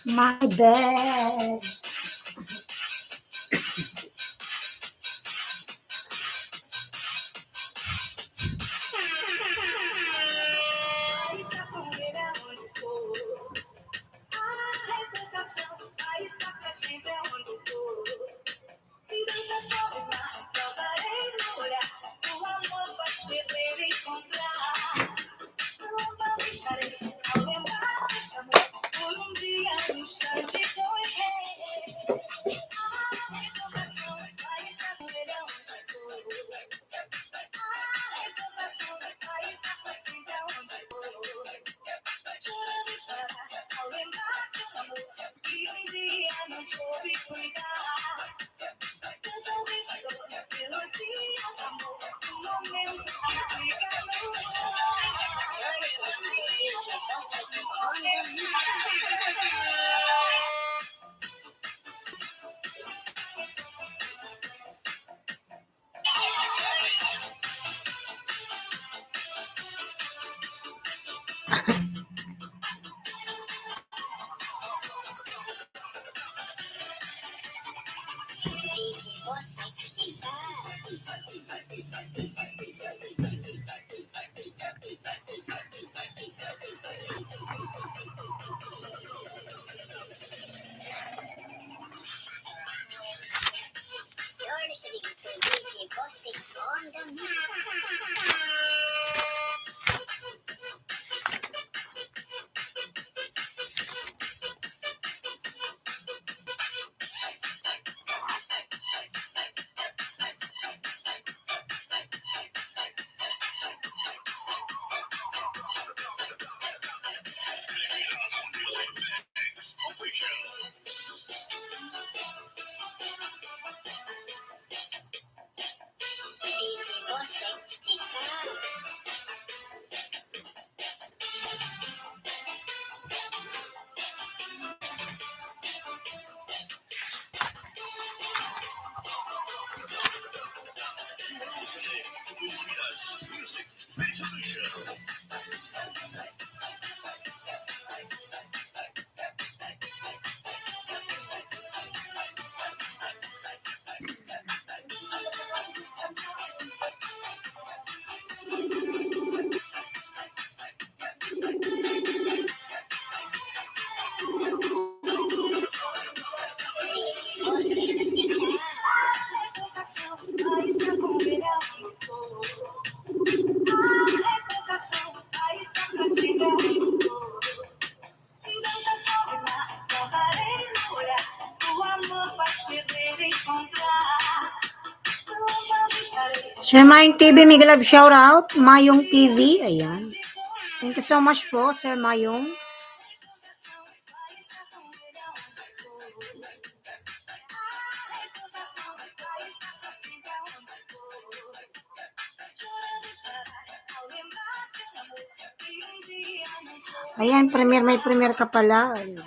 My bed. Sir Mayong TV, Miguel Love shoutout. Mayong TV, ayan. Thank you so much po, Sir Mayong. Ayan, may premier ka pala. Ayan.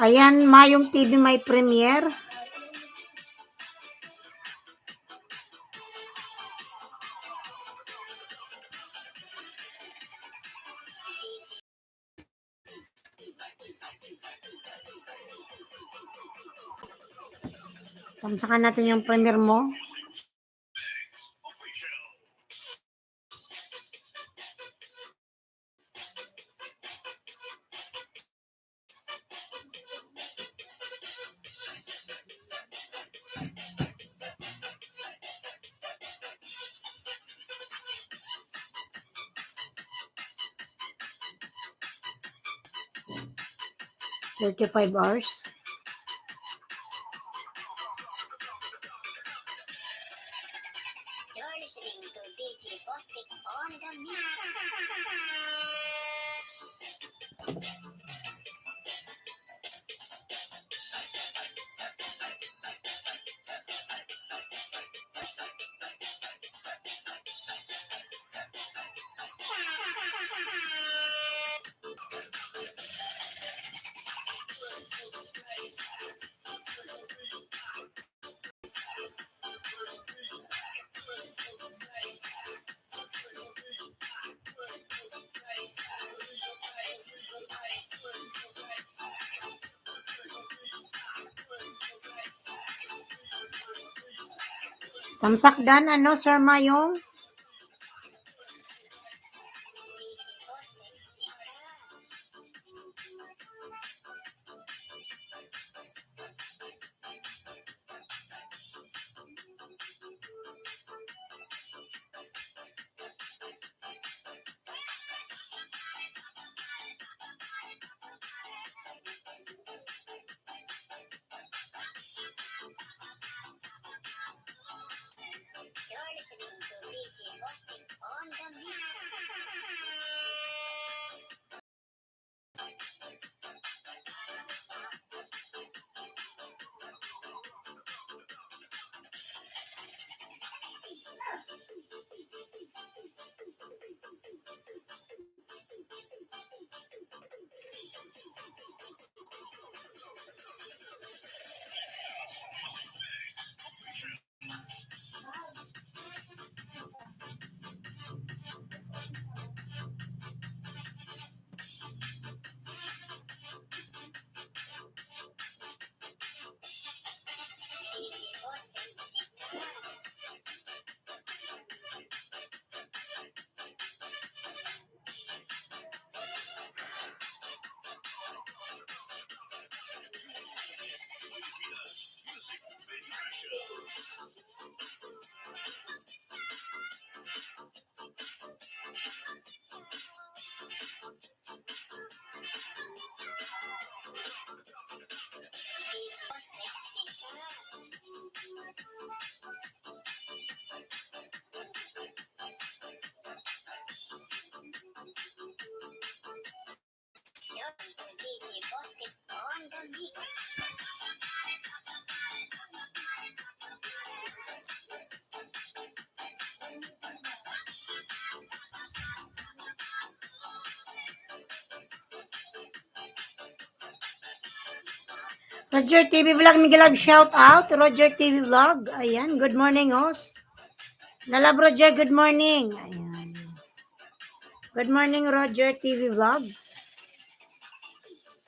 Ayan, Mayong TV may premiere. Tamsakan natin yung premiere mo. $35 hours. You're listening to DJ Postic on the mix. Tamsakdan, ano, Sir Mayong? DJ Bostek, sikat. You're listening to DJ Bostek on the mix. DJ Bostek, sikat. DJ Bostek, sikat. You're to DJ Bostek on the mix. Roger TV Vlog, Miguel Love, shout out. Roger TV Vlog. Ayan, good morning, host. Lalab Roger, good morning. Ayan. Good morning, Roger TV Vlogs.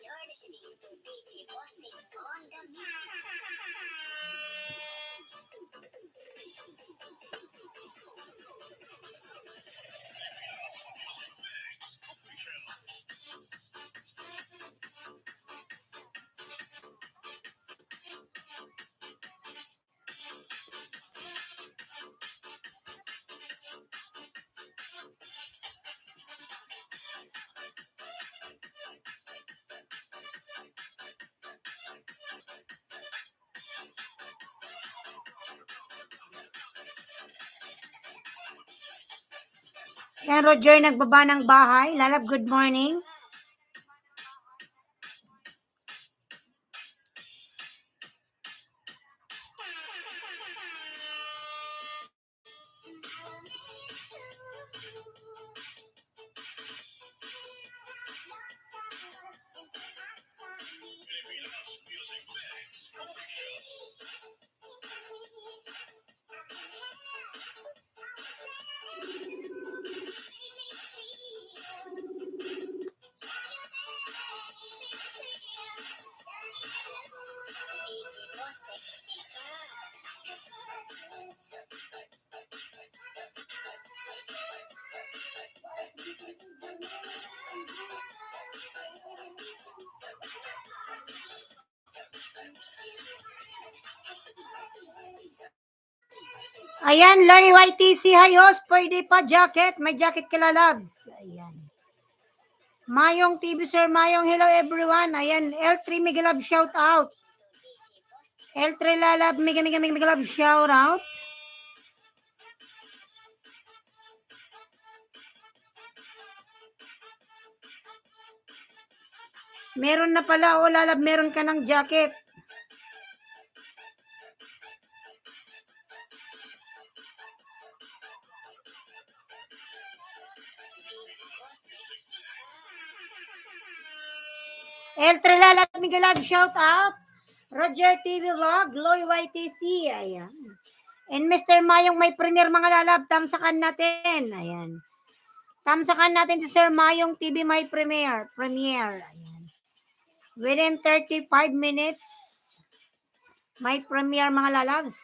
You're listening to DJ Bostek on the mix. Ayan, Roger, nagbaba ng bahay. Lalab, good morning. DJ Bostek, sikat. Ayan, Loy YTC Hayos, pwede pa jacket. May jacket ka, Lalabs. Ayan. Mayong TV, Sir Mayong, hello everyone. Ayan, L3 Miguel Love, shout out. L3 Lalab, Miguel Love, shout out. Meron na pala, o Lalab, meron ka ng jacket. DJ Bostek, sikat. L3 Lalab, Miguel Love, shout out. Roger TV Vlog, Loy YTC. Ayan. And Mr. Mayong may premier mga Lalab, tamsakan natin. Ayan. Tamsakan natin si Sir Mayong TV may premiere. Ayan. Within 35 minutes, may premiere mga Lalabs.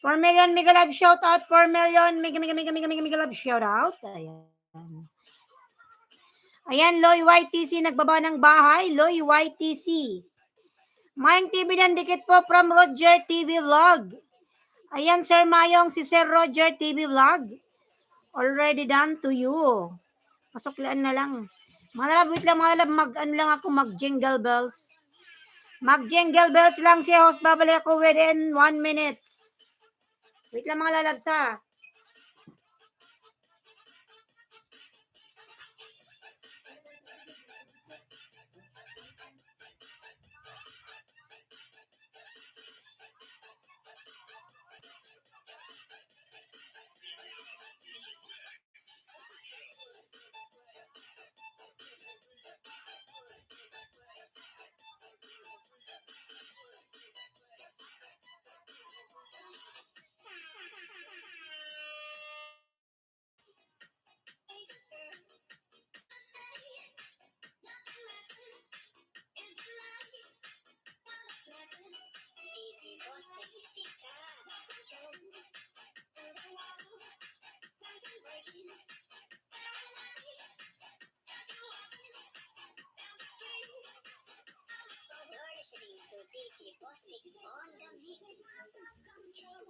4 million mega love shout out. 4 million mega love shout out. Ayan. Ayan, Loy YTC nagbaba ng bahay. Loy YTC. Mayong TV nandikit po from Roger TV Vlog. Ayan, Sir Mayong, si Sir Roger TV Vlog. Already done to you. Pasuklian na lang. Mga lab, wait lang mga lab, mag-jingle bells. Mag-jingle bells lang si host. Babalik ako within 1 minute. Wait lang mga lalabs ha. DJ Posting Sikat. You're listening to DJ Posting on the mix. You're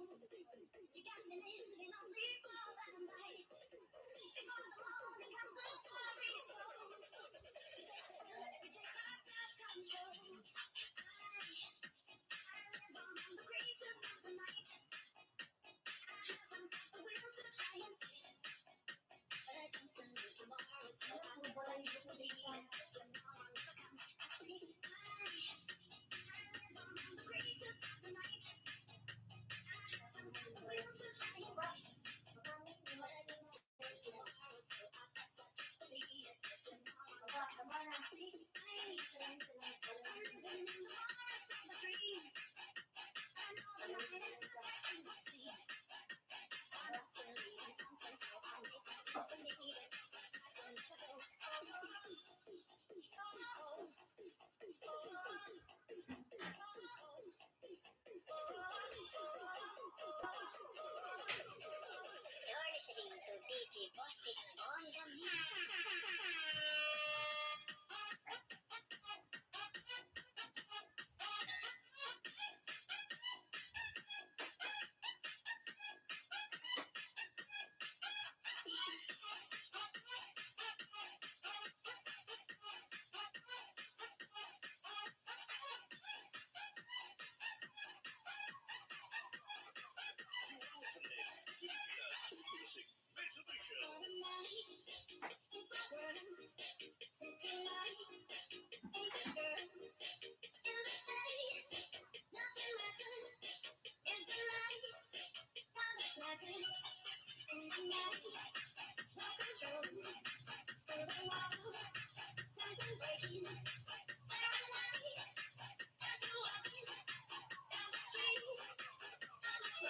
listening to DJ Posting on the mix.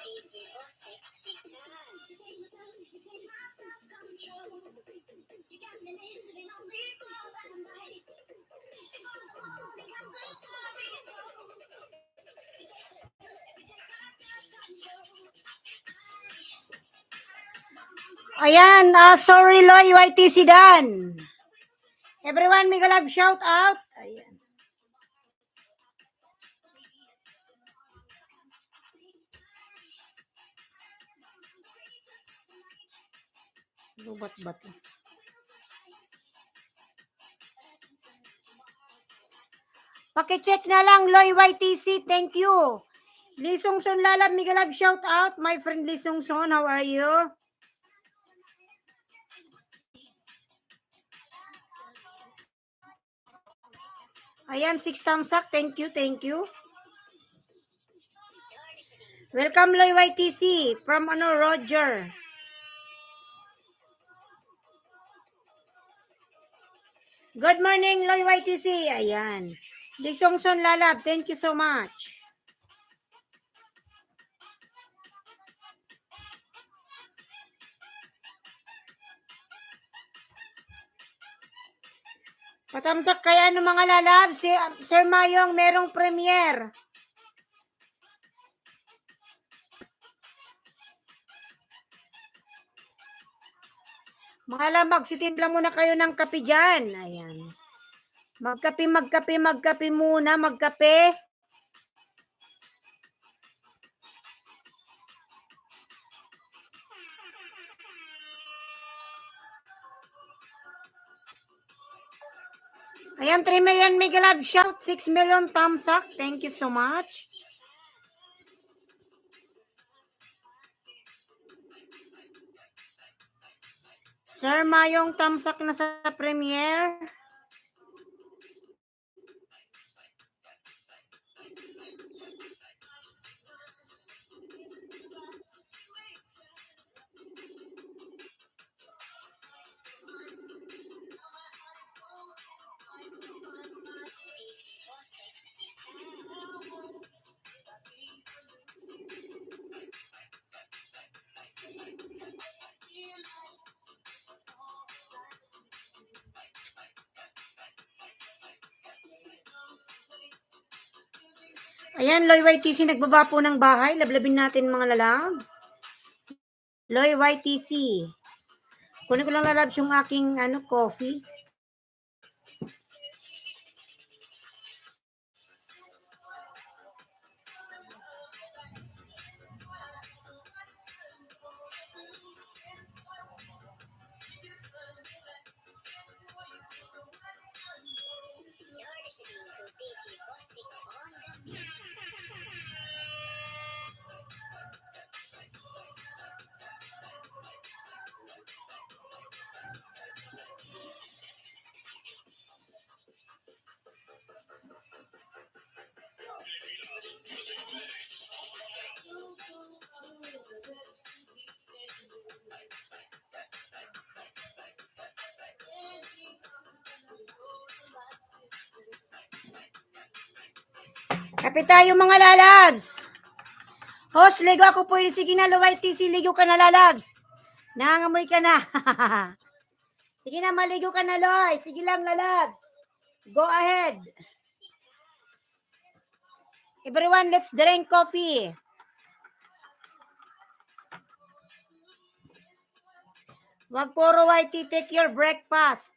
DJ Posting Sikat. Ayan, sorry Loy YTC Dan. Everyone, mega love shout out. Ayan. Lubat ba to? Pakicheck na lang, Loy YTC. Thank you. Lisong Son Lalab, mega love shout out. My friend Lisong Son, how are you? Ayan, 6 thumbs up. Thank you, thank you. Welcome, Loy YTC. From Roger. Good morning, Loy YTC. Ayan. Lisong Son Lalab, thank you so much. Patamsak kaya ng mga lalab, si Sir Mayong merong premiere. Mga lamag, sitimpla muna kayo ng kape dyan. Ayan. Magkape muna, magkape. Ayan, 3 million mega love shout, 6 million thumbs up. Thank you so much. Sir Mayong thumbs up na sa premiere. Ayan, Loy YTC nagbaba po ng bahay. Lablabin natin mga lalabs. Loy YTC. Kunin ko lang lalabs yung aking coffee. You're listening to DJ Posting on the mix. Kape tayo mga lalabs. Host, ligo ako po. Sige na, Loy YTC, ligo ka na lalabs. Nangangamoy ka na. Sige na, maligo ka na, Loy. Sige lang, lalabs. Go ahead. Everyone, let's drink coffee. Wag puro YT, take your breakfast.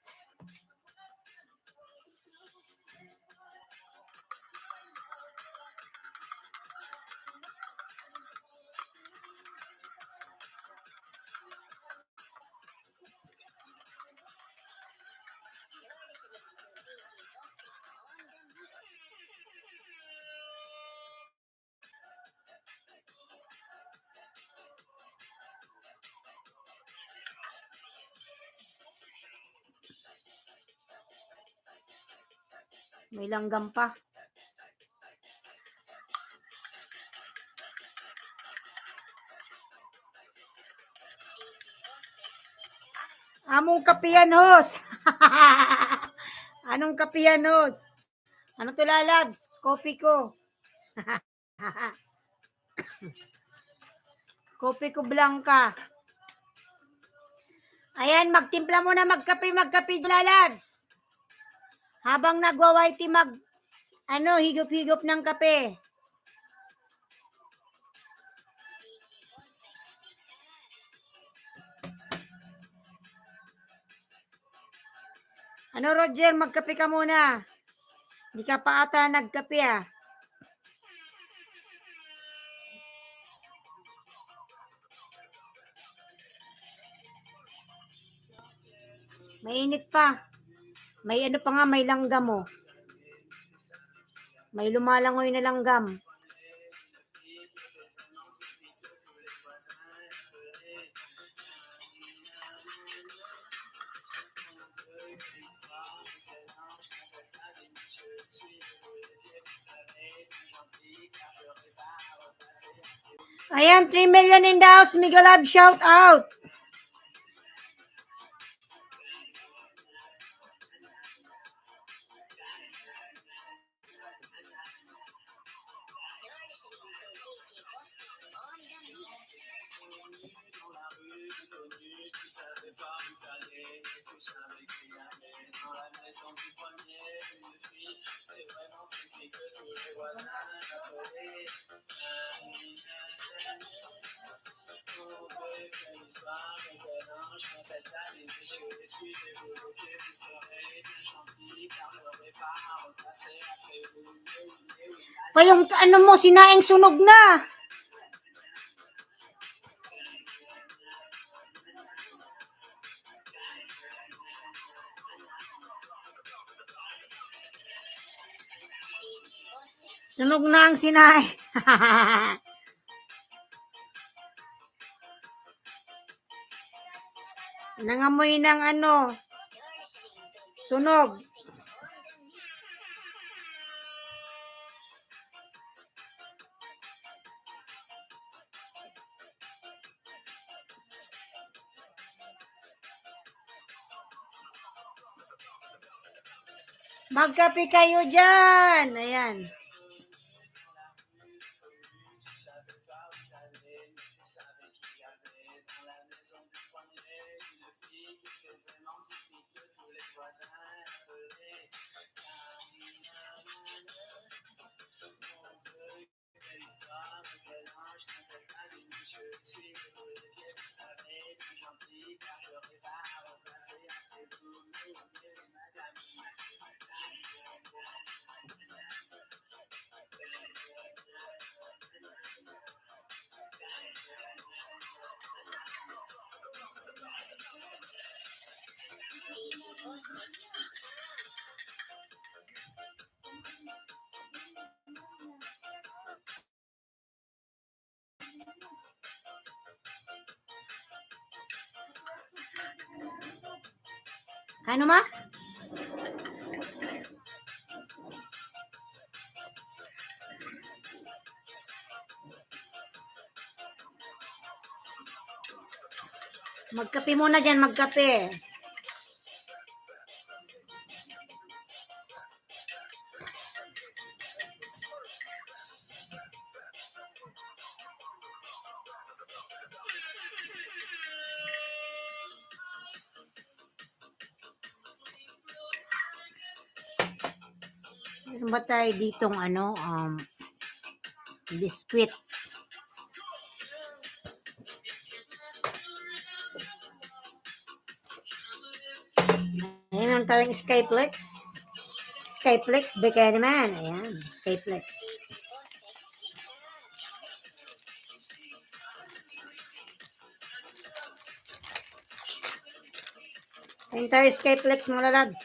You're listening to DJ Posting on the mix. May langgam pa. Among kapiyan, host. Anong kapiyan, host? Ano to lalabs? Coffee ko. Coffee ko blanca. Ayan, magtimpla muna, magkape lalabs. Habang nagwa-YT higop-higop ng kape. Ano, Roger, magkape ka muna. Hindi ka pa ata nagkape ah. Mainit pa. May ano pa nga, may langgam mo. May lumalangoy na langgam. Ayan, 3 million in the house. Mega Love, shout out. You're listening to DJ Posting on the mix. Pa yung ano mo, sinaing sunog na. Sunog na ang sinaing. Nangamoy ng ano, sunog. Magkape kayo dyan. Ayan. Ano ma? Magkape muna dyan, magkape. Meron ba tayo ditong ano, biskwit? Ayan ang tayong Skyplex. Skyplex, baka naman. Ayan, Skyplex. Ayan tayo Skyplex mga labs.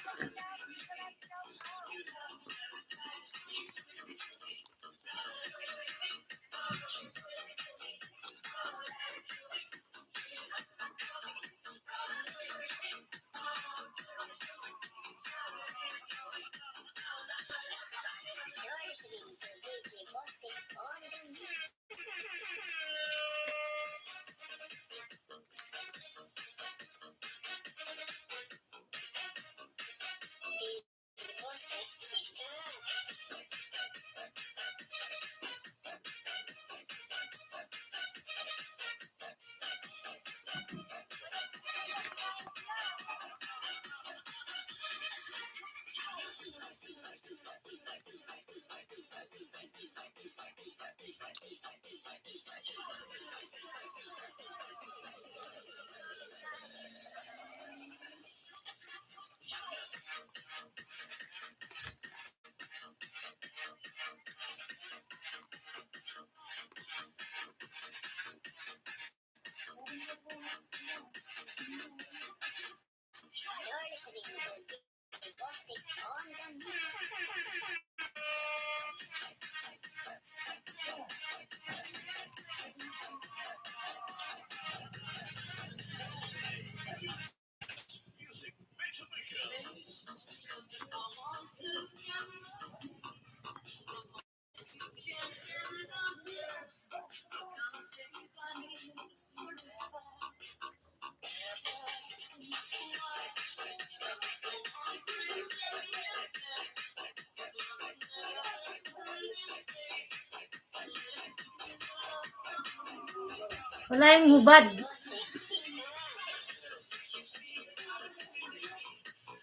Wala yung hubad.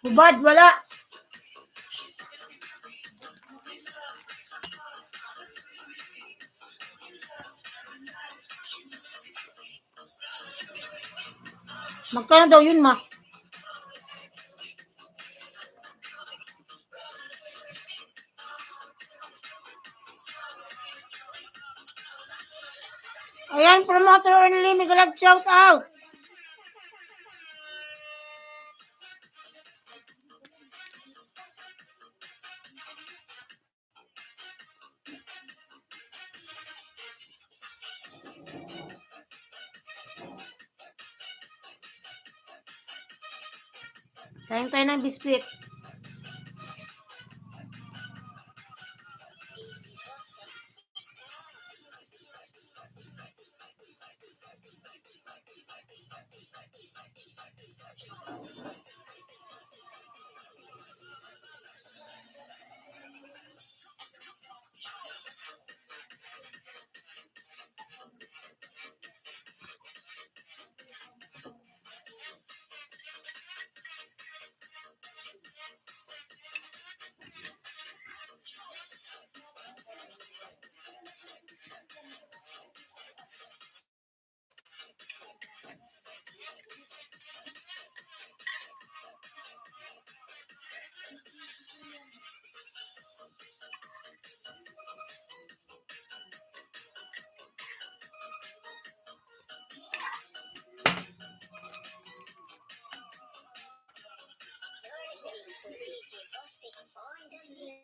Hubad, wala. Magkano daw yun, ma? Ayan, promoter only, Miguelag shout out. Kain tayo ng biskwit. DG Posting Sikat. You're listening to DG Posting on the mix.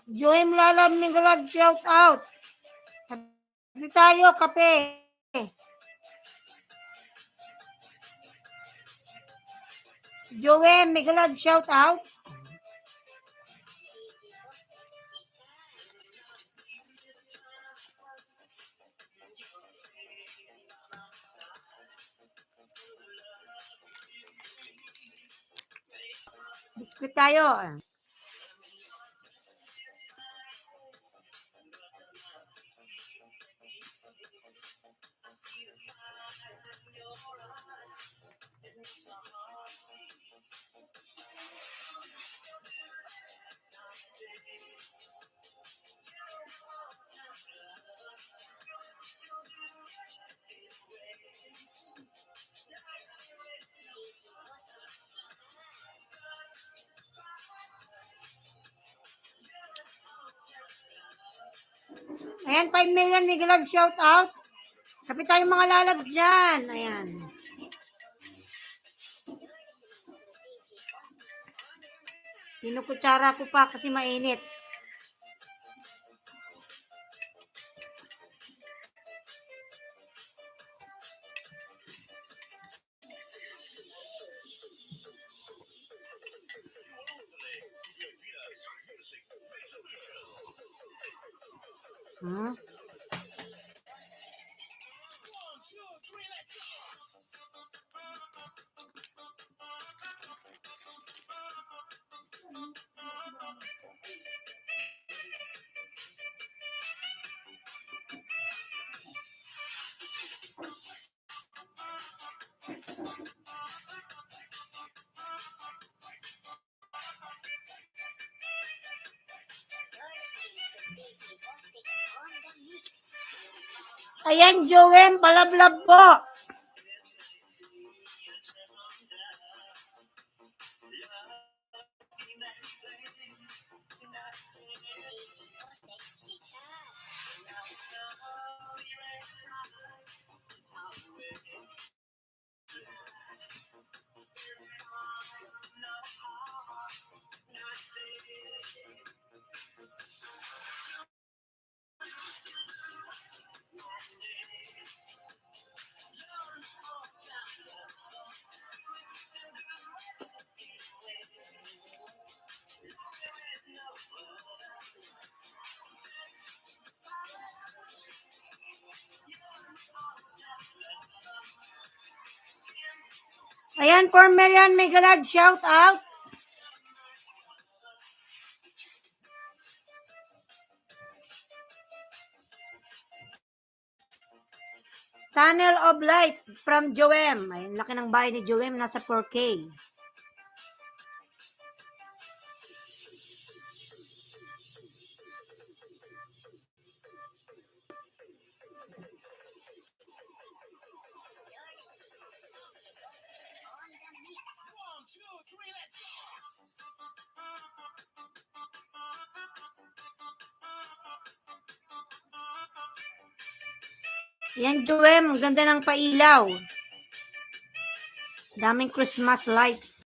Joem Lalab, Miguelag shout out. Sabi tayo, kape. Joem, Miguelag shout out. DG Posting Sikat. Biskwit tayo. DG Posting Sikat. Ayan, 5 million Miguelag shout out. Kape tayo mga lalabs dyan. Ayan. You're listening to DG Posting on the mix. Pinukutsara ko pa kasi mainit. Hmm? You're listening to DG Posting on the mix. Ayan, Joem, palablab po. DG Posting Sikat. Ayan, 4 million Miguelag shout out. Tunnel of Light from Joem. Ayun, laki ng bahay ni Joem, nasa 4K. Yan, Joem. Ang ganda ng pailaw. Daming Christmas lights.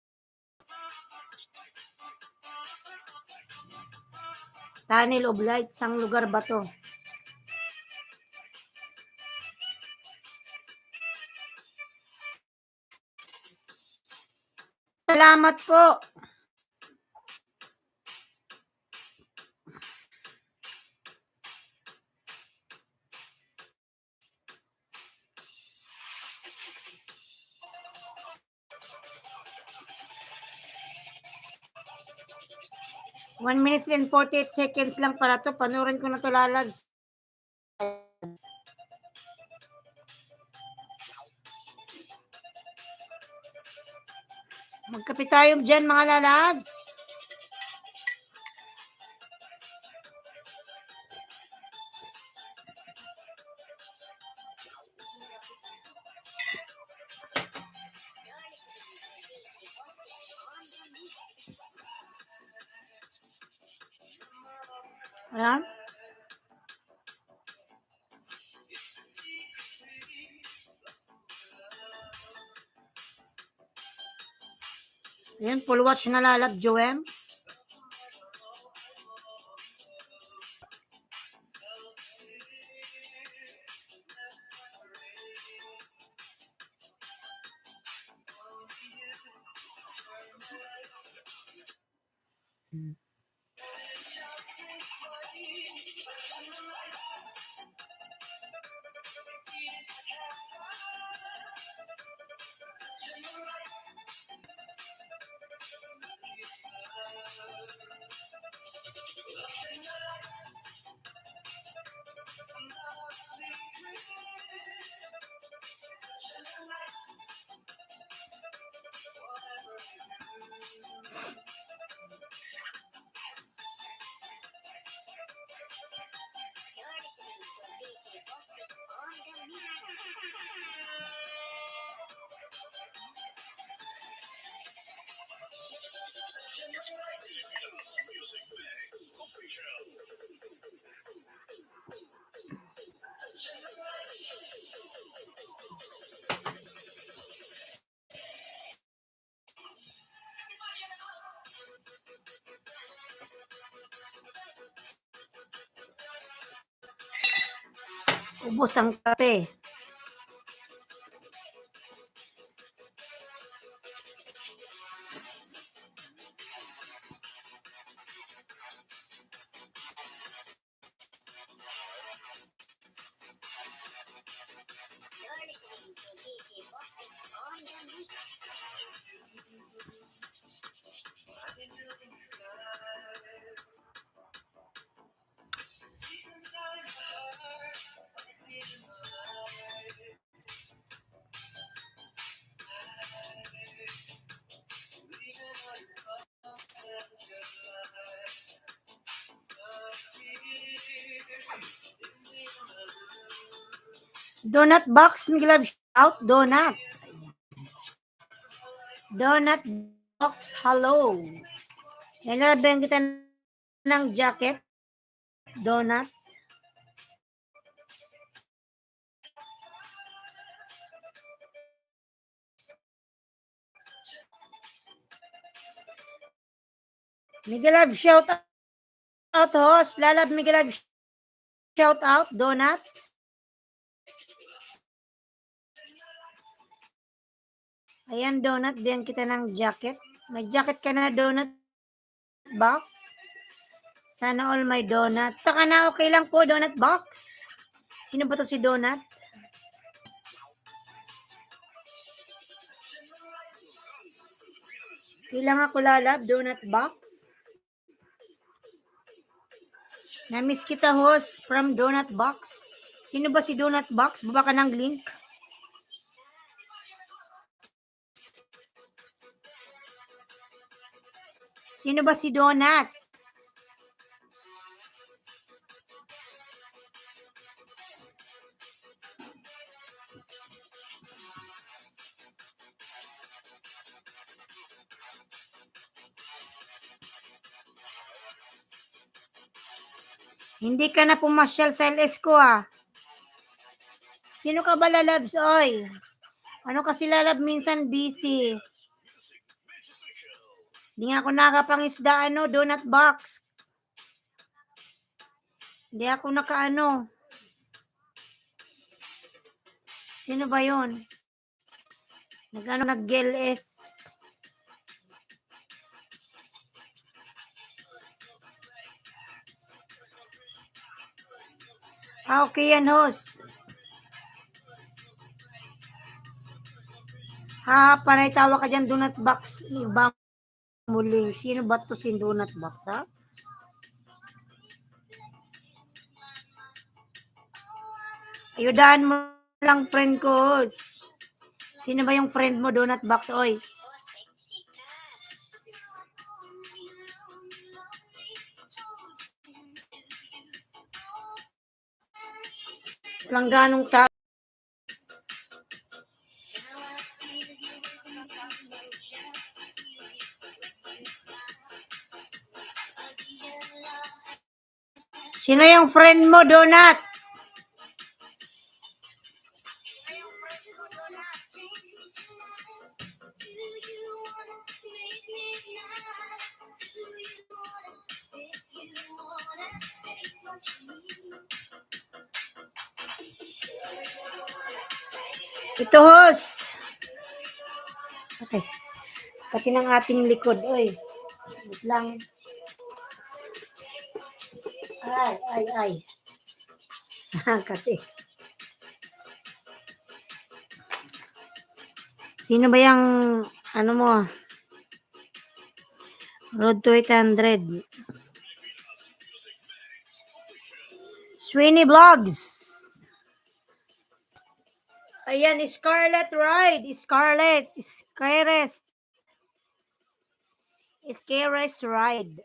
Tunnel of Lights. Ang lugar ba to? Salamat po. One minute and 48 seconds lang pala to. Panurin ko na to, lalabs. Magkape tayo dyan, mga lalabs. You're listening to DJ Austin on the mix. Ayan. Ayan, full watch na lalab, Joem. You're listening to DJ Austin on the mix. Ubos ang kape. You're listening to DJ Austin on the mix. Donut box, Miguel out. Donut. Donut box, hello. Nalabang kita ng jacket. Donut. Miguel Lab, shout out, host. Lalab, Miguel Lab, shout out. Donut. Ayan, Donut. Diyan kita ng jacket. May jacket ka na, Donut box. Sana all my donut. Taka na, okay lang po, Donut box. Sino ba to si Donut? Kailangan ko lalab, Donut box. Namiss kita, host, from Donut box. Sino ba si Donut box? Baba ka ng link. Sino ba si Donut? Hindi ka na pumasyal sa LS ko, ah. Sino ka ba, lalabs, oy? Ano kasi lalab minsan busy. Hindi nga ako nakapangisda, donut box. Hindi ako nakaano. Sino ba yon? Nag-GLS. Okay yan, host. Panay tawa ka dyan, donut box. Ibang muling. Sino ba to si donut box, ha? Ayudahan mo lang, friend ko, host. Sino ba yung friend mo, donut box, oy? Posting sikat. Walang ganong tao. Sino yung friend mo, donut? Ito, host. Okay. Pati ng ating likod, oy. Wait lang. Ay. Kasi. Sino ba yung, mo? Road to 800. Sweeney Vlogs. Ayan, Scarlet Ride. Scarlet Ride.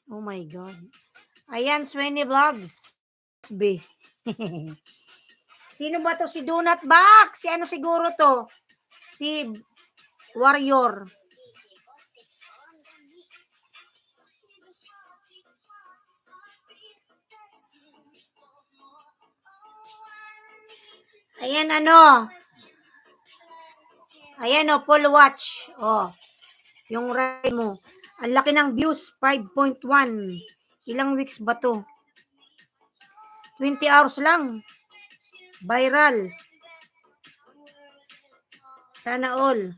Oh my God. Ayan, Sweeney Vlogs. B. Sino ba to? Si Donut Box? Si ano siguro to? Si Warrior. DJ Posting on the mix. Ayan, Ayan, full watch. Yung ride mo. Ang laki ng views, 5.1. Ilang weeks ba to? 20 hours lang. Viral. Sana all.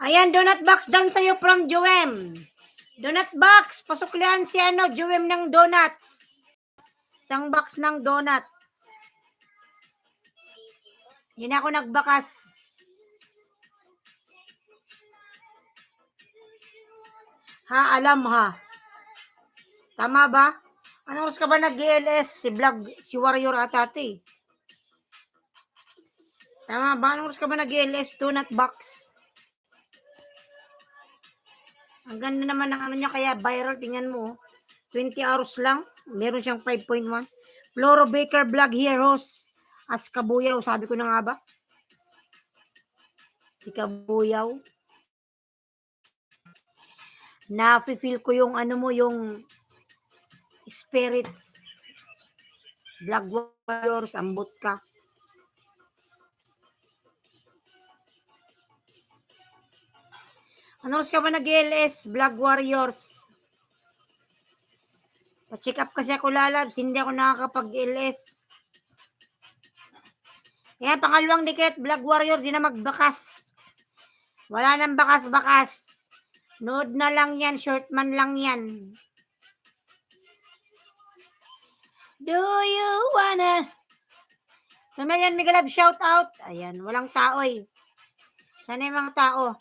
Ayan, donut box down sa'yo from Joem. Donut box, pasuklian si Joem ng donuts. Isang box ng donut. Hindi na ako nagbakas. Alam ha. Tama ba? Anong oras ka ba nag-GLS? Si Warrior atati. Tama ba? Anong oras ka ba nag-GLS? Donut box. Ang ganda naman ng niya, kaya viral. Tingnan mo. 20 hours lang. Meron siyang 5.1. Floro Baker vlog here, host. As Kabuyaw. Sabi ko na nga ba? Si Kabuyaw. Na-feel ko yung yung spirits. Vlog warriors, ambot ka. Ano ka ba nag-LS? Vlog warriors. Pa-check up kasi ako, lalabs. Hindi ako nakakapag-LS. Kaya pangalawang dikit, vlog warrior, di na magbakas. Wala nang bakas-bakas. Nood na lang yan, short man lang yan. Do you wanna? Sumelian Migalab, shout out. Ayan, walang tao eh. Sana yung mga tao?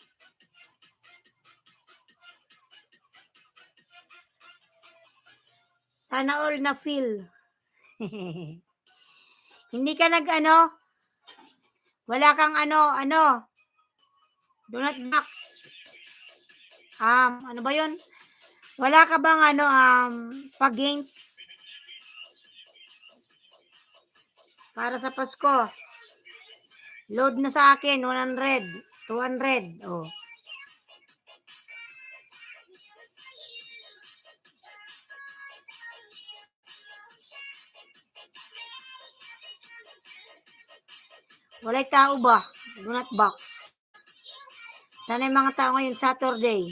Sana all na feel. Hindi ka wala kang donut box. Ano ba yun? Wala ka bang pag-games? Para sa Pasko. Load na sa akin, 100, 200. Walay tao ba? Donut box. Sana yung mga tao ngayon Saturday.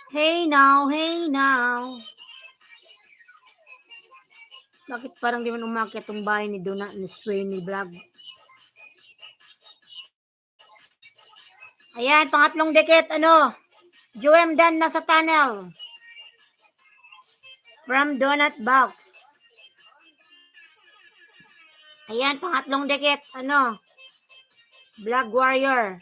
Hey now, hey now. Bakit parang di man umakyat tong bahay ni Donut ni Sweeney Vlog? Ayan, pangatlong dikit, Joem Dan na sa tunnel. From Donut Box. Ayan, pangatlong dikit, Vlog Warrior.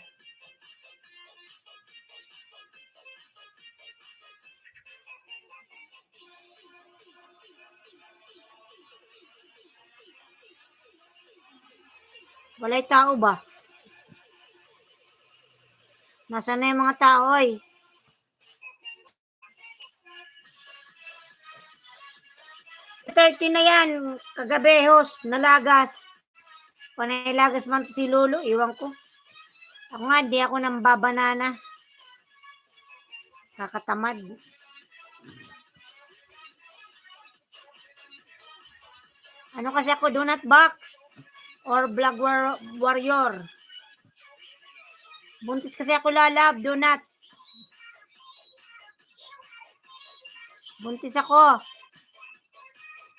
Walay tao ba? Nasaan na yung mga tao, oy? $30 na yan, kagabi, host, nalagas. Panailagas man si Lolo, iwan ko. Ako nga, di ako nang babanana. Kakatamad. Ano kasi ako, Donut Box or Vlog Warrior. Buntis kasi ako, lalab, donut. Buntis ako.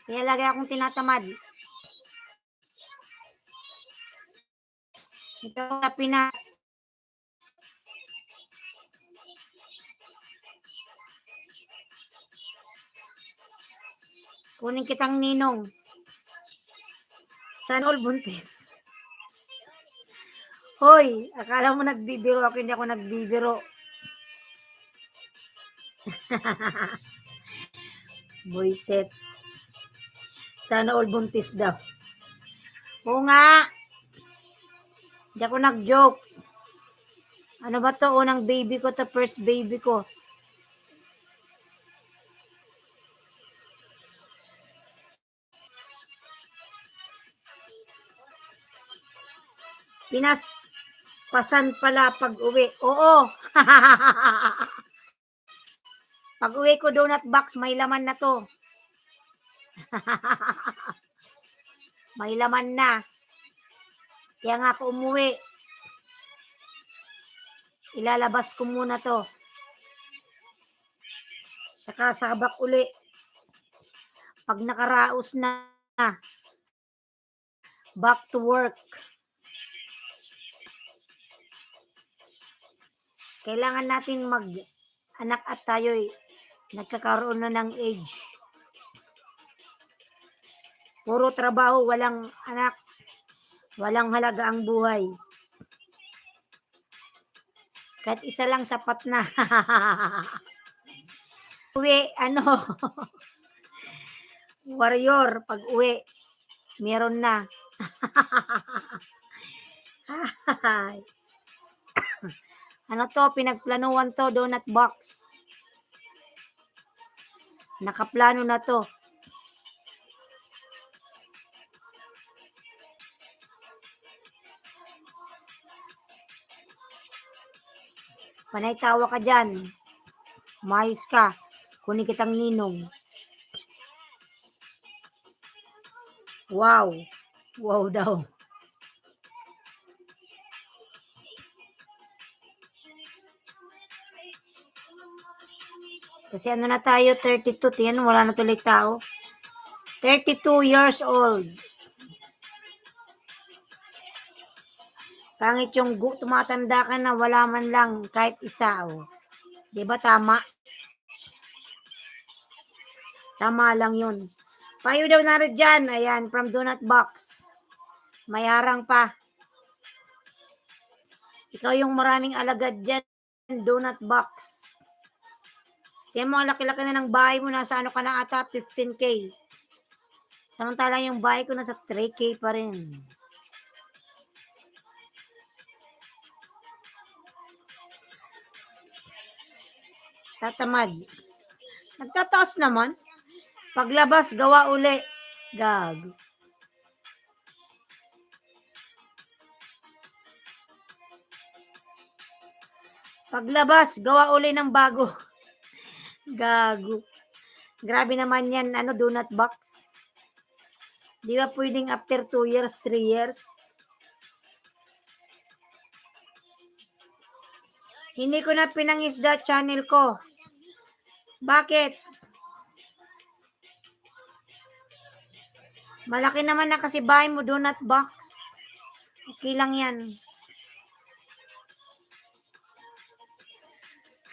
Kaya lagi akong tinatamad. Ito sa Pinas. Kunin kitang ninong. Sana all buntis. Hoy, akala mo nagbibiro ako, hindi ako nagbibiro. Boyset. Sana all buntis daw. Oo nga. Hindi ako nag-joke. Ano ba to? Unang baby ko to, first baby ko. Pinas pasan pala pag uwi. Oo. Pag uwi ko, Donut Box, may laman na to. May laman na. Kaya nga ako umuwi. Ilalabas ko muna to. Saka sabak uli. Pag nakaraos na, back to work. Kailangan natin mag-anak at tayo'y nagkakaroon na ng age. Puro trabaho, walang anak, walang halaga ang buhay. Kahit isa lang sapat na. Uwi, warrior, pag uwi, meron na. Ano to, pinagplanuhan to, Donut Box. Nakaplano na to. Panay tawa ka dyan. Mayos ka. Kunin kitang ninong. Wow. Wow daw. Kasi ano na tayo, 32. Tiyan, wala na tuloy tao. 32 years old. Pangit yung tumatanda ka na wala man lang kahit isa. Oh. Diba tama? Tama lang yun. Payo daw na rin dyan. Ayan, from Donut Box. May harang pa. Ikaw yung maraming alagad dyan. Donut Box. Kaya mo, laki-laki na ng bahay mo. Nasa ano ka na ata, 15K. Samantala yung bahay ko nasa 3K pa rin. Tatamad. Nagtataas naman. Paglabas, gawa uli. Gag. Paglabas, gawa uli ng bago. Gago. Grabe naman yan, Donut Box. Di ba pwedeng after 2 years, 3 years? Hindi ko na pinangisda channel ko. Bakit? Malaki naman na kasi bahay mo, donut box. Okay lang yan.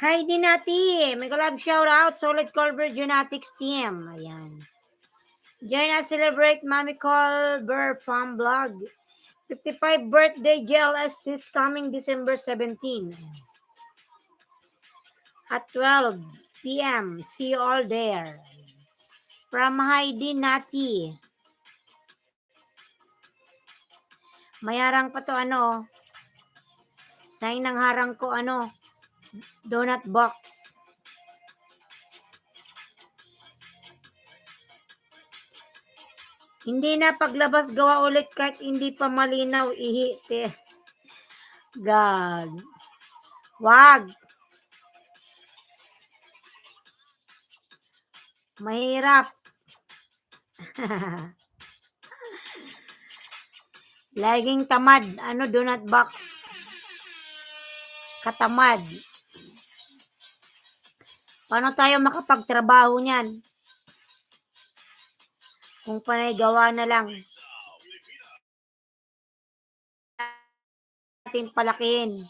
Hi, Dinati. May collab shout out. Solid Culver Genetics Team. Ayan. Join us celebrate Mami Culver Farm Vlog. 55 birthday GLS this coming December 17. At 12 p.m. See you all there. From Heidi Nati. Mayarang pa to ano. Sayang ng harang ko ano. Donut box. Hindi na paglabas gawa ulit kahit hindi pa malinaw ihite. God. Wag. Mahirap. Laging tamad. Ano, donut box. Katamad. Paano tayo makapagtrabaho niyan? Kung panay gawa na lang. Natin palakihin.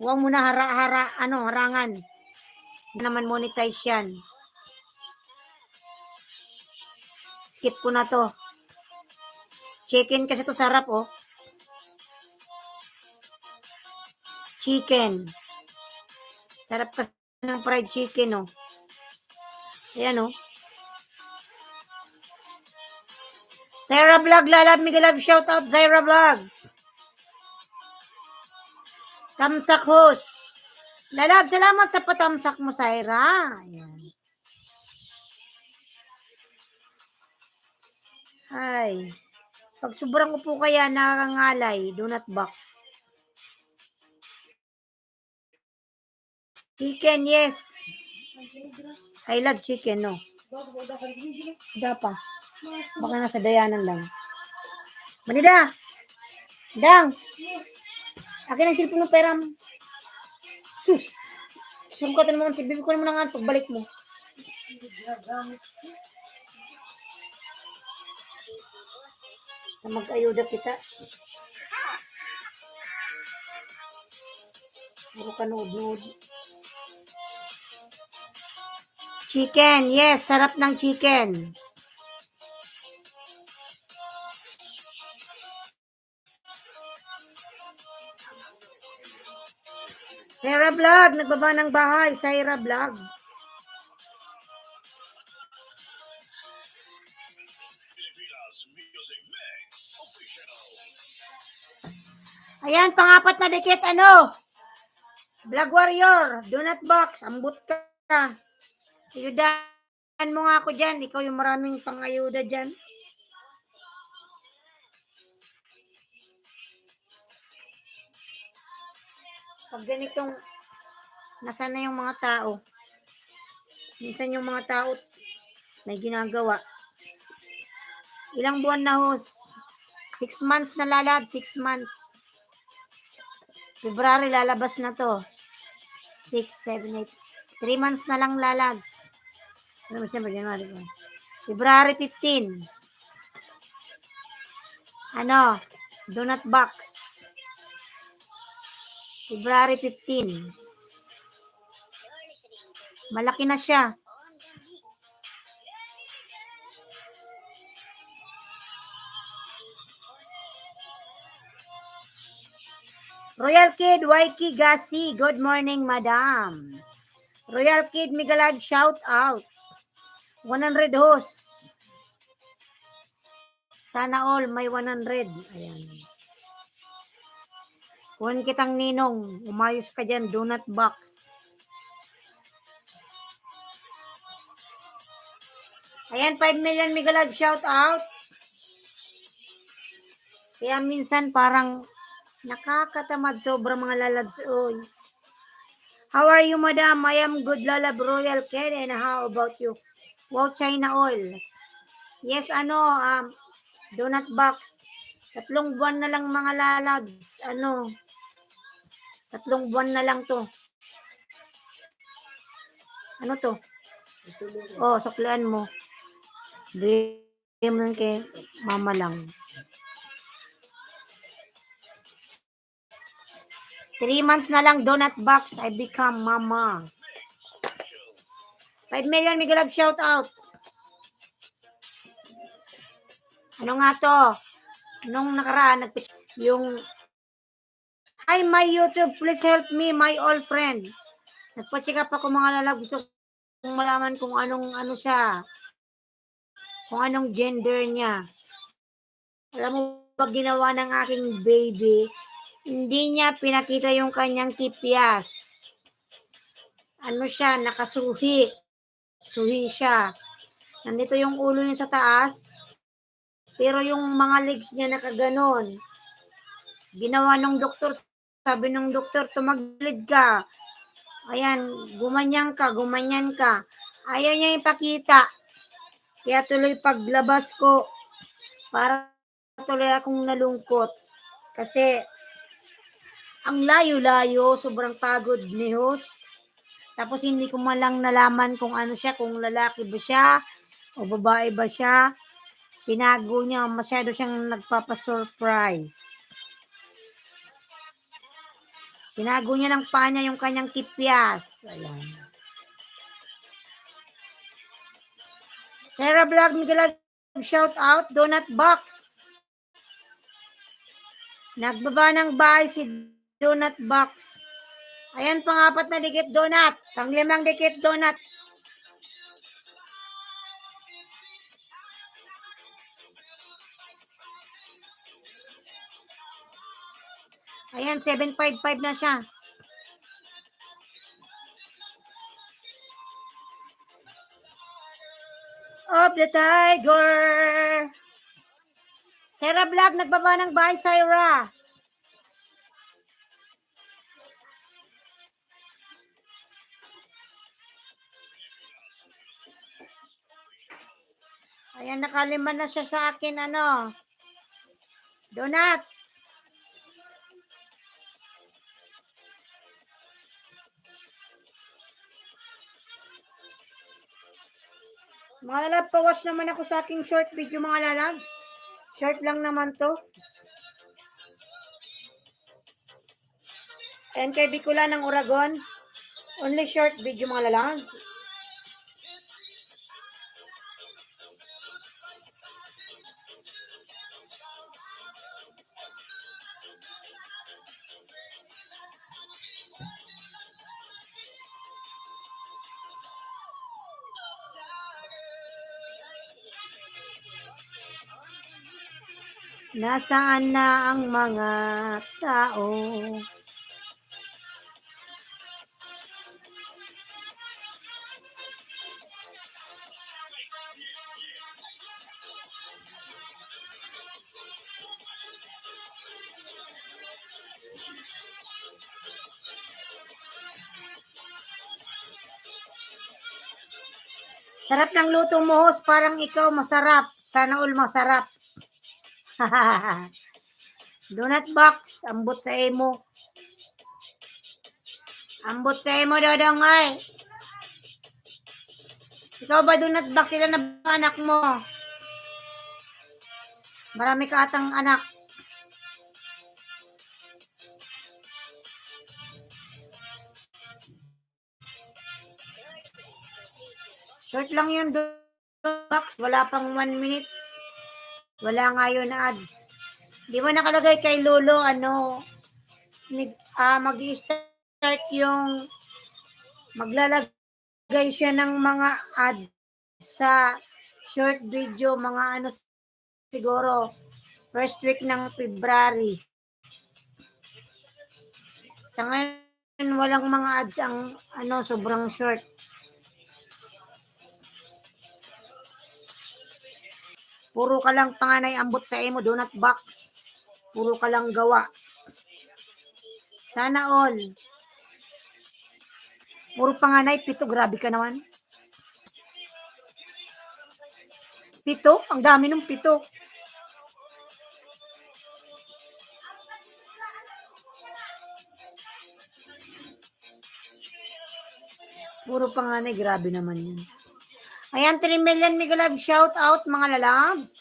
Huwag mo na harangan. Hindi naman monetize yan. Skip ko na to. Chicken kasi to sarap, oh. Chicken. Sarap kasi ng fried chicken, oh. Ayan, oh. Sarah Vlog, lalab, migalab, shout out, Sarah Vlog. Tamsak host. Lalab, salamat sa patamsak mo, Sarah. Ayan. Ay. Pag sobrang upo kaya, nakakangalay, donut box. Chicken, yes. I love chicken, no? Dapa. Baka nasa dayanan lang. Manida! Dang! Akin ang silpon ng pera mo. Sus! Sungkatan mo si bibi ko naman ang pagbalik mo. Na mag-ayuda kita. Puro ka nood-nood. Chicken, yes, sarap ng chicken. Sarah Vlog, nagbaba ng bahay, Sarah Vlog. Ayan, pangapat na dikit, ano? Vlog Warrior, donut box, ambot ka. Ayudahan mo nga ako dyan. Ikaw yung maraming pangayuda dyan. Pag ganitong nasaan na yung mga tao. Minsan yung mga tao may ginagawa. Ilang buwan na host? 6 months na lalab. 6 months. February lalabas na to. 6, 7, 8. 3 months na lang lalabs. Ano siya ba? January 1. February 15. Ano? Donut box. February 15. Malaki na siya. Royal Kid, Waiki Gasi. Good morning, madam. Royal Kid, Migalad, shout out. 100 hosts. Sana all may 100. Ayan. Kuhan kitang ninong. Umayos ka dyan, donut box. Ayan, 5 million Migalad, shout out. Kaya minsan parang nakakatamad sobra mga lalabs. Oy. How are you, madam? I am good, Lola Royal Ken. And how about you? Wow, China oil. Yes, donut box. 3 buwan na lang mga lalabs. 3 buwan na lang to. Ano to? Oh, suklian mo. Bigyan mo lang kay mama lang. 3 months na lang donut box. I become mama. 5 million, Miguel Love, shout out. Ano nga to? Nung nakaraan, yung hi, my YouTube, please help me, my old friend. Nagpa-check up ako mga lalab. Gusto kong malaman kung anong siya. Kung anong gender niya. Alam mo, pag ginawa ng aking baby, hindi niya pinakita yung kanyang tipyas. Ano siya, nakasuhi. Suhi siya. Nandito yung ulo niya sa taas. Pero yung mga legs niya nakaganon. Ginawa ng doktor, sabi ng doktor, tumagilid ka. Ayan, gumanyan ka. Ayaw niya ipakita. Kaya tuloy paglabas ko, para tuloy akong nalungkot. Kasi, ang layo-layo, sobrang pagod ni host. Tapos hindi ko man lang nalaman kung ano siya, kung lalaki ba siya, o babae ba siya. Tinago niya, masyado siyang nagpapasurprise. Tinago niya ng paa niya yung kanyang tipyas. Ayan. Sarah Vlog, Miguel, shout out, donut box. Nagbaba ng bahay si donut box. Ayan, pang-4 na dikit donut. Pang-5 dikit donut. Ayan, 755 na siya. Of the tiger. Sarah Vlog, nagbaba ng bahay, Sarah. Ayan, nakalima na siya sa akin, donut. Mga lalab, pawas naman ako sa aking short video, mga lalabs. Short lang naman to. And kay Bicula ng Oragon, only short video, mga lalabs. Nasaan na ang mga tao? Sarap ng luto mo, host. Parang ikaw masarap. Sana all masarap. Donut box, ambot sa emo. Ambot sa emo, dodong ay. Ikaw ba donut box, sila na ba anak mo? Marami ka atang anak. Short lang yung donut box, wala pang 1 minute. Wala nga yun na ads. Di ba nakalagay kay Lolo, mag-i-start yung maglalagay siya ng mga ads sa short video, mga siguro first week ng February. Sa ngayon, walang mga ads ang sobrang short. Puro ka lang panganay ambot sa emo, donut box. Puro ka lang gawa. Sana all. Puro panganay, 7, grabe ka naman. 7? Ang dami ng 7. Puro panganay, grabe naman yun. Ayan, 3 million mega love shout out mga lalabs.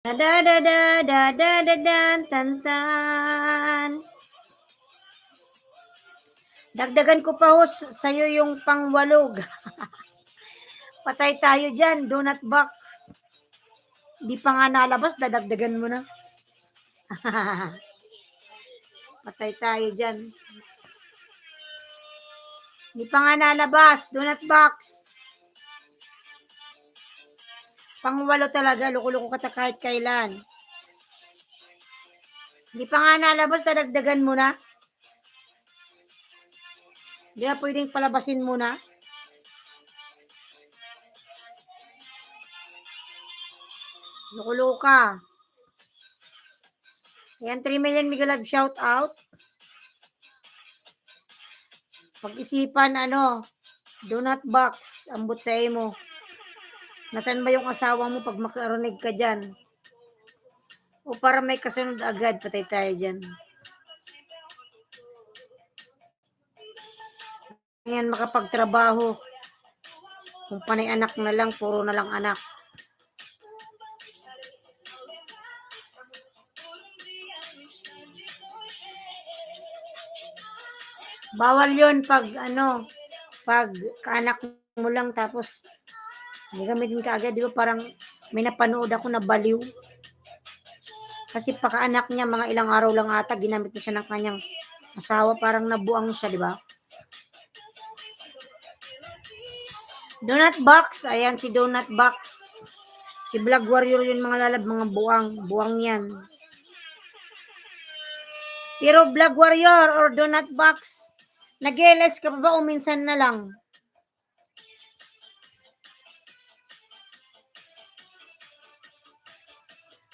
Da da da da da da da dan tan tan. Dagdagan ko pa ho sa'yo yung pangwalog. Patay tayo dyan, donut box. Di pa nga nalabas, dadagdagan mo na. Patay tayo dyan. Di pa nga nalabas, donut box. Pangwalo talaga, loko-loko ka kahit kailan. Di pa nga nalabas, dadagdagan mo na. Di na pwedeng palabasin mo na. Loko-loko ka. Ayan, 3 million mega love shout out. Pag-isipan, donut box, ambot sa mo. Nasaan ba yung asawa mo pag makarinig ka dyan? O para may kasunod agad, patay tayo dyan. Ayan, makapagtrabaho. Kung panay anak na lang, puro na lang anak. Bawal yun pag pag kaanak mo lang tapos gagamitin ka agad, di ba? Parang may napanood ako na baliw. Kasi pakaanak niya, mga ilang araw lang ata, ginamit na siya ng kanyang asawa, parang nabuang siya, di ba? Donut box, ayan si donut box. Si Vlog Warrior yun mga lalab, mga buwang yan. Pero Vlog Warrior or donut box, nag-LS ka pa ba o minsan na lang?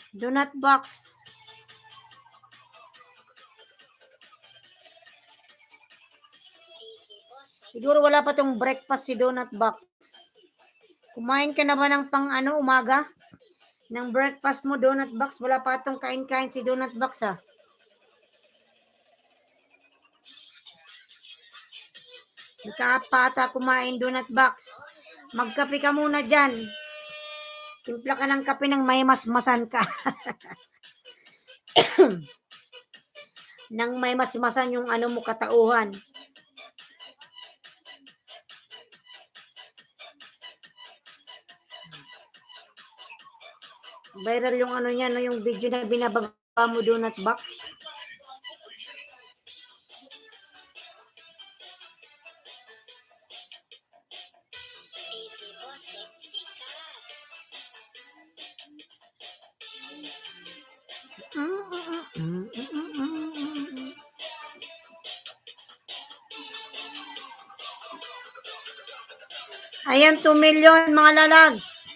Donut box. Siguro wala pa tong breakfast si donut box. Kumain ka na ba ng pang umaga? Ng breakfast mo, donut box? Wala pa tong kain-kain si donut box ha. Hindi ka pa ata kumain donut box. Magkape ka muna dyan. Timpla ka ng kape ng may masmasan ka. Nang may masmasan yung mo katauhan. Viral yung niya, yung video na binababa mo donut box. Ayan, 2 million mga lalags.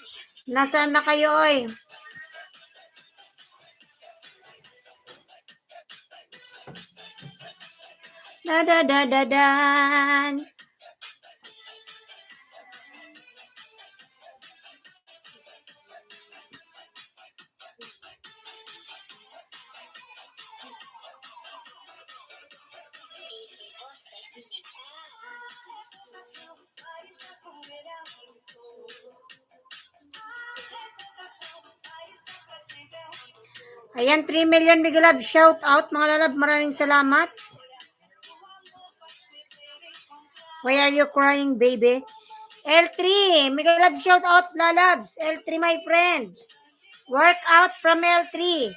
Nasaan na kayo, oy? Da-da-da-da-dan. Ayan, 3 million big love shout out mga lalab. Maraming salamat. Why are you crying, baby? L3, mega love shout out lalabs. L3 my friend. Workout from L3.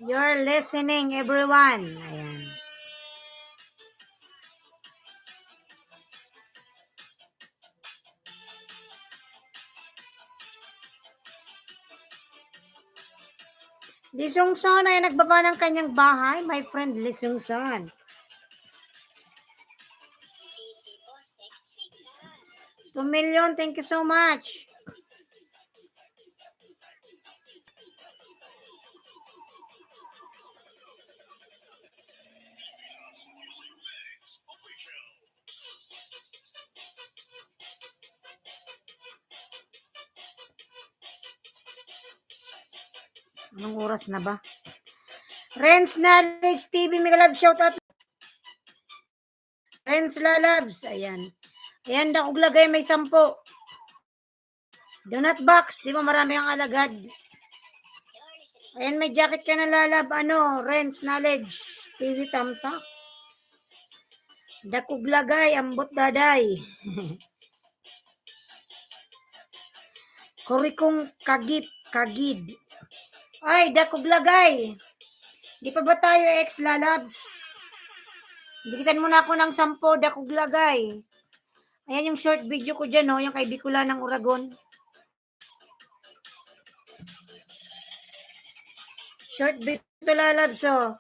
You're listening, everyone. Ayan. Lee Sung-son ay nagbaba ng kanyang bahay. My friend Lee Sung-son. DG Postek, sikat. 2 million, thank you so much. Anong oras na ba? Renz Knowledge TV, mega love shoutout. Renz Lalabs, ayan. Ayan, dakog lagay, may 10. Donut box, di ba marami ang alagad? You're listening. Ayan, may jacket ka na lalab. Ano, Renz Knowledge TV, thumbs up. Dakog lagay, ambot daday. Kurikong kagid. Ay, dakog lagay. Di pa ba tayo ex-lalabs? Dikitan mo na ako ng 10, dakog lagay. Ayan yung short video ko dyan, oh, yung kay Bicula ng Uragon. Short video to lalabs, oh.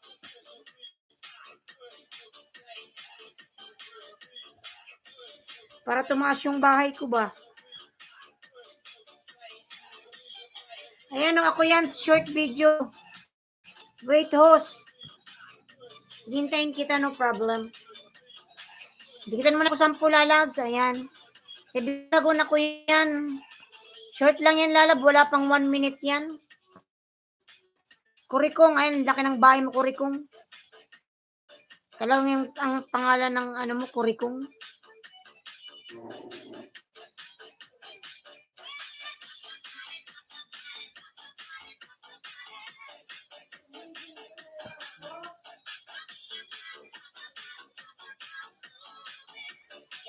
Para tumaas yung bahay ko ba? Ayan, oh, ako yan, short video. Wait, host. Hintayin kita, no problem. Dikitan mo na ako 10 lalabs, ayan. Sabi na ko yan. Short lang yan lalab, wala pang 1 minute yan. Kurikong, ayun, laki ng bahay mo, Kurikong. Talagang yung ang pangalan ng ano mo, Kurikong.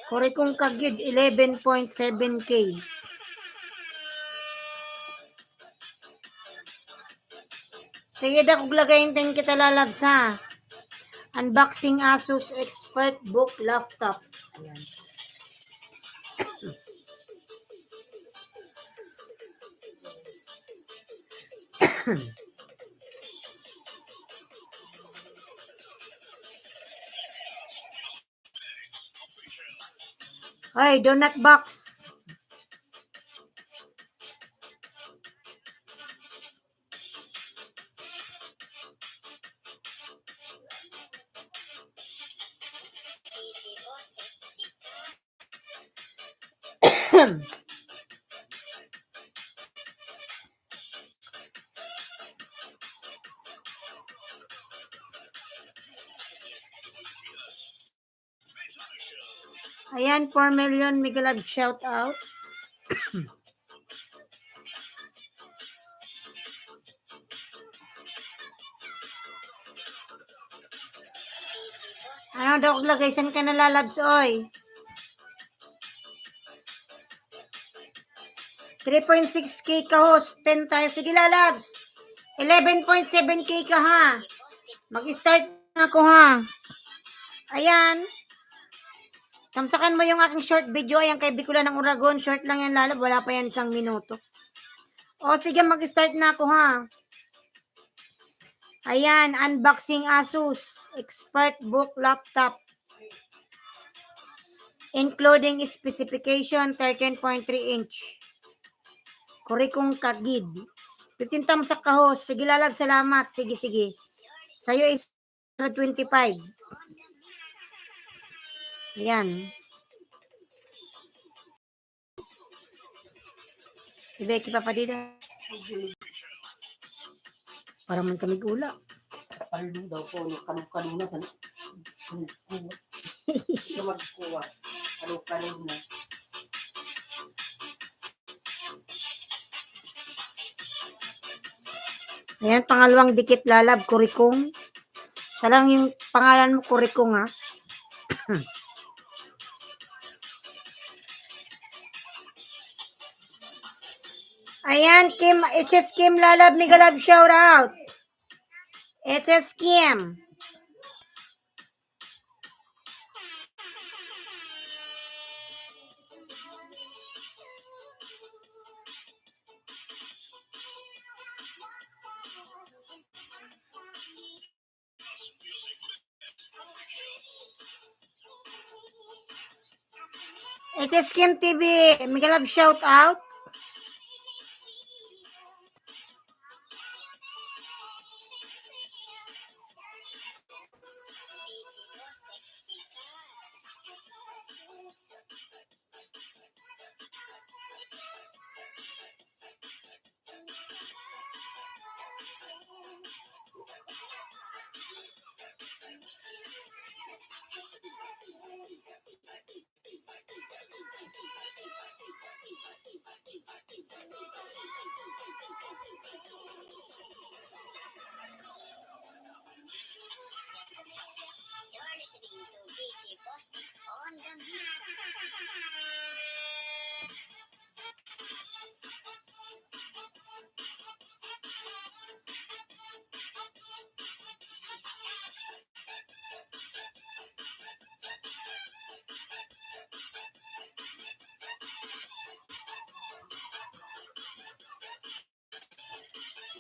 Kurikong kagid, 11.7K. Sige, dakog lagayin din kita lalabs, ha. Unboxing Asus Expert Book Laptop. Ayan. Ay, donut box. DG Postek, sikat. Ayan, 4 million mega love shout out. DG Postek, Ano daw lagay san ka nalalabs, oy? 3.6K ka host, 10 tayo. Sige lalabs. 11.7K ka ha. Postek, Mag-start na ako ha. Ayan. Tamsakan mo yung aking short video. Ayan kay Bicula ng Uragon. Short lang yan lalab. Wala pa yan 1 minuto. O sige, mag-start na ako ha. Ayan, unboxing Asus Expert Book Laptop. Including specification 13.3 inch. Kurikong kagid. 15 thumbs up ka host. Sige lalab, salamat. Sige, sige. Sa'yo is 25. Ayan. Si Becky pa dito. Para man kami gula. Paldo daw po, kanong-kanong na sa magkuha. Kanong-kanong na. Ayan, pangalawang dikit lalab, Kurikong. Sa lang yung pangalan mo, Kurikong, ha? Ayan, Kim, HS Kim lalab, mega love shout out. It's a scam. It is Scam TV. Miguel Love shout out. DJ Posting sikat. You're listening to DJ Posting on the mix.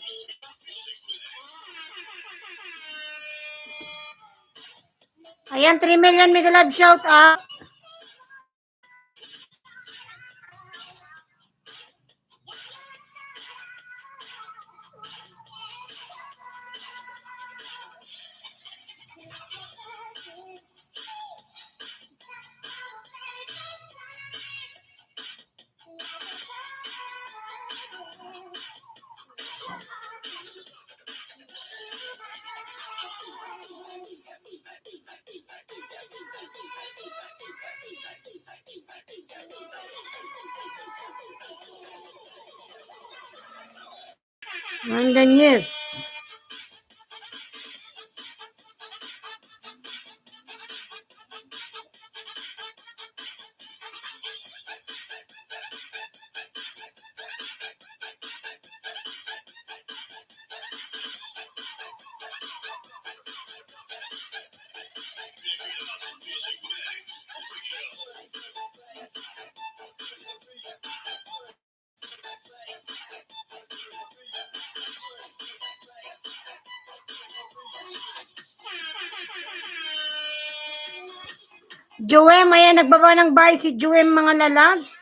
DJ Posting sikat. Ayan, 3 million Miguel Love shout out. On the news. Joem, ayan, nagbaba ng bahay si Joem, mga lalabs.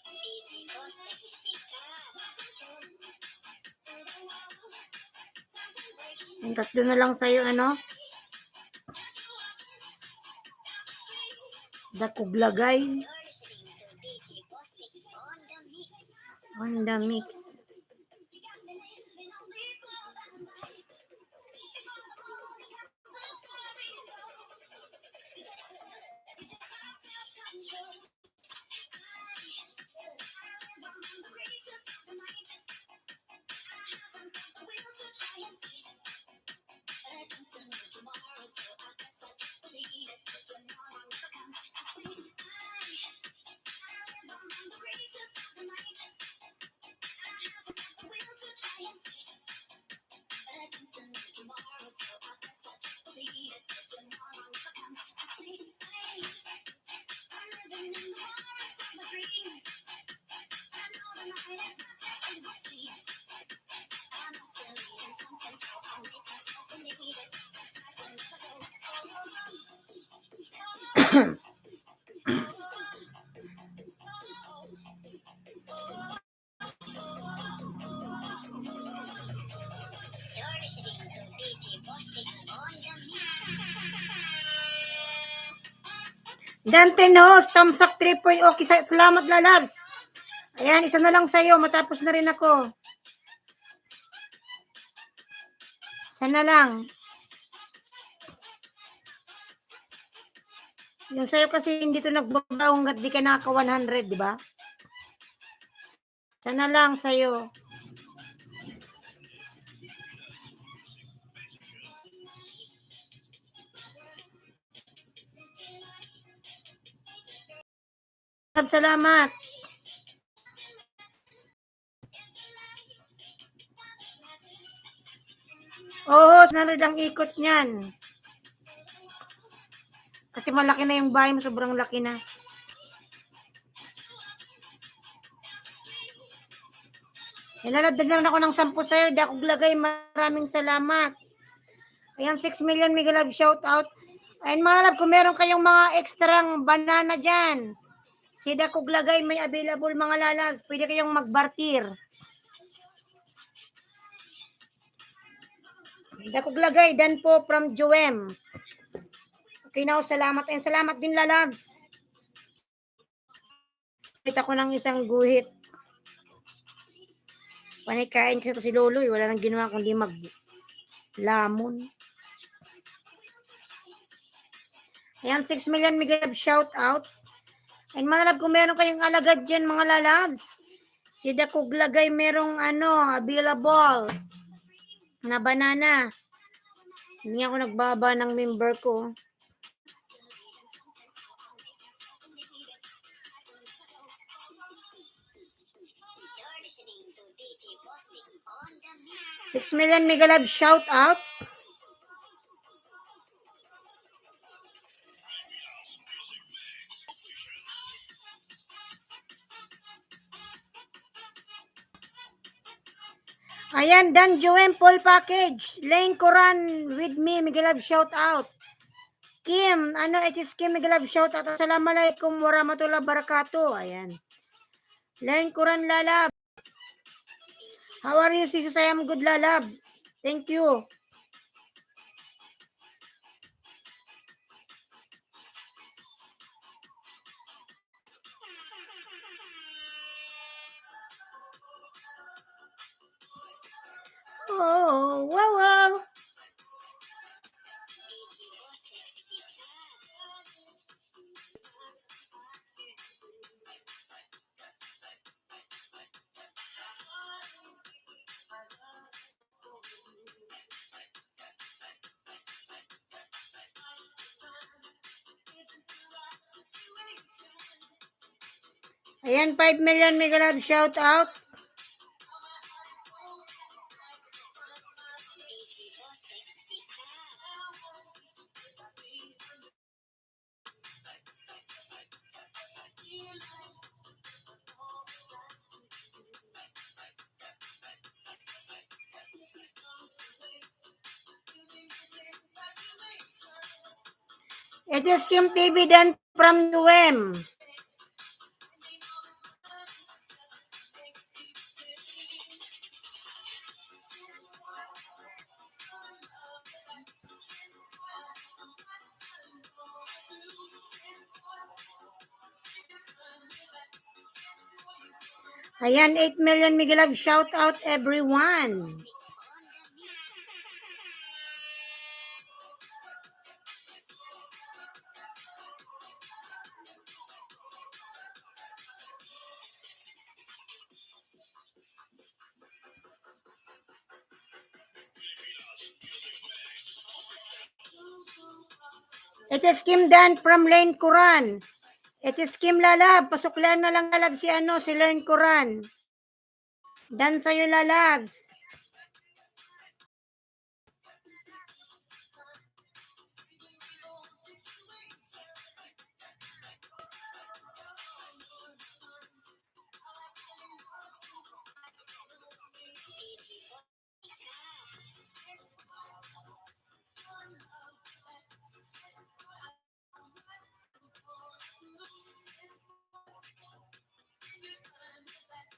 DJ Posting sikat. Yung tatlo na lang sa'yo, ano? Dakuglagay. You're listening to DJ Posting on the mix. On the mix. You're listening to DJ Posting on the mix. Dante Nos, Tamsak 3 point. Okay, salamat lalabs. Ayan, isa na lang sa'yo. Matapos na rin ako. Isa na lang. Yung sa'yo kasi hindi to nagbaba hanggat di ka nakaka 100, di ba? Isa na lang sa'yo. Salamat. 1,000 ang ikot niyan. Kasi malaki na yung bahay mo, sobrang laki na. Nilalagdagan ako ng 10 sa'yo. Di ako glagay. Maraming salamat. Ayan, 6 million mega love shout out. Ayan mga love, kung meron kayong mga extrang banana dyan, si Dakog Lagay may available mga lalabs. Pwede kayong magbartir. Dakog Lagay, dan po from Joem. Okay na, salamat. And salamat din lalabs. Kita ko ng isang guhit. Panikain kasi ito si Lolo. Wala nang ginawa kundi maglamon. Ayan, 6 million mega love shout out. And mga love, kung meron kayong alagad dyan mga lalabs, si Dakog Lagay merong available na banana. Hindi ako nagbaba ng member ko. You're listening to DJ Bossing on the mix. 6 million mega love shout out. Ayan, Dan Joem full package. Lane Coran with me, mega love shout out. Kim, it is Kim, mega love shout out. Assalamualaikum warahmatullahi wabarakatuh. Ayan. Lane Coran lalab. How are you, sis? I am good lalab. Thank you. Oh, wow, wow. DJ Bossing, sikat. Ayan, 5 million mega love shout out. DJ Bossing, sikat. It is Kim TV Dan from UM. Ayan, 8 million mega love shout out everyone. On the mix. It is Kim Dan from Lane Kuran. It is Kim lalab. Pasuklan na lang lalab si Lane Kuran. Dan sa'yo lalabs. DJ Bossing, sikat.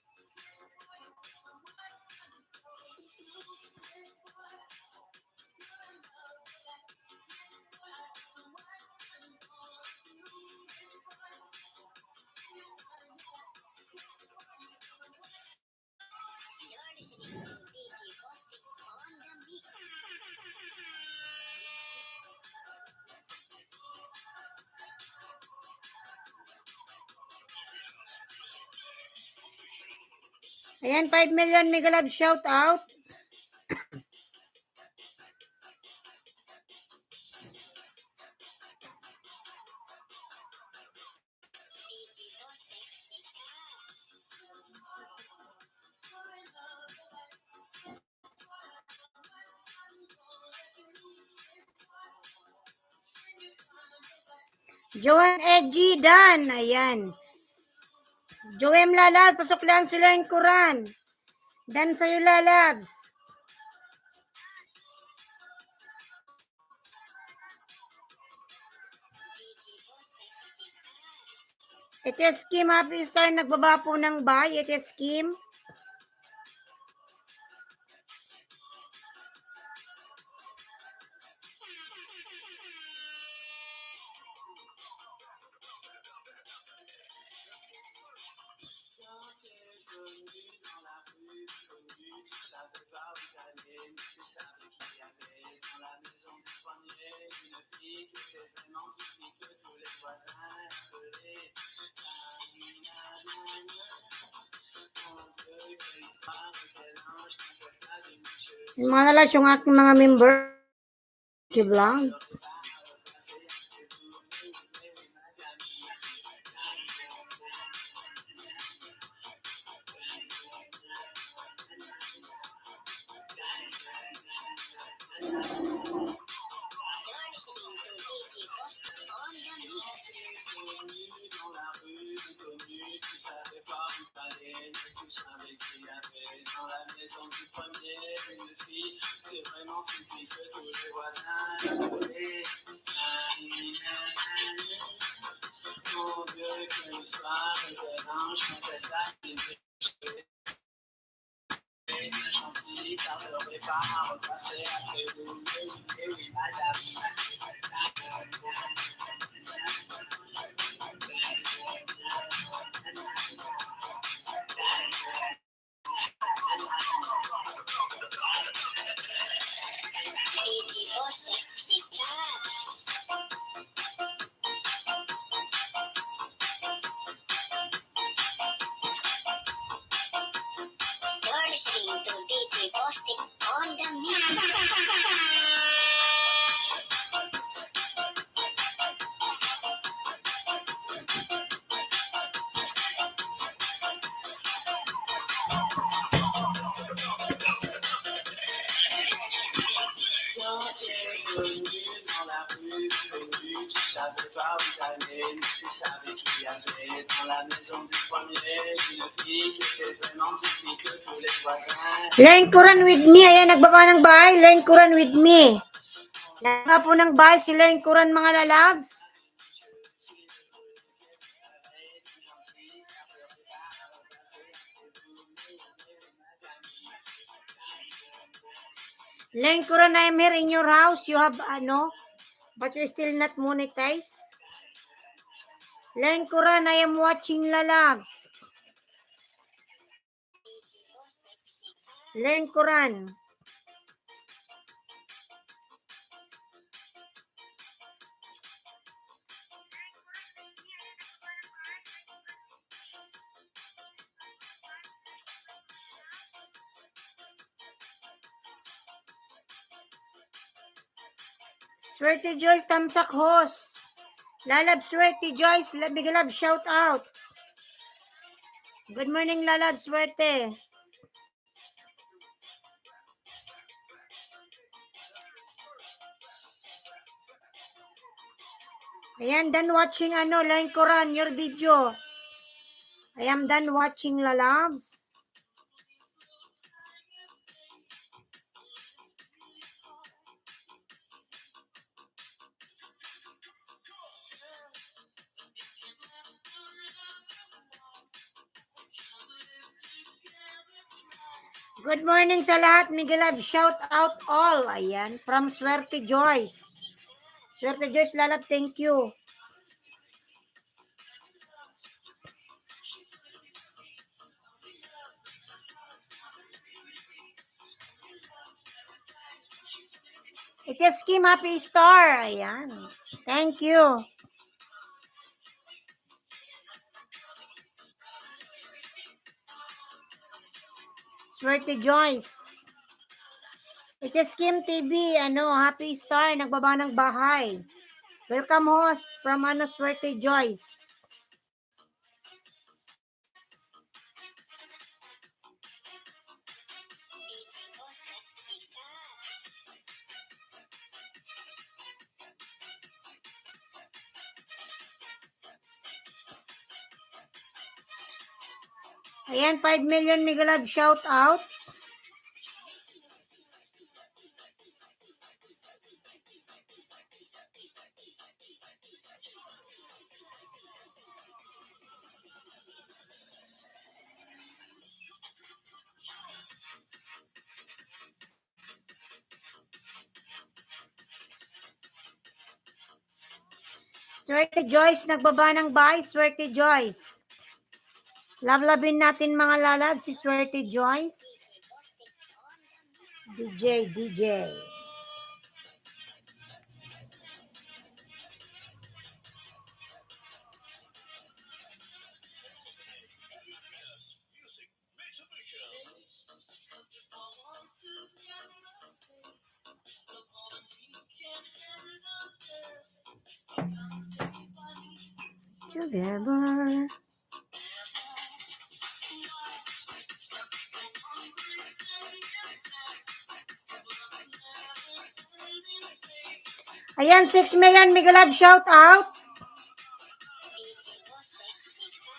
You're listening to DJ Bossing on the mix. Ayan, 5 million mega love shout out. DJ Bossing, sikat. Joan Edgy Dan. Ayan. Joem Lalab, pasok lang sila yung Quran. Dan sa'yo Lalabs. Its Kim, happy star, nagbaba po ng buy. Its Kim. Yung mga nalas yung aking mga member. Vlog. You're listening to DJ Posting on the mix. DJ Posting, sikat. You're listening to DJ Posting on the mix. Learn Quran with me. Ayan, nagbaba ng bahay. Learn Quran with me. Nagbaba po ng bahay si Learn Quran, mga lalabs. Learn Quran, I am here in your house. You have, but you're still not monetized. Learn Quran, I am watching lalabs. Learn Quran. Swerte Joyce, Tamsak Host. Lalab Swerte Joyce, big love, shout out. Good morning, Lalab Swerte. Ayan, done watching Learn Quran, your video. I am done watching, lalabs. Good morning sa lahat, Miguelab. Shout out all. Ayan, from Swerte Joyce. Swerte Joyce, lalab, thank you. It is Kim Happy Star. Ayan. Thank you. Swerte Joyce. It is Kim TV. Happy Star. Nagbaba ng bahay. Welcome host from Swerte Joyce. Ayan, 5 million Mega Love shout out. Swerte Joyce, nagbaba ng bahay. Swerte Joyce. Lablabin natin mga lalab si Swerte Joyce. DJ. Together. Ayan, 6 million Mega Love shout out. DJ Bostek, sikat.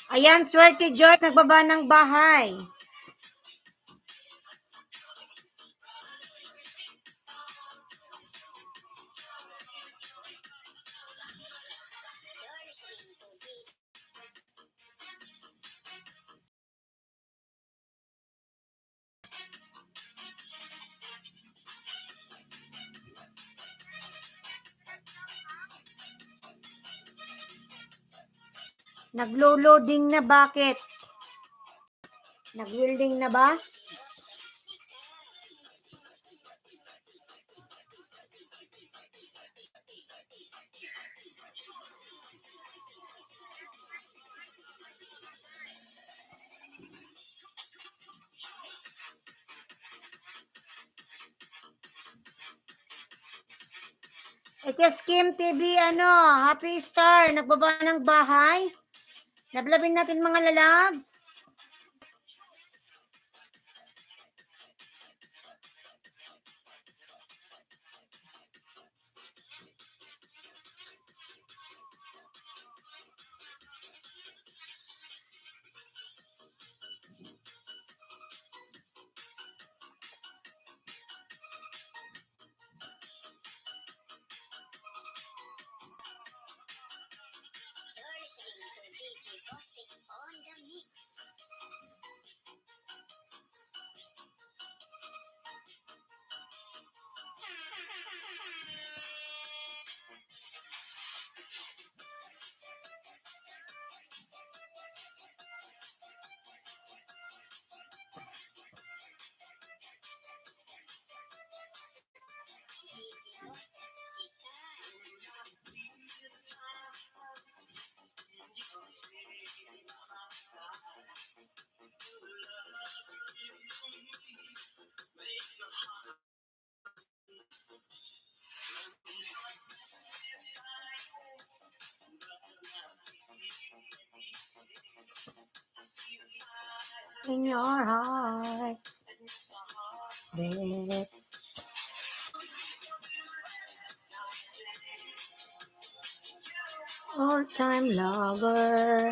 Ayan, Swerte Joyce, nagbaba ng bahay. You're listening to DJ Naglo-loading na, bakit? Nag-welding na ba? Bostek, sikat. HS Kim TV, Happy Star, nagbaba ng bahay. Lablabin natin mga lalabs. You're listening to DJ Bostek on the mix. DJ Bostek, sikat. In your hearts. Beats. All-time lover.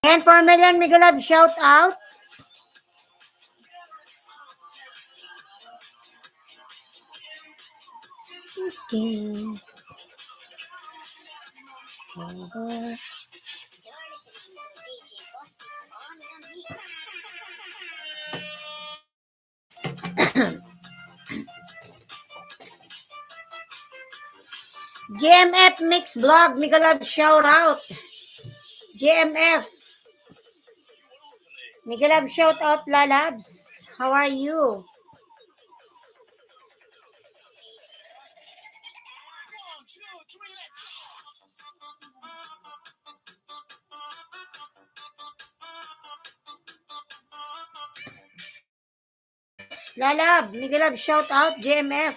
And 4 million Mega Love shout out. Skin. Lover. You're listening to DJ Bostek on the mix. GMF Mix Vlog, Mega Love shout out. GMF. Mega Love shout out, lalabs. How are you? Lalab, Mega Love shout out, GMF.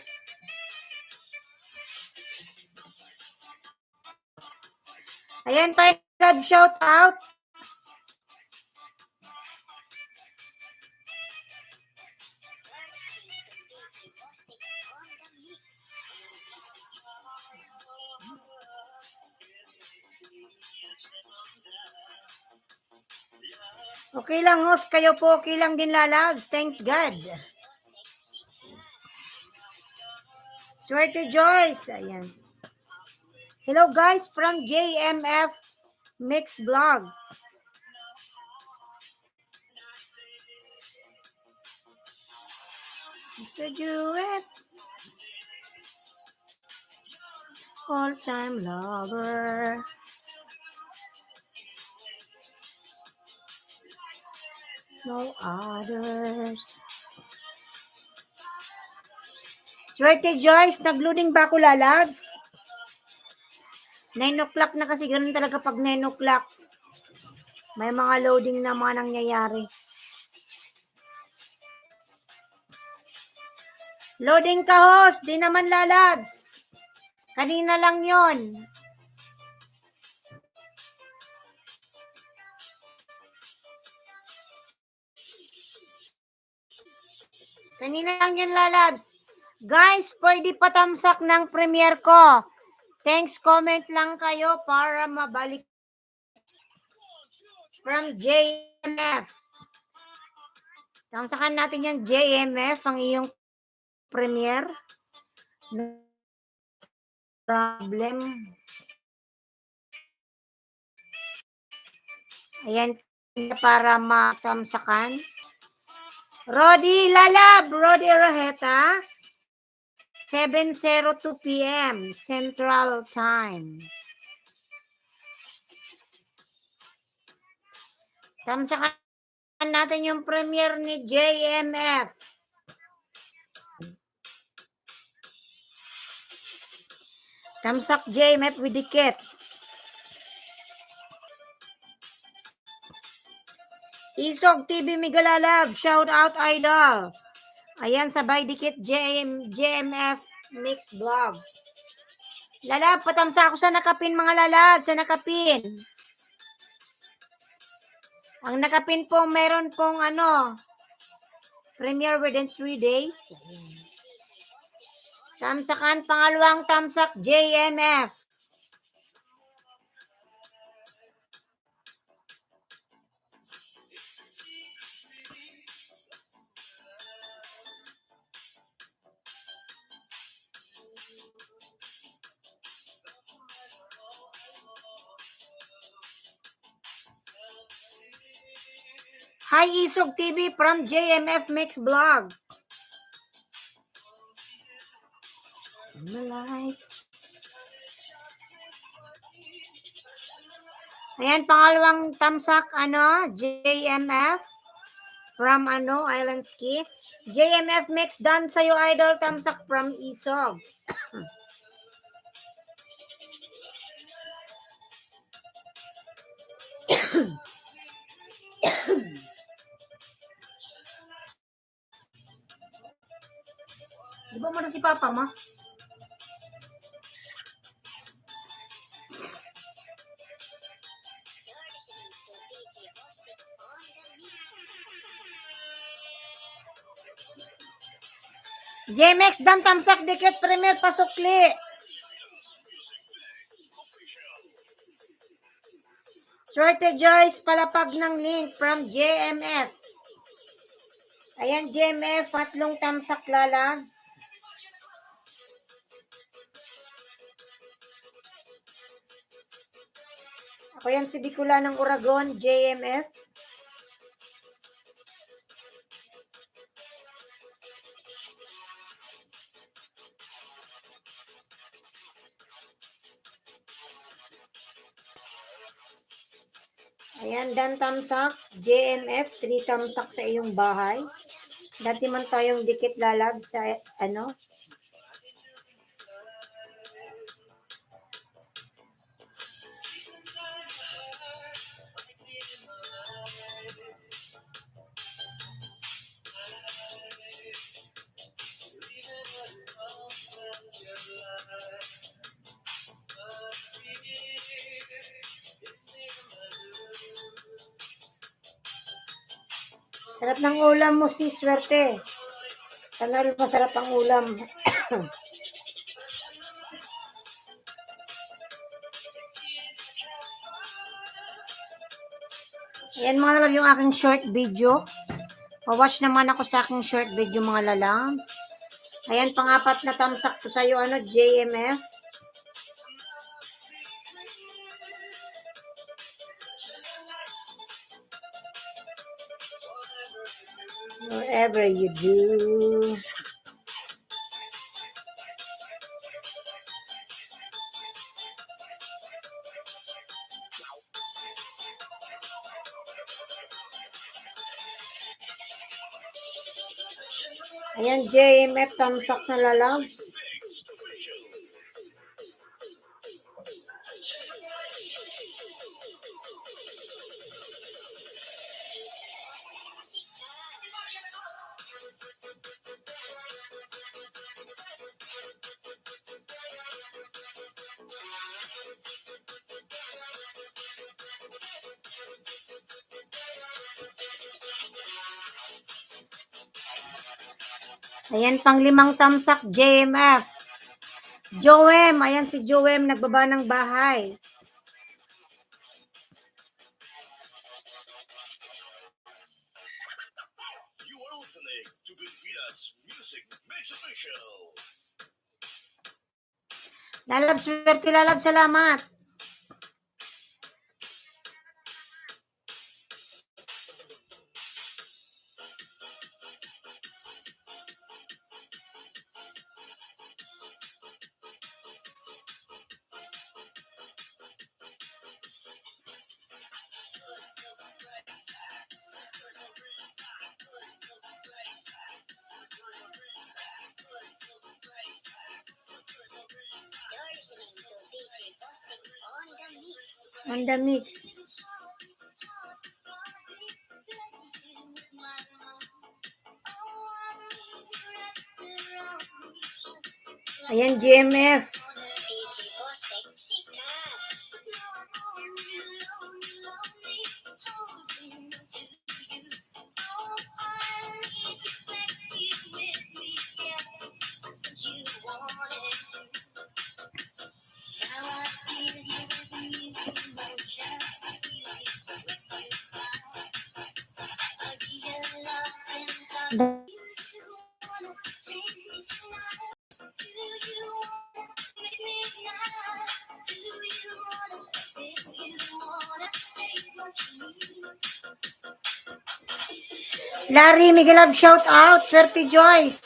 Ayan, 5 Love shout out. Okay lang, host. Kayo po okay lang din, lalabs. Thanks God. Swerte Joyce. Ayan. Hello guys from JMF Mix Vlog. Mr. Jewett. All-time lover. No others. Swerte Joyce, nag-loading ba ako, lalabs? 9 o'clock na kasi, ganun talaga pag 9 o'clock. May mga loading na mga nangyayari. Loading ka, host. Di naman, lalabs. Kanina lang yon. Kanina lang yun, lalabs. Guys, pwede patamsak ng premiere ko. Thanks, comment lang kayo para mabalik from JMF. Tamsakan natin yung JMF, ang iyong premiere. No problem. Ayan, para matamsakan. Rodi Lalab, Rodi Raheta, 7:02 p.m. Central Time. Tamsakan natin yung premiere ni JMF. Tamsak JMF with dikit. Isog TV Migalalab, shout out idol. Ayan, sabay dikit JMF Mix Vlog. Lalab, patamsa ako sa nakapin mga lalab, sa nakapin. Ang nakapin po, meron pong premiere within 3 days. Tamsakan, pangalawang tamsak, JMF. Hi, Isog TV from JMF Mix Vlog. The lights. Ayan, pangalawang tamsak, JMF from Island Ski. JMF Mix, done sa'yo, idol, tamsak from Isog. Di ba mo na si Papa mo? JMX dan tamsak dikit premier pasukli. Swerte Joyce palapag ng link from JMF. Ayan JMF, tatlong tamsak lalag. Ako yan si Bicula ng Oragon, JMF. Ayan, dan tamsak, JMF, 3 tamsak sa iyong bahay. Dati man tayong dikit lalab sa Sarap ng ulam mo, sis, swerte. Sana rin masarap ang ulam. Ayan mga lalabs yung aking short video. Pa-watch naman ako sa aking short video mga lalabs. Ayan, pang-apat na tamsak to sa'yo, JMF. Whatever you do. Ayan, JMF, tamsak na lalabs. Ayan, pang-limang tamsak, JMF. Joem, ayan si Joem, nagbaba ng bahay. You are listening to Pilipinas Music Mix Official. Lalab, swerte lalab, salamat. You're listening to DJ Bostic on the mix. On the mix. Ayan, JMF. DJ Bostic, sikat. Larry Miguelab, shout out. Swerte Joyce.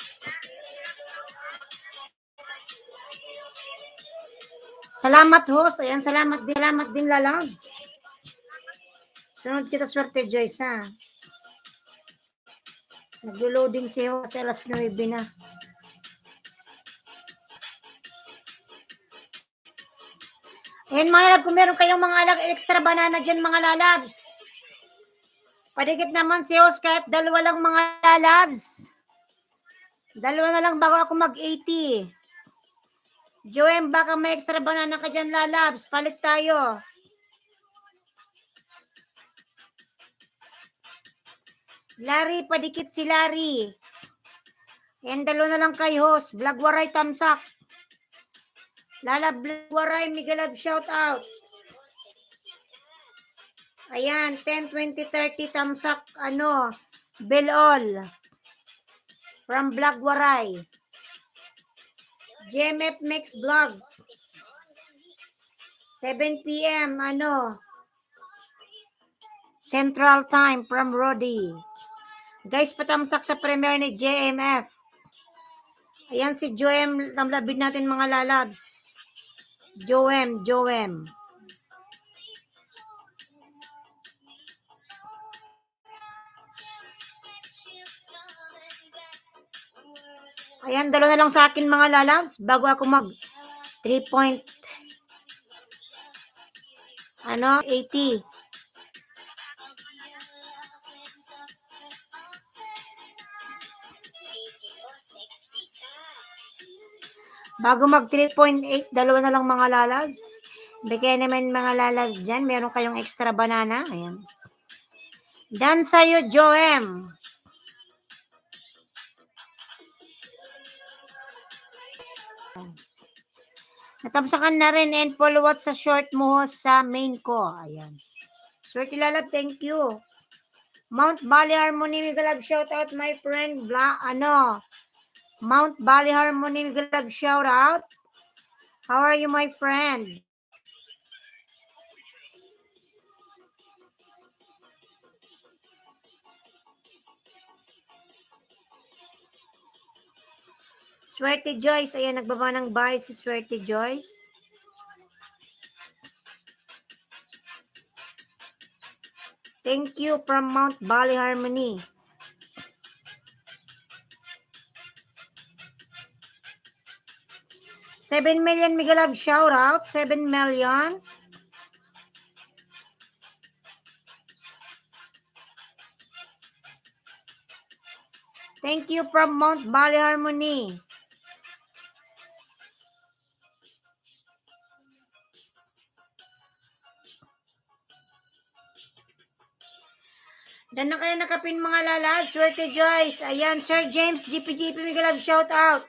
Salamat host. Ayan, salamat din lalabs. Sunod kita, Swerte Joyce, ha. Naglo-loading si host alas 9 na. Ayan mga lalab, kung meron kayong mga extra banana dyan mga lalabs. Padigit naman si host kahit dalawa lang mga lalabs. Dalawa na lang bago ako mag-80. Joem, baka may extra banana ka dyan lalabs. Palit tayo. Larry, padikit si Larry. Ayan, dalawa na lang kay host. Blagwaray, tamsak. Lalab, Blagwaray, Miguelab, shout out. Ayan, 10, 20, 30, tamsak, Belol. From Blagwaray. JMF Mix Vlog. 7 p.m. Central Time from Rodi. Guys, patamsak sa premiere ni JMF. Ayan si Joem, lamlabid natin mga lalabs. Joem. Ayan, dalawa na lang sa akin mga lalabs bago ako mag 3 point 80. DJ Bostic, sikat. Bago mag 3.8, dalawa na lang mga lalabs. Bigay naman mga lalabs dyan. Meron kayong extra banana. Ayan. Dan sa'yo, Joem. Natamsakan na rin and follow sa short mo sa main ko. Ayan. Swerte lalab, thank you. Mount Bali Harmony, Migalab, shout out my friend. Mount Bali Harmony, Migalab, shout out. How are you, my friend? Swerte Joyce. Ayan, nagbaba ng bahay si Swerte Joyce. Thank you from Mount Bali Harmony. $7 million, Migalab, shout out. 7 million. Thank you from Mount Bali Harmony. Dan na kayo nakapin mga lalad. Swerte Joyce. Ayan, Sir James, GPGP, Migalab, shout out.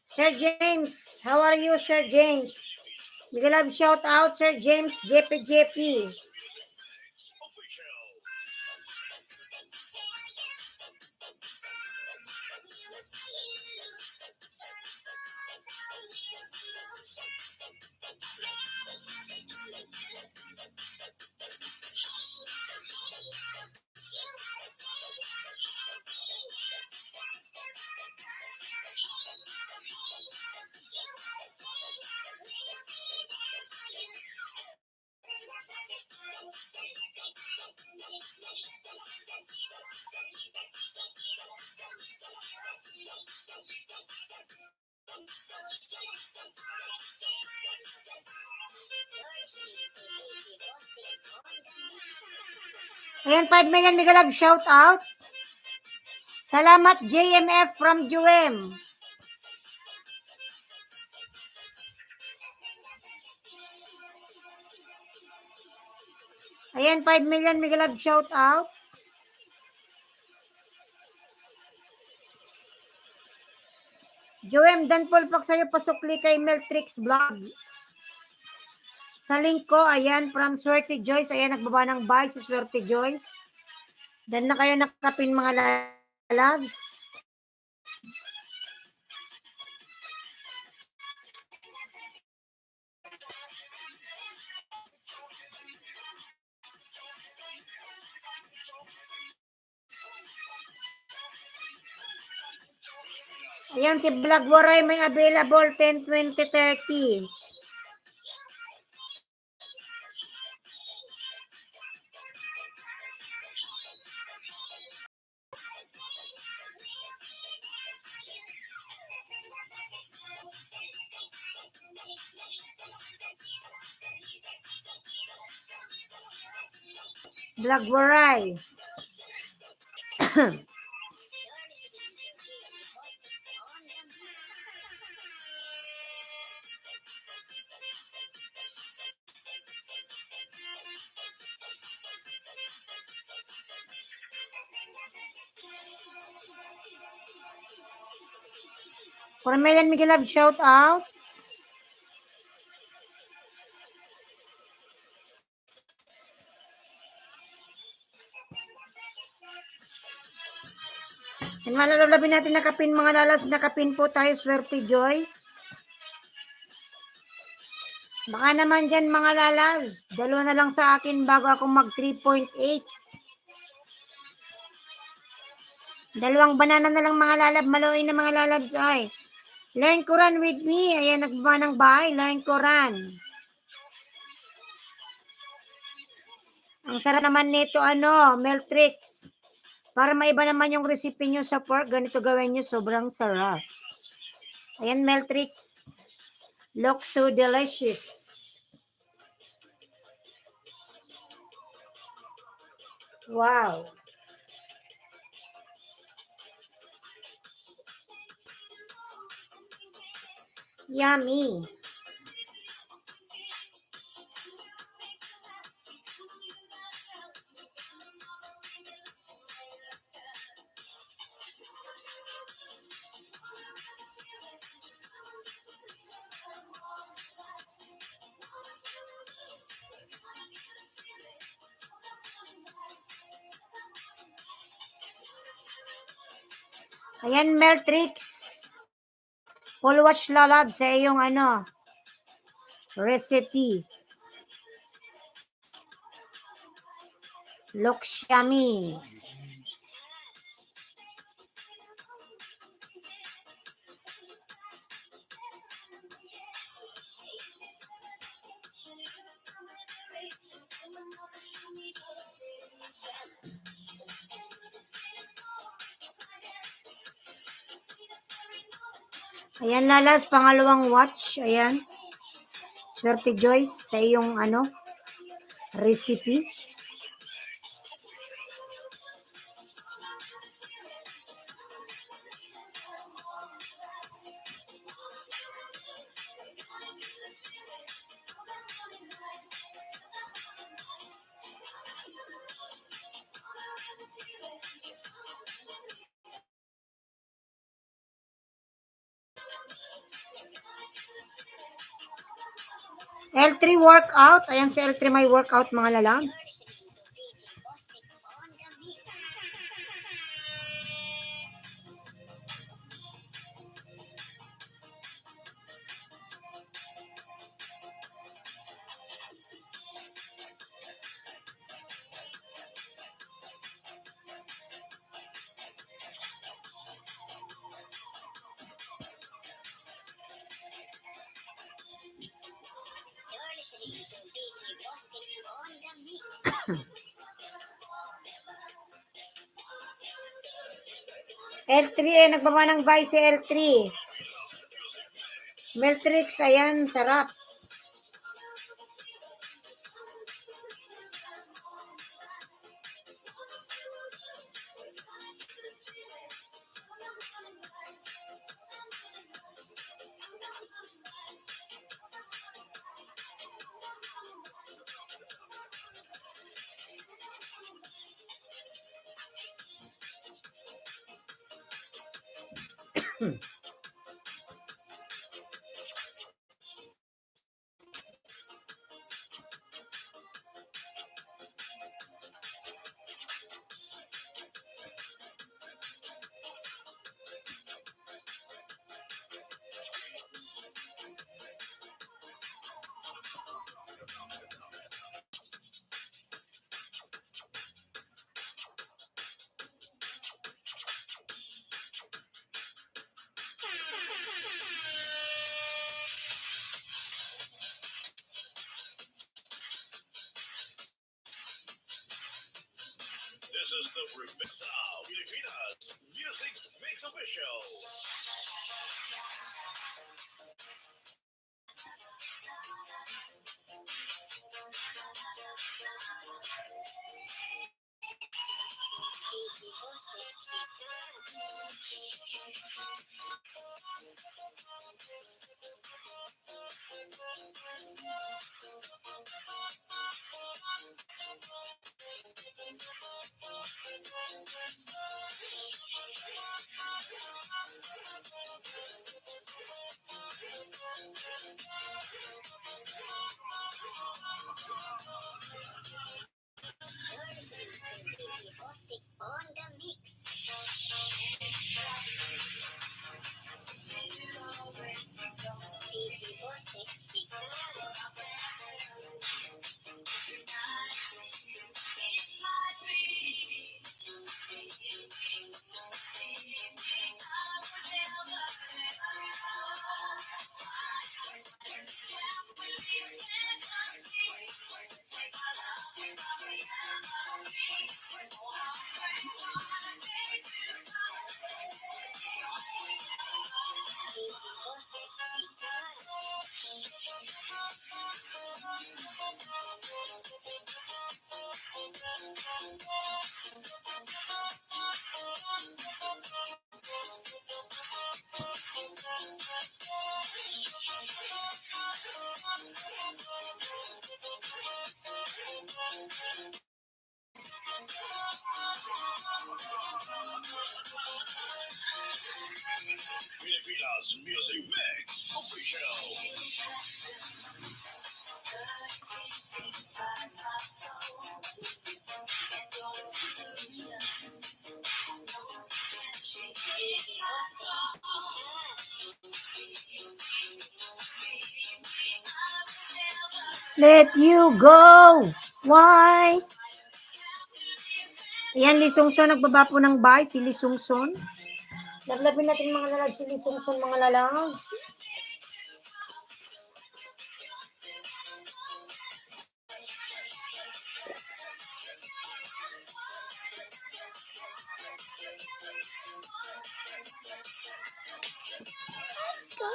Sir James, how are you, Sir James? Migalab, shout out, Sir James, JPJP. Official. Ayan, 5 million, Migalab, shout out. Salamat, JMF from Juem. Ayan, 5 million, Migalab, shout out. Juem, dan pulpak sa'yo, pasukli kay Meltrix Vlog. Sa link ko, ayan, from Swerte Joyce. Ayan, nagbaba ng bike si Swerte Joyce. Dan na kayo nakapin mga lalabs. Ayan, si Vlog Waray may available 10, 20, 30. Vlog Waray. Cormelian Miguelab, shout out. Yan, malalabin natin nakapin mga lalabs. Nakapin po tayo, Swerte Joyce. Baka naman dyan mga lalabs. Dalawa na lang sa akin bago ako mag 3.8. Dalawang banana na lang mga lalab. Maluin na mga lalabs. Ay, learn Quran with me. Ayan, nagbaba ng bahay. Learn Quran. Ang sarap naman nito, Meltrix. Para maiba naman yung recipe nyo sa pork, ganito gawin nyo, sobrang sarap. Ayan, Meltrix. Looks so delicious. Wow. Yummy. Ayan, Meltrix. Full watch lalab sa iyong recipe. Looks yummy. Ayan, lalas, pangalawang watch. Ayan. Swerte Joyce sa iyong recipe. L3 workout. Ayan si L3 may workout mga lalabs. You're listening to DJ Bostic on the mix. L3 nagmamanang buy si L3. Meltrix, ayan, sarap. This is the Remix of Pilipinas Music Mix Official. DJ Bostic, sikat. You're listening to DJ Bostic on the mix. DJ Bostic, sikat. DJ Bostic, sikat. Pilipinas Music Mix Official. DJ Let you go. Why? Ayan, Lisungson. Nagbaba po ng bahay. Si Lisungson. Lablabin natin mga lalag. Si Lisungson, mga lalag. Let's go.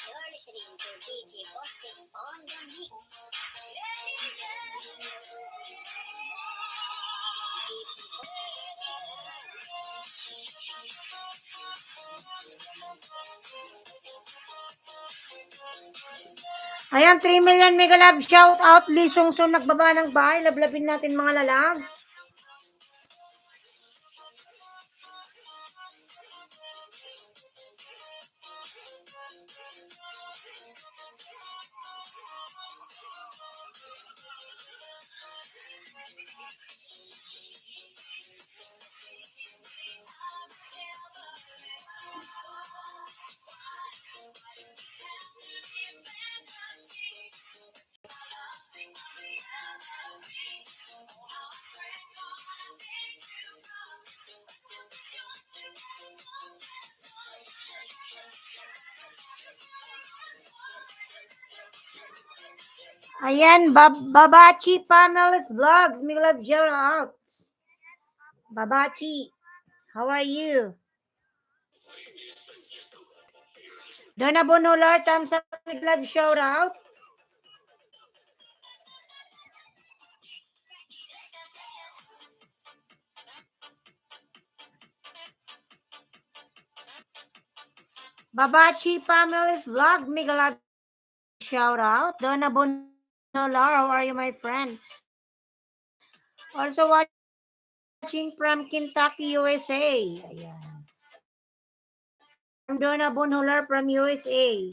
You're listening to DJ Bostic on the mix. DJ Bostic. Ayan, 3 million mega love. Shout out, Lisungson. Nagbaba ng bahay. Lablabin natin mga lalags. Ayan, Babachi Pamela's Vlogs. Mega love shout out. Babachi, how are you? Donna Bonolar, thumbs up. Mega love shout out. Babachi Pamela's Vlog. Mega love shout out. Donna Bonolar, how are you, my friend? Also watching from Kentucky, USA. Ayan. I'm Donna Bonolar from USA.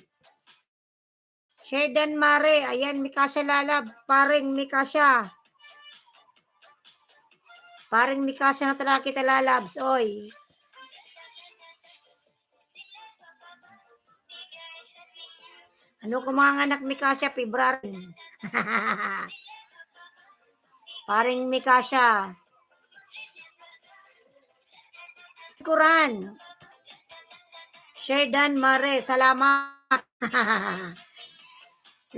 Sheridan Mare. Ayan, Mikasha Lalab. Paring Mikasha. Paring Mikasha na talaga kita lalabs. Oy. Ano kung mga anak Mikasha, February? Paring Mikasha. Kuran. Sheridan Mare. Salamat.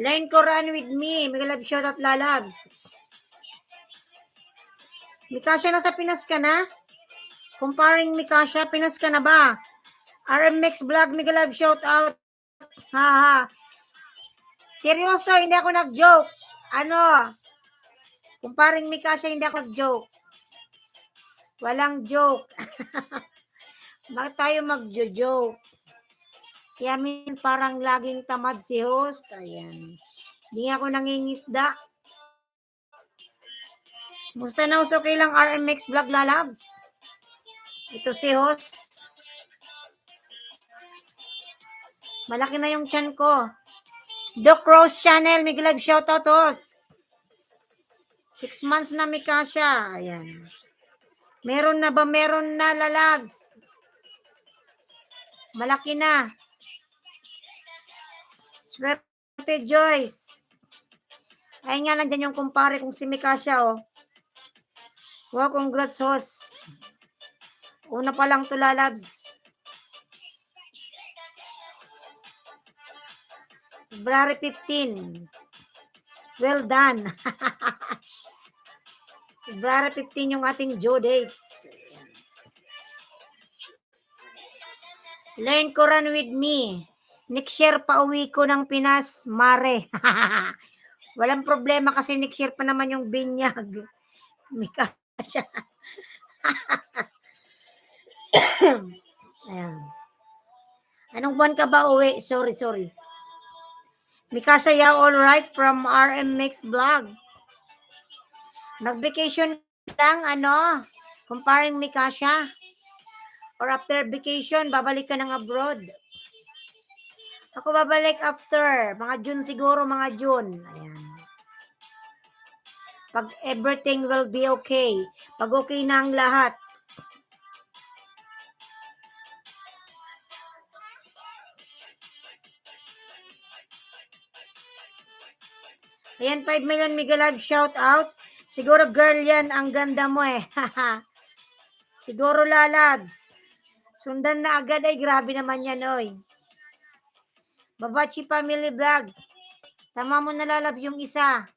Line Kuran with me. Mega love shout out lalabs. Mikasha, nasa Pinas ka na? Comparing Mikasha, Pinas ka na ba? RMX Vlog, mega love shout out. Haha. Seryoso, hindi ako nag-joke. Ano? Comparing Mikasha, hindi ako nag-joke. Walang joke. Bakit tayo mag-joke? Kaya parang laging tamad si host. Ayan. Hindi ako nangingisda. Musta na uso kailang RMX Vlog lalabs? Ito si host. Malaki na yung chan ko. Doc Rose Channel, mega love shout out host. 6 months na Mikasha. Ayan. Meron na ba? Meron na lalabs. Malaki na. Swerte Joyce. Ay nga lang dyan yung kumpare kung si Mikasha oh. Wow, congrats host. Una pa lang to lalabs. February 15. Well done. February 15 yung ating due date. Learn Quran with me. Next year pa uwi ko ng Pinas, Mare. Walang problema kasi next year pa naman yung binyag. Mikasha. Ayan. Anong buwan ka ba uwi? Sorry. Mikasha, yeah, all right from RMX Vlog. Mag-vacation lang, comparing Mikasha. Or after vacation, babalik ka ng abroad. Ako babalik after, mga June siguro, mga June. Ayan. Pag everything will be okay. Pag okay na ang lahat. Ayan, 5 million Mega Love shout out. Siguro girl yan, ang ganda mo eh. Siguro lalabs. Sundan na agad ay grabe naman yan oy. Babachi Family Vlog. Tama mo na lalab yung isa.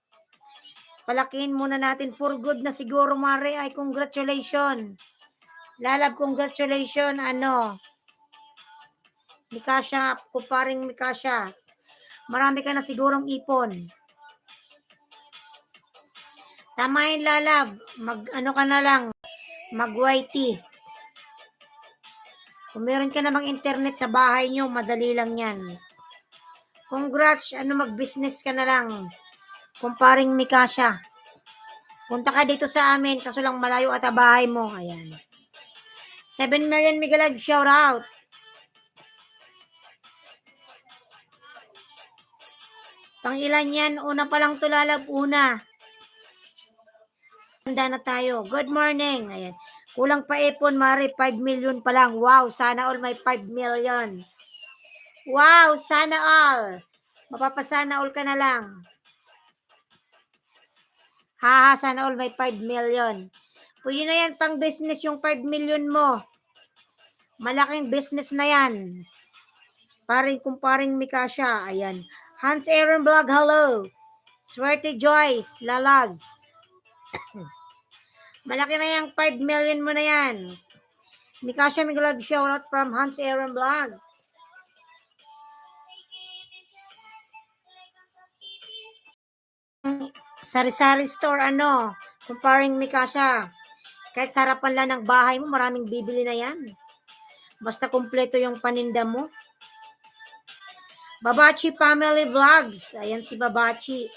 Palakihin muna natin for good na siguro Mare ay congratulations. Lalab congratulations ano. Mikasha, kuparing Mikasha. Marami ka na sigurong ipon. Tama yun lalab. Ano ka na lang. Mag-YT. Kung meron ka namang internet sa bahay nyo, madali lang yan. Congrats, mag-business ka na lang. Kumparing Mikasha. Punta ka dito sa amin, kaso lang malayo at bahay mo. Ayan. 7 million Mega Live shout out. Pang ilan yan? Una pa lang tulalab, una. Handa na tayo. Good morning. Ayan. Kulang pa ipon, Mari. 5 million pa lang. Wow, sana all may 5 million. Wow, sana all. Mapapasana all ka na lang. Haha, sana all may 5 million. Pwede na yan pang business yung 5 million mo. Malaking business na yan. Kumparing Mikasha. Ayan. Hans Aaron Vlog, hello. Swerte Joyce, lalabs. Malaki na yung 5 million mo na yan. Mikasha Miglove shoutout from Hans Aaron Vlog. Sari-sari store, kumparing Mikasha. Kahit sarapan lang ng bahay mo, maraming bibili na yan. Basta kumpleto yung paninda mo. Babachi Family Vlogs. Ayan si Babachi.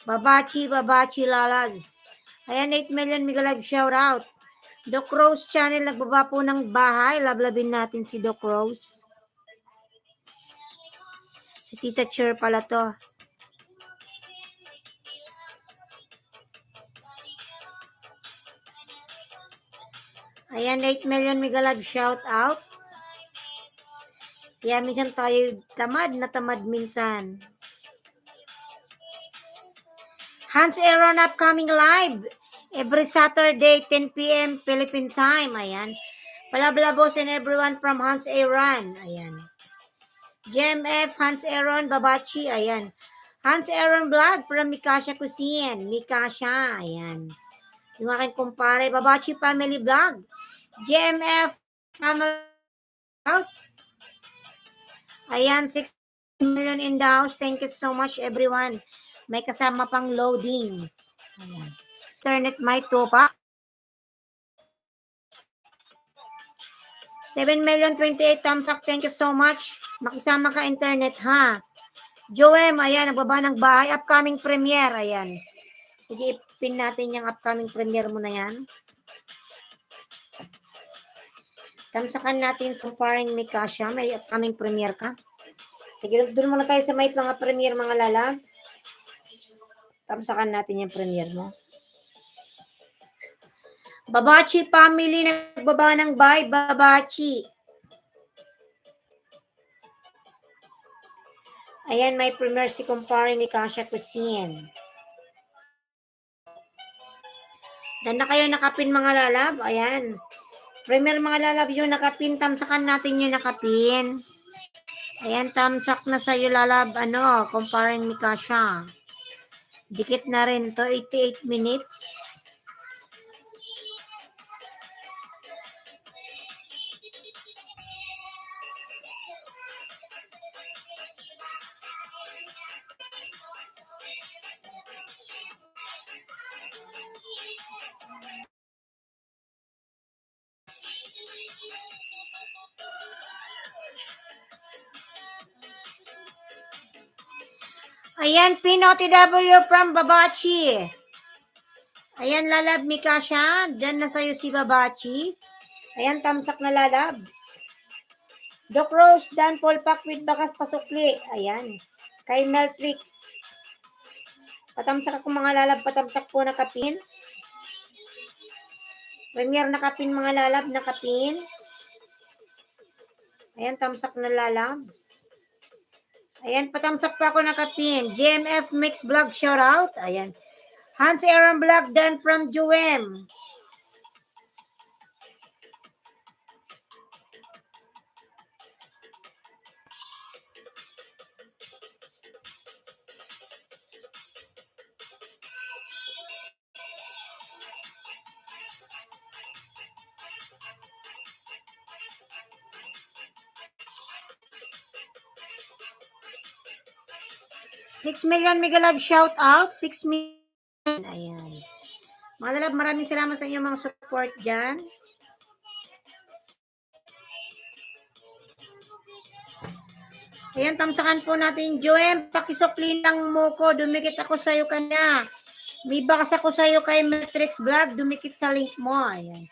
Babachi Lalags. Ayan, 8 million Mega Live shoutout. Doc Rose channel, nagbaba po ng bahay. Lablabin natin si Doc Rose. Si Tita Cher pala to. Ayan, 8 million Mega Live shout out. Kaya minsan tayo tamad minsan. Hans Aaron upcoming live every Saturday 10 p.m. Philippine time. Ayan. Bla boss and everyone from Hans Aaron. Ayan. GMF, Hans Aaron, Babachi. Ayan. Hans Aaron Vlog from Mikasha Cuisine. Mikasha. Ayan. Yung aking kumpare. Babachi Family Vlog. GMF Family Out. Ayan, 6 million in the house. Thank you so much, everyone. May kasama pang loading. Ayan. Internet may topa. 7,028,000 thumbs up. Thank you so much. Makisama ka internet, ha? Joem, ayan, nagbaba ng bahay. Upcoming premiere, ayan. Sige, pin natin yung upcoming premiere mo na yan. Tamsakan natin sa paring Mikasha. May upcoming premiere ka. Sige, doon muna tayo sa may mga premiere mga lalabs. Tamsakan natin yung premiere mo. Babachi family, nagbaba ng bahay. Babachi. Ayan, may premiere si kumparing Mikasha Cuisine. Dan na kayo nakapin mga lalab. Ayan. Premier mga lalab yung nakapin. Tamsakan natin yung nakapin. Ayan, tamsak na sa'yo lalab. Kumparing Mikasha. Dikit na rin to. 88 minutes. Ayan, PNOTW from Babachi. Ayan, lalab Mikasha. Dan na sa'yo si Babachi. Ayan, tamsak na lalab. Doc Rose, Dan Polpak with Bakas Pasukli. Ayan. Kay Meltrix. Patamsak ako mga lalab. Patamsak po na kapin. Premier na kapin mga lalab. Nakapin. Ayan, tamsak na lalabs. Ayan, patamsak pa ako nakapin. GMF Mix Vlog shoutout. Ayan. Hans Aaron Vlog done from Juem. $6 million Mega Love shout out. 6 million. Ayan. Mga lalab, maraming salamat sa inyong mga support dyan. Ayan, tamsakan po natin. Joem, pakisukli lang mo ko. Dumikit ako sa'yo kanya. May bakas ako sa'yo kay Matrix Vlog. Dumikit sa link mo. Ayan.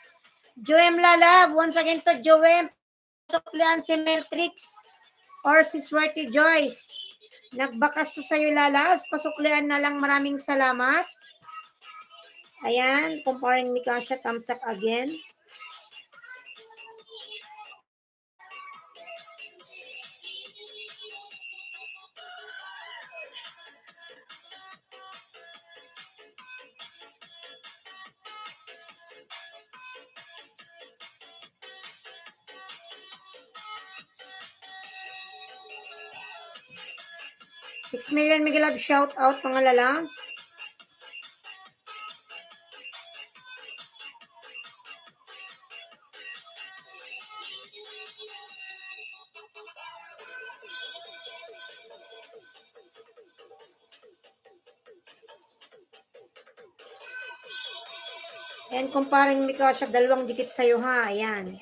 Joem lalab. Once again to Joem. Suklian si Matrix or si Swerte Joyce. Nagbakas sa sa'yo lalabs. Pasuklian na lang. Maraming salamat. Ayan. Comparing Mikasha. Thumbs up again. $6 million Mega Love shout out mga lalabs. Ayan, kumparing Mikasha, dalawang dikit sa'yo ha. Ayan.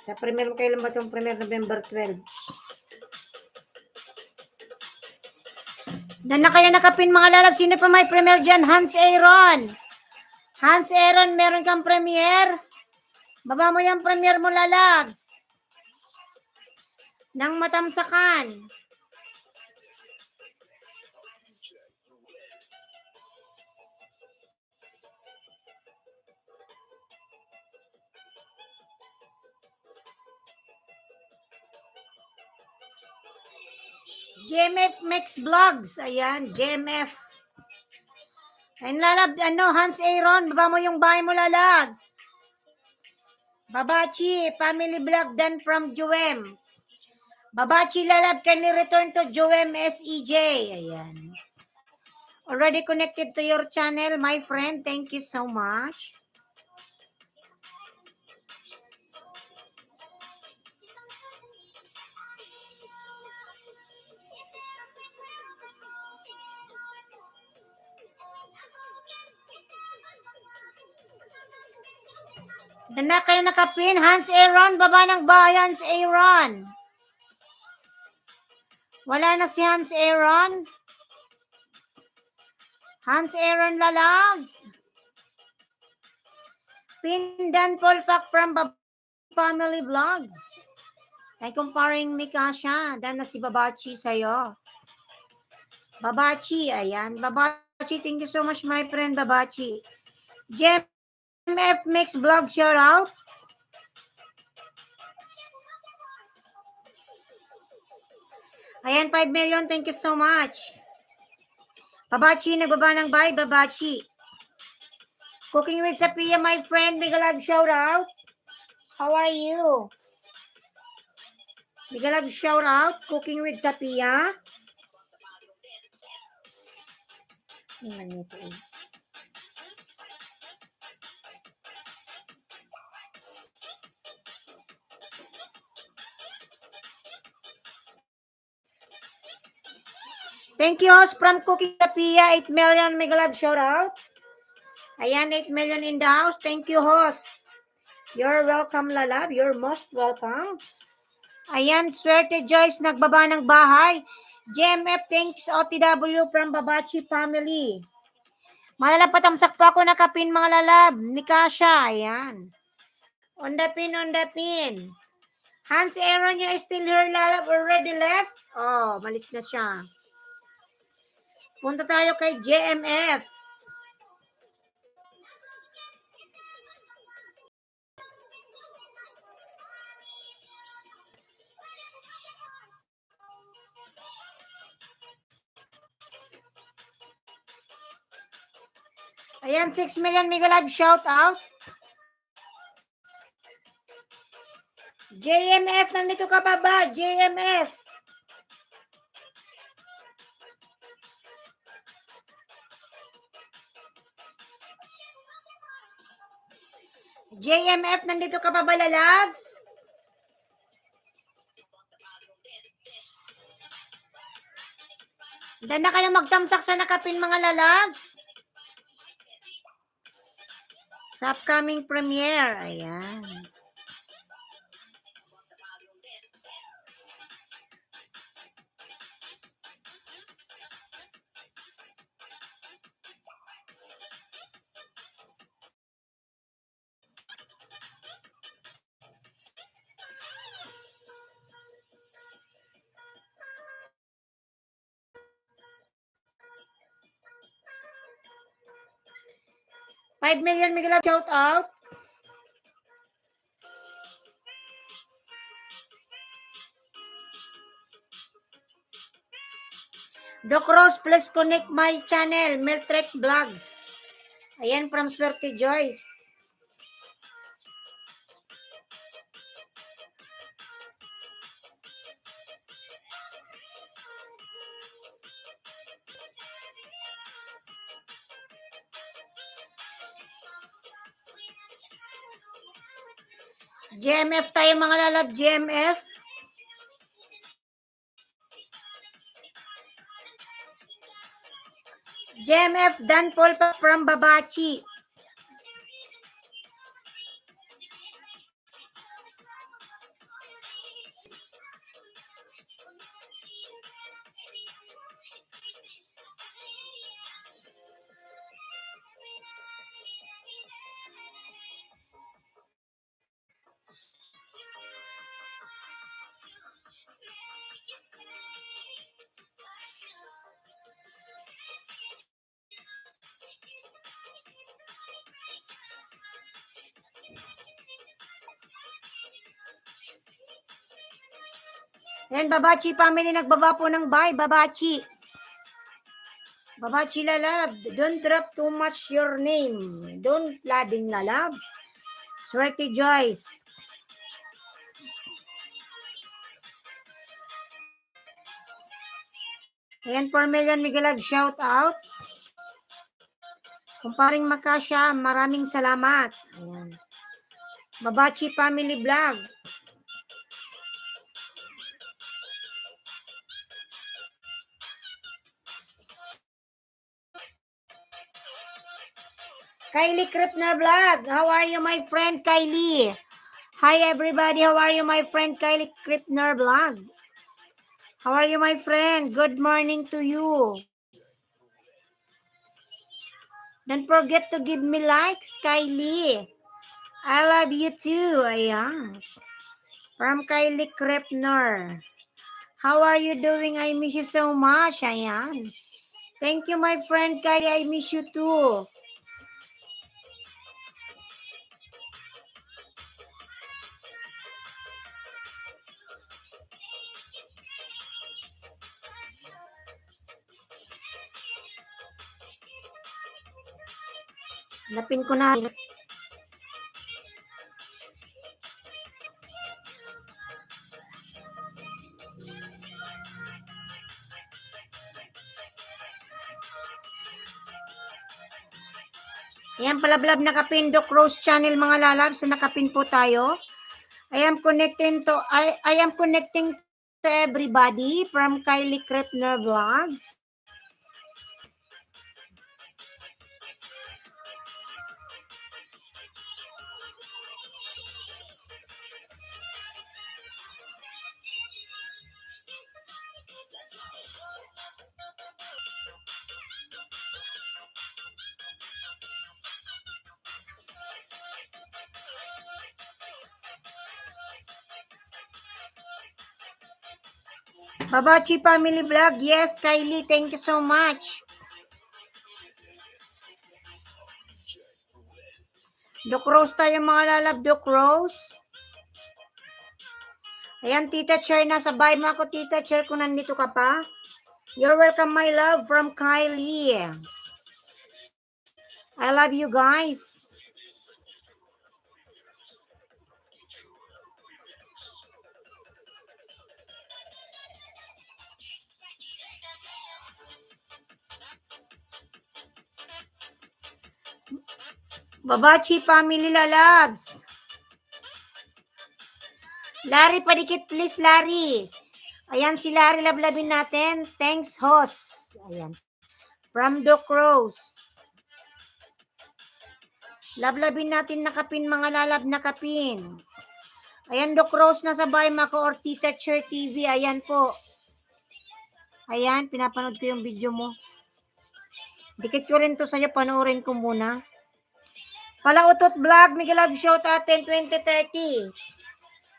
Sa premier, kailan ba itong premier? November 12. Na kayo nakapin mga lalab. Sino pa may premier dyan? Hans Aaron. Hans Aaron, meron kang premier? Baba mo yung premier mo lalabs. Nang matamsakan. JMF Mix Vlogs. Ayan, JMF. Ayun lalab, Hans Aaron, baba mo yung bahay mo lalabs. Babachi, family vlog done from Juem. Babachi lalab, can you return to Juem SEJ? Ayan. Already connected to your channel, my friend. Thank you so much. Na kayo nakapin, Hans Aaron, baba ng bahay, Hans Aaron. Wala na si Hans Aaron. Hans Aaron lalabs. Pindan Polpak from Family Vlogs. Ay comparing Mikasha. Dan na si Babachi sa'yo. Babachi, ayan. Babachi, thank you so much my friend Babachi. GMF Mix Vlog shout out. Ayan, 5 million. Thank you so much. Babachi, nagbaba ng bye. Babachi. Cooking with Sapia, my friend. Mega love shout out. How are you? Mega love shout out. Cooking with Sapia. Tingnan nito eh. Thank you, host from Cooking Sapia. 8 million. Mega love shout out. Ayan, 8 million in the house. Thank you, host. You're welcome, lalab. You're most welcome. Ayan, Swerte Joyce, nagbaba ng bahay. JMF, thanks OTW from Babachi family. Malalapatamsak pa ako nakapin mga lalab. Mikasha, ayan. On the pin, on the pin. Hans Aaron, you still here, lalab? Already left? Oh, malis na siya. Punta tayo kay JMF. Ayan, 6 million Mega Live shout out. JMF, nandito ka pa ba? JMF. JMF, nandito ka pa ba, lalabs? Handa na kayo magtamsak sa nakapin, mga lalabs. Sa upcoming premiere. Ayan. $5 million Mega Love shout out. Doc Rose, please connect my channel, Meltrek Vlogs. Ayan, from Swerte Joyce. GMF tayo, mga lalab, GMF. GMF, Dan Paul pa from Babachi. Yan, Babachi family, nagbaba po ng bye, Babachi. Babachi lalab, don't drop too much your name. Don't lading lalabs. Swerte Joyce. Ayan, 4 million Miguelag, shout out. Kumparing Makasya, maraming salamat. Ayan. Babachi family vlog. Kylie Kripner Vlog. How are you, my friend Kylie? Hi, everybody. How are you, my friend Kylie Kripner Vlog? How are you, my friend? Good morning to you. Don't forget to give me likes, Kylie. I love you too. Ayan. From Kylie Kripner. How are you doing? I miss you so much. Ayan. Thank you, my friend Kylie. I miss you too. Napin ko na. Ayan, palablab nakapin, Doc Rose channel, mga lalabs. Nakapin po tayo. I am connecting to everybody from Kylie Kripner Vlogs. Babachi family vlog. Yes, Kylie, thank you so much. Doc Rose tayo, mga lalab, Doc Rose. Ayan, Tita Cher, nasa bahay mo ako, Tita Cher, kung nandito ka pa. You're welcome, my love, from Kylie. I love you guys. Babachi family lalabs. Larry, padikit please, Larry. Ayan si Larry, lablabin natin. Thanks, host. Ayan. From Doc Rose. Lablabin natin nakapin, mga lalab nakapin. Ayan, Doc Rose, nasa bahay Mako or Tita Cher TV. Ayan po. Ayan, pinapanood ko yung video mo. Dikit ko rin to sa'yo, panoorin ko muna. Palautot Vlog, Miguel Love shout out 2030.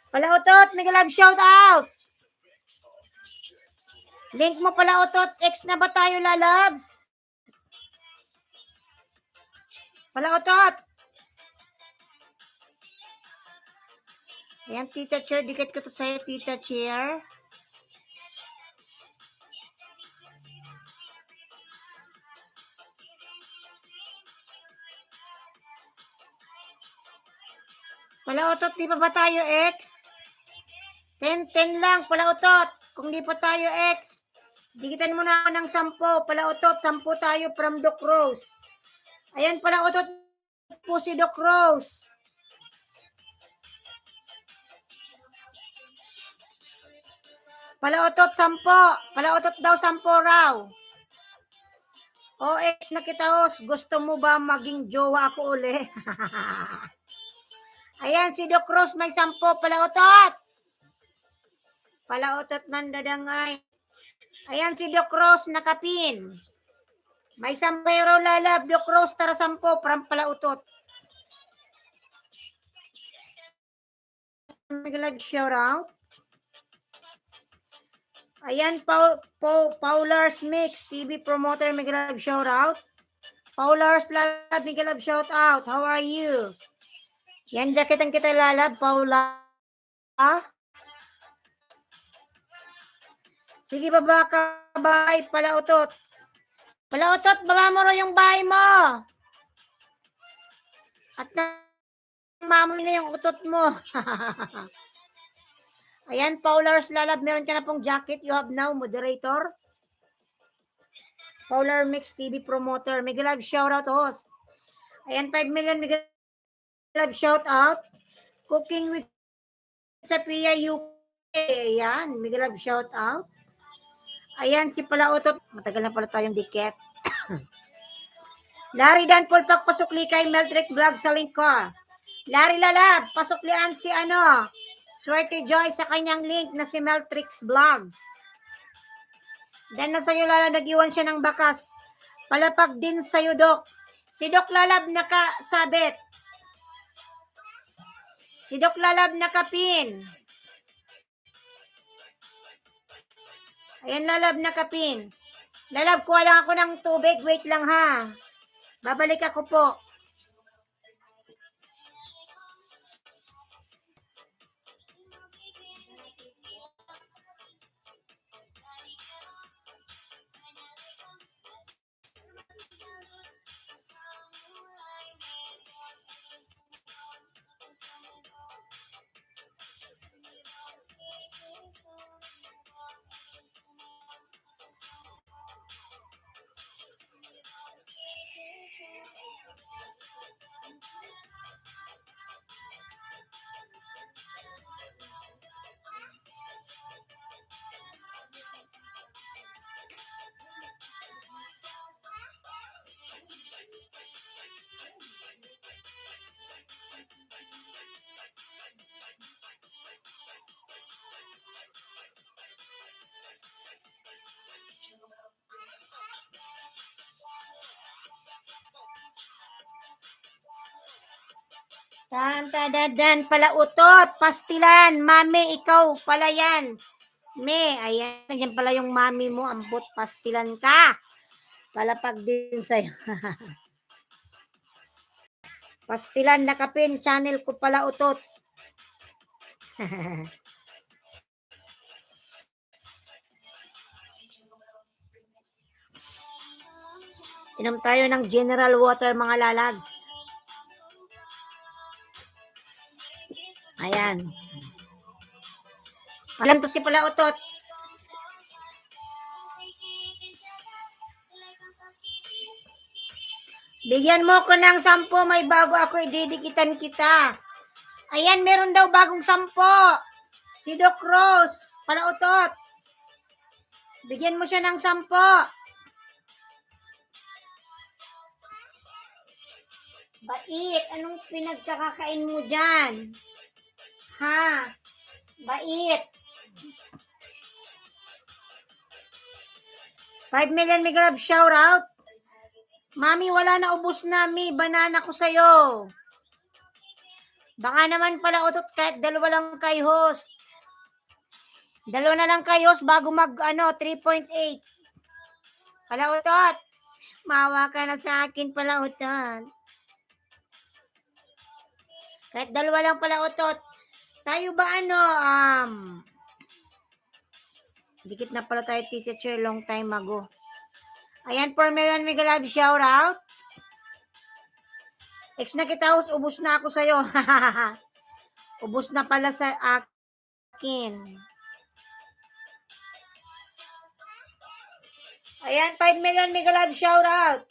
Palautot, Miguel Love shout out. Link mo Palautot, X na ba tayo lalabs? Palautot. Ayan, Tita Chair, dikit ko to sa'yo, Tita Chair. Palautot, di pa ba tayo X? 10 lang, palautot. Kung di pa tayo X, dikitan mo na ng 10. Palautot, 10 tayo from Doc Rose. Ayan, palautot po si Doc Rose. Palautot 10. Palautot daw 10 raw. O X na kita, host. Gusto mo ba maging jowa ako uli? Ayan, si Doc Rose may 10. Palautot. Palautot man dadangay. Ayan si Doc Rose nakapin. May 10 euro lalab. Doc Rose tara 10 from palautot. Mag-lag shout out. Ayan, Paulars Mix, TV promoter, mag-lag shout out. Paulars lalab, mag-lag shout out. How are you? Yan, jacket ang kita lalab, Paula. Sige, baba ka, bahay, palautot. Palautot, baba mo rin yung bahay mo. At mamoy na yung utot mo. Ayan, Paulars lalab, meron ka na pong jacket. You have now, moderator. Paular Mix TV promoter. Miguel Love shout out host. Ayan, 5 million Miguel Love shout out. Cooking with Sapia UK. Ayan, Miguel Love shout out. Ayan, si Palautot. Matagal na pala tayong dikit. Larry Dan Pulpak, pasukli kay Meltrick Vlog sa link ko. Larry Lalab, pasuklian si Swerte Joy sa kanyang link na si Meltrix Vlogs. Dan na sa'yo Lalab, nag-iwan siya ng bakas. Palapag din sa'yo, Doc. Si Doc Lalab nakasabit. Si Doc Lalab nakapin. Ayan, Lalab nakapin. Lalab, kuha lang ako ng tubig. Wait lang ha. Babalik ako po. Tantadadan pala utot, pastilan, mami, ikaw pala yan. Me, ayan, yan pala yung mami mo, ambot, pastilan ka. Palapag din sa'yo. Pastilan, nakapin, channel ko pala utot. Inom tayo ng general water, mga lalabs. Ayan. Alam to si pala utot. Bigyan mo ko ng 10, may bago ako, ididikitan kita. Ayan, meron daw bagong 10. Si Doc Rose, pala utot. Bigyan mo siya ng 10. Bait, anong pinagkakakain mo dyan? Ha? Bait. 5 million Mega Love shout out. Mami, wala na, ubos na, mi. Banana ko sa'yo. Baka naman pala utot kahit 2 lang kay host. 2 na lang kay host bago mag 3.8. Pala utot. Mawa ka na sa akin, pala utot. Kahit 2 lang pala utot. Tayo ba dikit na pala tayo, teacher, long time ago. Ayan, 4 million Mega Love shout out. Ex na kita, host, ubos na ako sa'yo. Ubos na pala sa akin. Ayan, 5 million Mega Love shout out.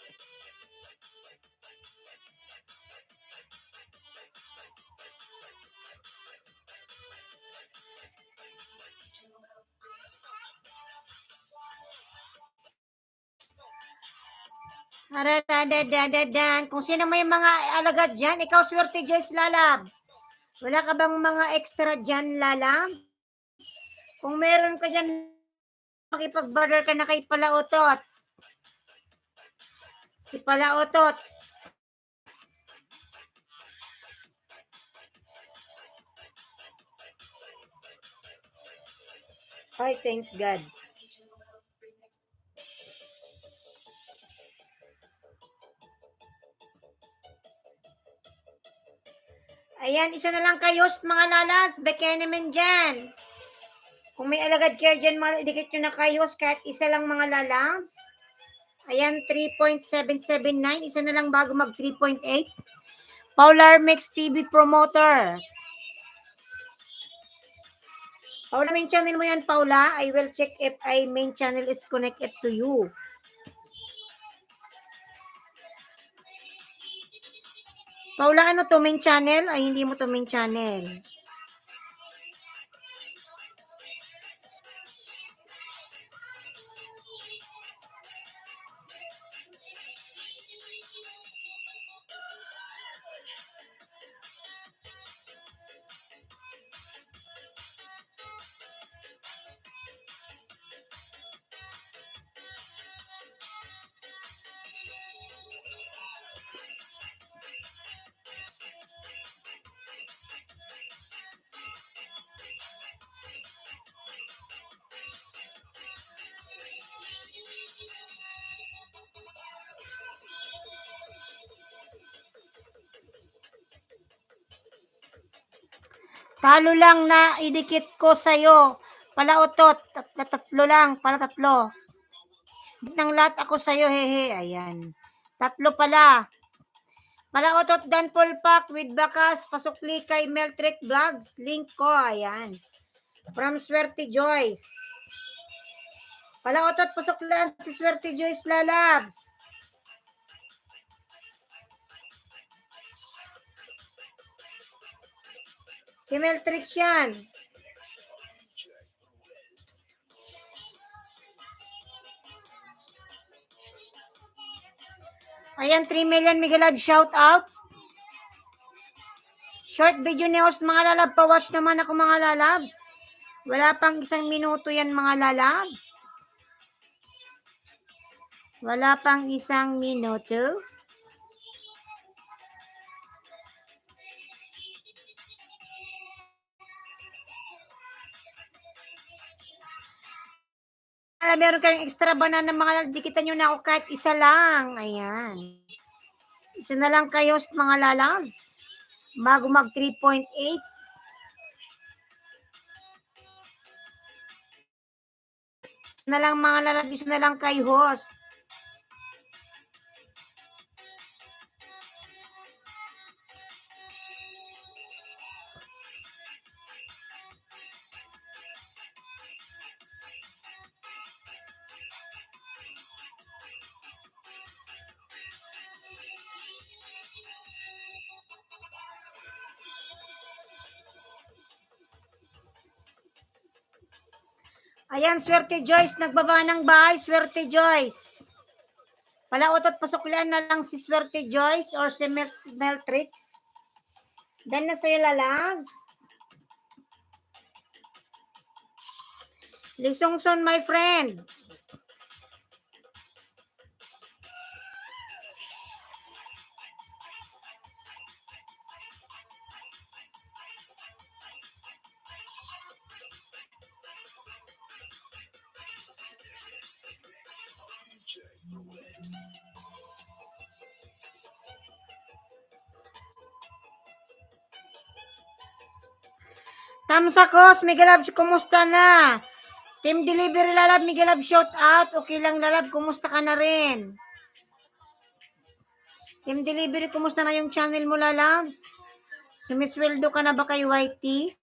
Kung sino may mga alagad dyan, ikaw swerte, Joyce Lalab. Wala ka bang mga extra dyan, Lalab? Kung meron ka dyan, makipag-barter ka na kay Palautot. Si Palautot. Ay, thanks God. Ayan, isa na lang kayo, mga lalas. Beke naman dyan. Kung may alagad kayo dyan, dikit nyo na kayo, kahit isa lang, mga lalas. Ayan, 3.779. Isa na lang bago mag 3.8. Paula Mix TV Promoter. Paula, main channel mo yan, Paula. I will check if I main channel is connected to you. Paula, ano to, main channel? Ay, hindi mo to main channel. Talo lang na idikit ko sa'yo. Palautot. Tatlo lang. Pala tatlo. Nang lahat ako sa'yo, hehe. Ayan. Tatlo pala. Palautot Dan Polpak with Bakas. Pasukli kay Meltrick Vlogs. Link ko. Ayan. From Swerte Joyce. Palautot pasukli si Swerte Joyce Lalabs. Si Meltrix yan. Ayan, 3 million Mega Love shout out. Short video ni host, mga lalab. Pa-watch naman ako, mga lalabs. Wala pang 1 minuto yan, mga lalabs. Wala pang 1 minuto. Meron kayong extra banana, mga lalabs. Dikitan nyo na ako kahit isa lang. Ayan. Isa na lang kayo, mga lalabs. Bago mag 3.8. Isa na lang, mga lalabs. Isa na lang kay host. Ayan, Swerte Joyce, nagbaba ng bahay, Swerte Joyce. Palautot pasuklian na lang si Swerte Joyce or si Meltrix. Dan na sa'yo, lalabs. Lisongson, my friend. Tamsakos, Miguel Labs, kumusta na? Team Delivery Lalab, Miguel Labs, shout out. Okay lang, Lalab, kumusta ka na rin? Team Delivery, kumusta na yung channel mo, Lalabs? Sumisweldo ka na ba kay YT?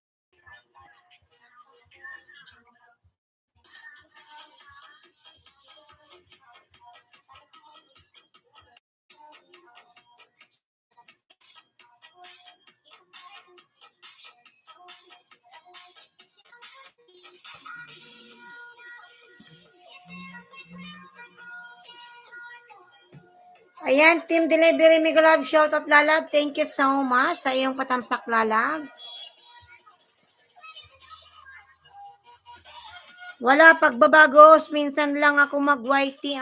Ayan, Team Delivery Miguel Labs, shout out, Lalab. Thank you so much sa iyong patamsak, Lalabs. Wala pagbabagos, minsan lang ako mag-YT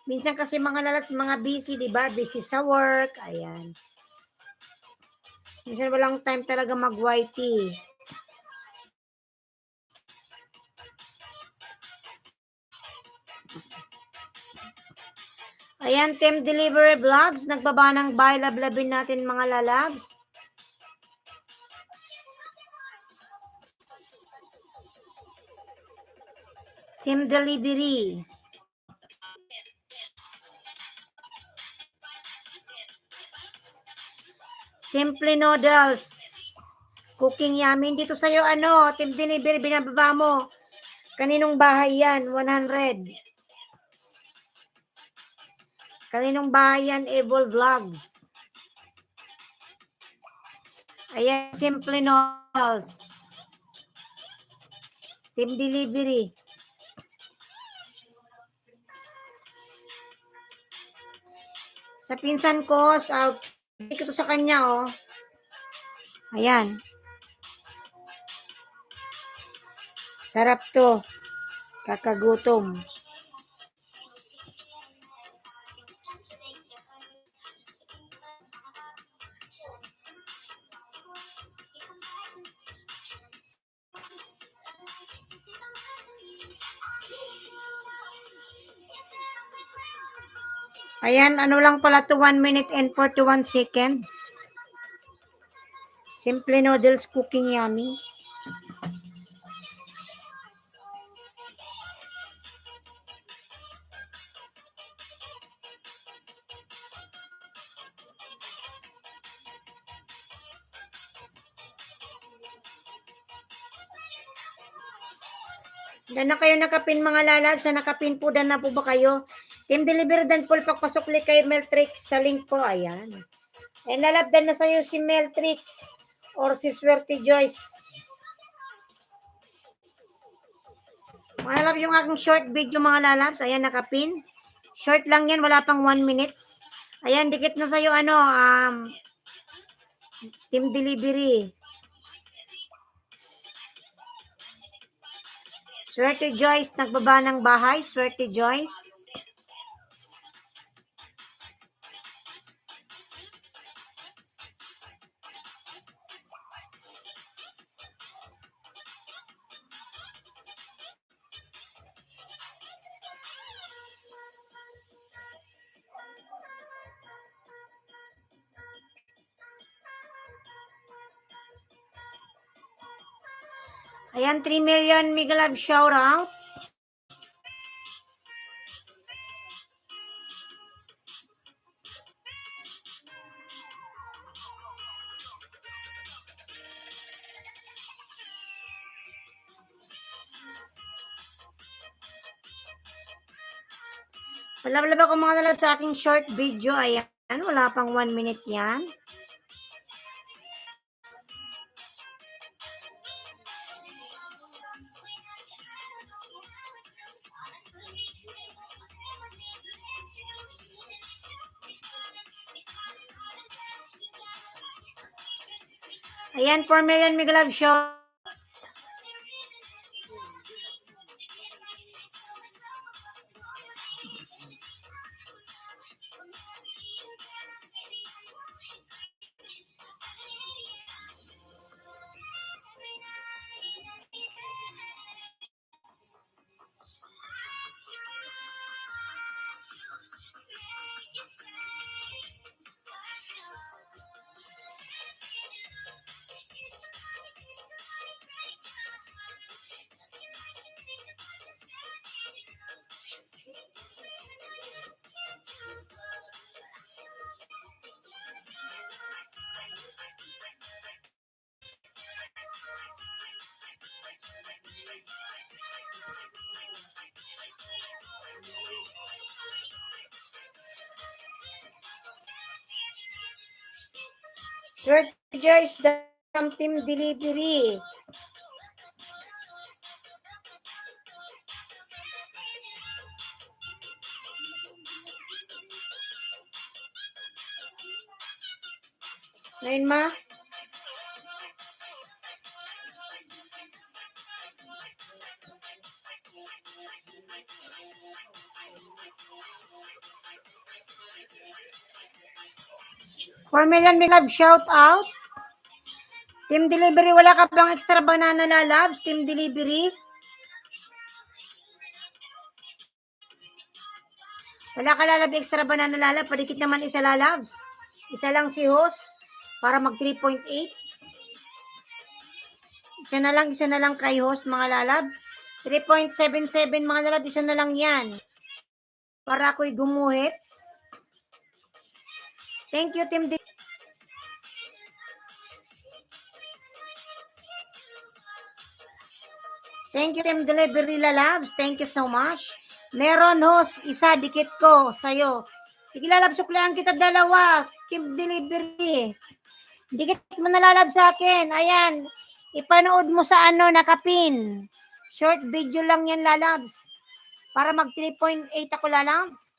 Minsan kasi mga lalabs, mga busy, di ba? Busy sa work, ayan. Minsan walang time talaga mag-YT. Ayan, Team Delivery Vlogs, nagbaba ng bahay, lablabin natin mga lalabs. Team Delivery. Simple Noodles. Cooking Yummy. Dito sa'yo, Team Delivery, binababa mo. Kaninong bahay yan? 100. Kaninong bahay yan? Evil Vlogs. Ayan, Simple Noodles. Team Delivery. Sa pinsan ko, ko to sa kanya, Ayan. Sarap to. Kakagutom. Ayan, lang pala to 1 minute and 41 seconds. Simple Noodles Cooking Yummy. Dan na kayo nakapin mga lalab. Sa nakapin po, dan na po ba kayo? Team Delivery dan po pagpasukli kay Meltrix sa link ko. Ayan. And lalab dan na sa'yo si Meltrix or si Swerte Joyce. Mga lalab yung aking short video mga lalabs. Ayan, nakapin. Short lang yan. Wala pang 1 minutes. Ayan, dikit na sa'yo Team Delivery. Swerte Joyce, nagbaba ng bahay. Swerte Joyce. Ayan, 3 million Miguel Lab shout out. Wala ko mga lalab sa aking short video. Ayan, wala pang 1 minute yan. Ayan, 4 million Mega Love Show. Swerte Joyce from Team Delivery. Ngayon ma? $4 million Mega Love shout out. Team Delivery, wala ka bang extra banana lalabs? Team Delivery? Wala ka lalab extra banana lalab? Padikit naman isa lalabs. Isa lang si host para mag 3.8. Isa na lang kay host mga lalab. 3.77 mga lalab, isa na lang yan. Para ako'y gumuhit. Thank you, Team Delivery. Thank you, Team Delivery lalabs. Thank you so much. Meron host, isa, dikit ko sa'yo. Sige lalab, suklihan kita dalawa. Team Delivery. Dikit mo nalalab sa akin. Ayan. Ipanood mo sa nakapin. Short video lang yan lalabs. Para mag 3.8 ako lalabs.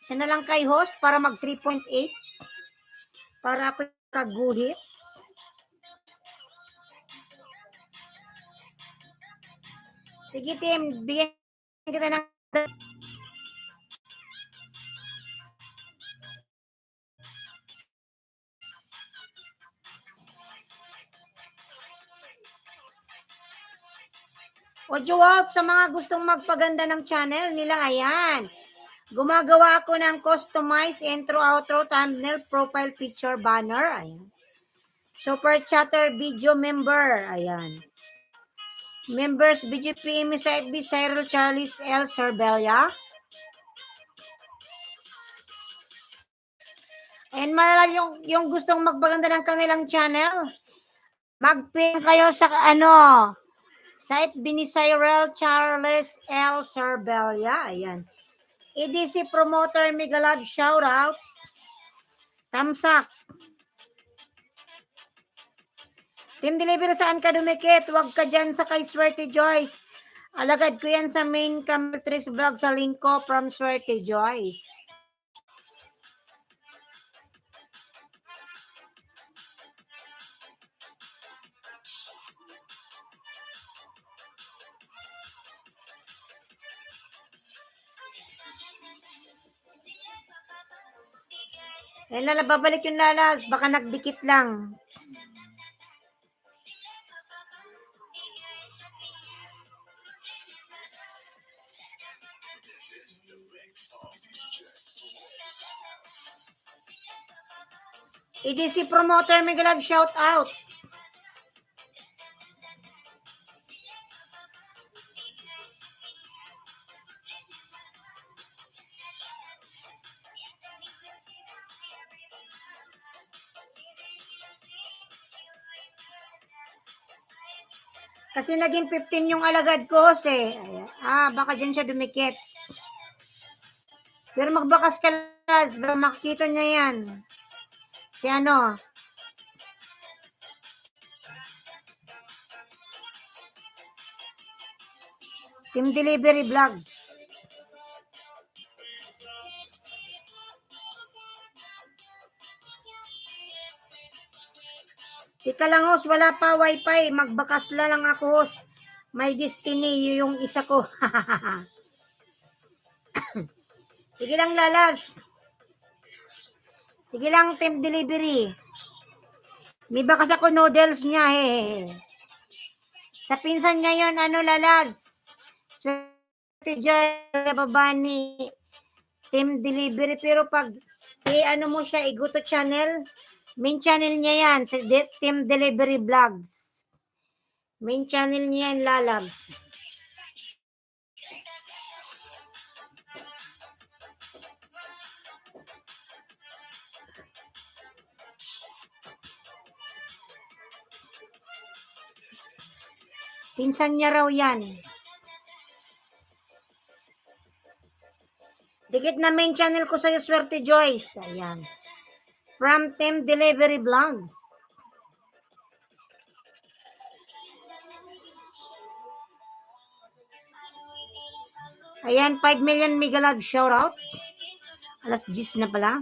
Isa na lang kay host para mag 3.8. Para ako kaguhit. Sige team, bigyan kita ng audio up sa mga gustong magpaganda ng channel nila. Ayan. Gumagawa ako ng customized intro, outro, thumbnail, profile picture, banner. Ayan. Super Chatter Video Member. Ayan. Members BGP, Miss FB, Cyril, Charles, L. Cerbelia. And malalam yung gustong magpaganda ng kanilang channel. Mag-pin kayo sa sa FB ni Cyril, Charles, L. Cerbelia. Ayan. EDC Promoter Mega Love shoutout. Tamsak. Team Delivery, saan ka dumikit? Huwag ka dyan sa kay Swerte Joyce. Alagad ko yan sa main Camtrix vlog sa link ko from Swerte Joyce. Eh, babalik yung lalas. Baka nagdikit lang. EDC Promoter Mega Love shout out. Kasi naging 15 yung alagad ko, Jose. Baka dyan siya dumikit. Pero magbakas ka las, baka makikita niya yan. Si Team Delivery Vlogs. Teka lang, host. Wala pa wifi. Magbakas lang ako, host. May destiny yung isa ko. Sige lang, lalabs. Sige lang, team delivery. May bakas ako noodles niya, Sa pinsan niya yun, lalabs. Swerte dyan, babani. Team delivery. Pero pag, mo siya, Iguto channel, main channel niya yan, sa Team Delivery Vlogs. Main channel niya yan, lalabs. Pinsan niya raw yan. Dikit na main channel ko sa'yo, Swerte Joyce. Ayan. From Team Delivery Vlogs. Ayan, 5 million Migalab shoutout. Alas 10 na pala.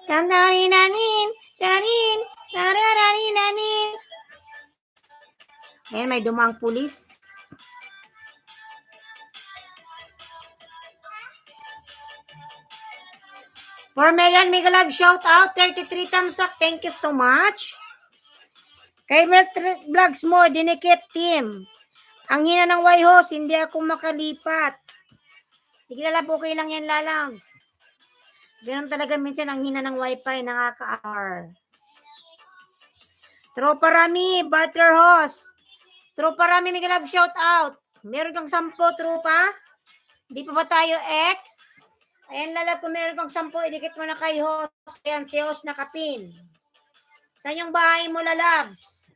Tandarinanin, tarin, tarararinanin. Ayan, may dumang pulis. For Megan Migalab, shout out. 33 thumbs up. Thank you so much. Kay Meltrick Vlogs mo, dinikit team. Ang hina ng Y-host, hindi ako makalipat. Sige lalab, okay lang yan, lalabs. Ganun talaga minsan ang hina ng wifi, nakaka-hour. Tropa Rami, Barter Host. Tropa Rami, Migalab, shout out. Meron kang 10, tropa? Di pa ba tayo X? Ayan, lalab, kung meron kang 10, idikit mo na kay host. Ayan, si host nakapin. Saan yung bahay mo, lalabs?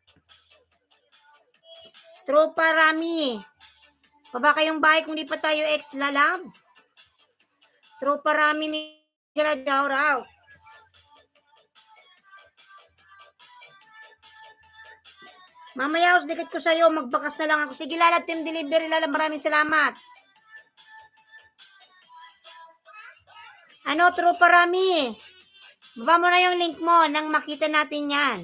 Tropa Rami. Baba kayong bahay kung di pa tayo X, lalabs? Tropa Rami, Migalab, shout out. Mamaya, host, dikit ko sa'yo. Magbakas na lang ako. Sige, lalab, team delivery, lalab. Maraming salamat. Tropa Rami? Baba mo na yung link mo nang makita natin yan.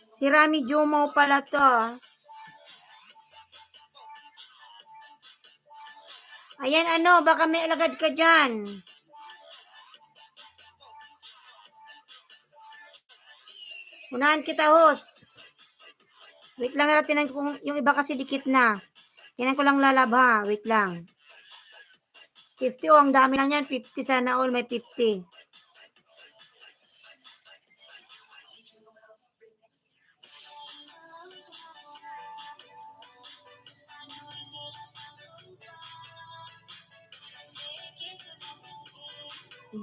Si Rami Jumo pala to. Ayan, baka may alagad ka dyan. Unahan kita, host. Wait lang natin, tinan ko yung iba kasi dikit na. Tinan ko lang lalab ha. Wait lang. 50, ang dami lang yan. 50 sana all, may 50.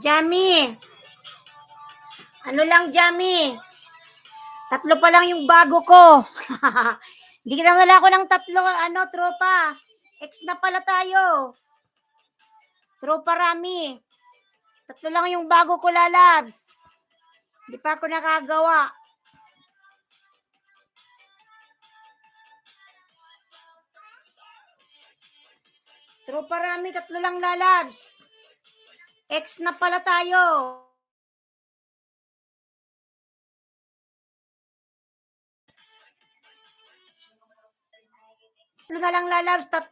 Jamie. Lang, Jamie? 3 pa lang yung bago ko. Hindi kita wala ko ng 3, tropa. X na pala tayo. Tropa Rami. 3 lang yung bago ko, lalabs. Hindi pa ako nakagawa. Tropa Rami, 3 lang, lalabs. X na pala tayo. Na lang, lalabs, 3.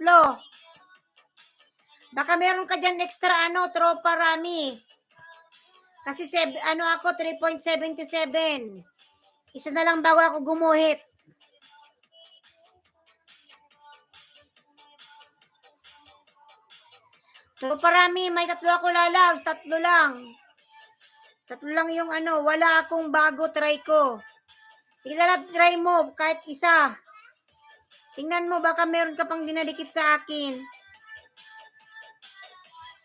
Baka meron ka dyan extra, Tropa Rami. Kasi, ako, 3.77. Isa na lang bago ako gumuhit. Tropa Rami, may 3 ako, lalabs. 3 lang. 3 lang yung wala akong bago, try ko. Sige, lalab, try mo, kahit isa. Tingnan mo, baka meron ka pang dinadikit sa akin.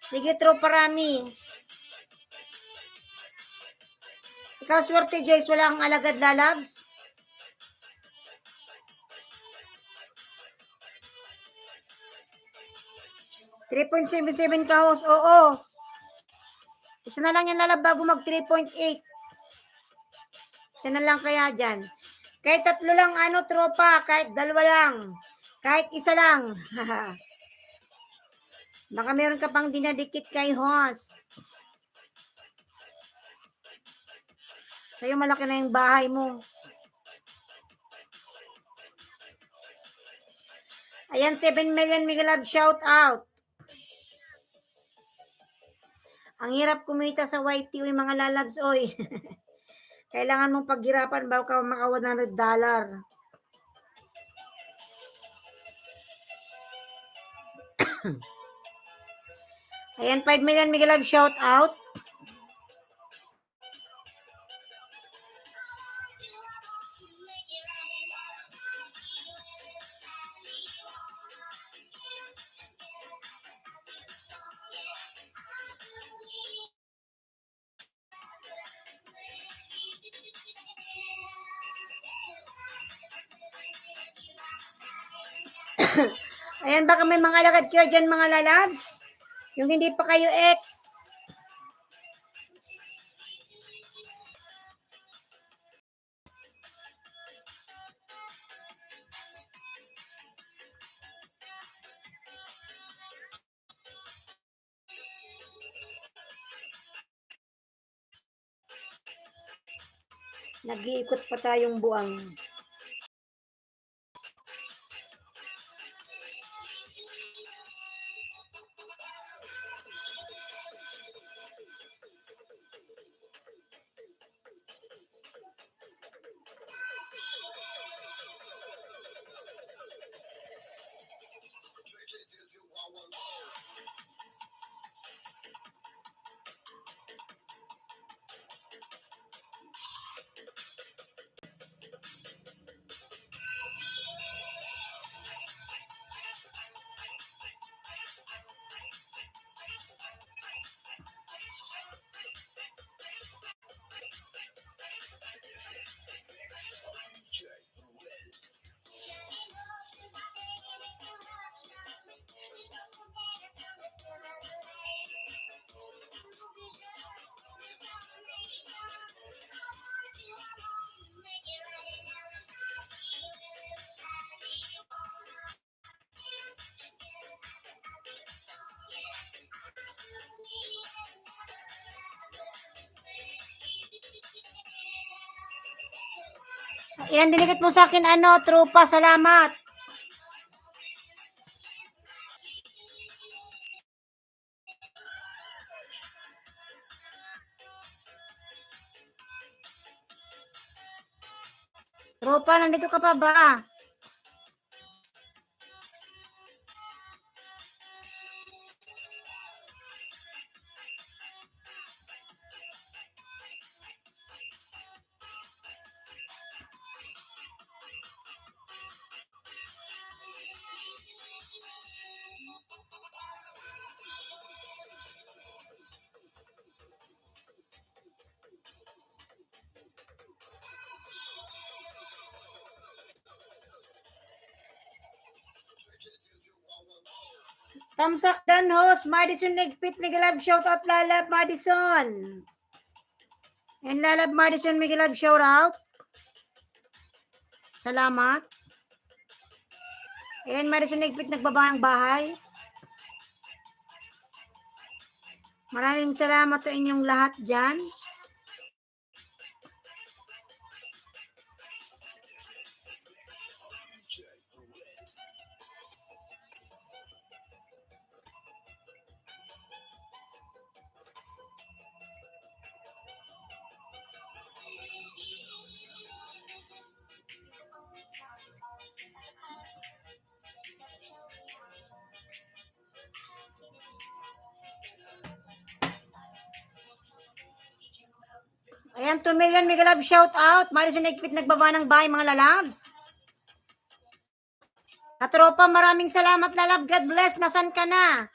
Sige, Tropa Rami. Ikaw, Swerte Joyce, wala kang alagad, lalabs? $3.77 ka, host. Oo. Isa na lang yan, lalab, bago mag 3.8. Isa na lang kaya dyan. Kahit tatlo lang, tropa. Kahit dalawa lang. Kahit isa lang. Baka meron ka pang dinadikit kay host. Sa'yo malaki na yung bahay mo. Ayan, 7 million Mega Love shout out. Ang hirap kumita sa YT, uy, mga lalabs, oy. Kailangan mong paghirapan bago ka maka $100. Ayan, 5 million Mega Love shout out. Ayan, baka may mga lagad kayo dyan, mga lalabs. Yung hindi pa kayo ex. Nag-iikot pa tayong buwang. Ilan dinikit mo sa akin, tropa, salamat. Tropa, nandito ka pa ba? Tamsak dan host, Madison Nagpit, Mega Love shout out, Lalab Madison. And Lalab Madison, Mega Love shout out. Salamat. And Madison Nagpit, nagbaba ng bahay. Maraming salamat sa inyong lahat dyan. Ayan, 2 million Mega Love shout out. Madison Nagpit, nagbaba ng bahay, mga lalabs. Katropa, maraming salamat, lalab. God bless. Nasaan ka na?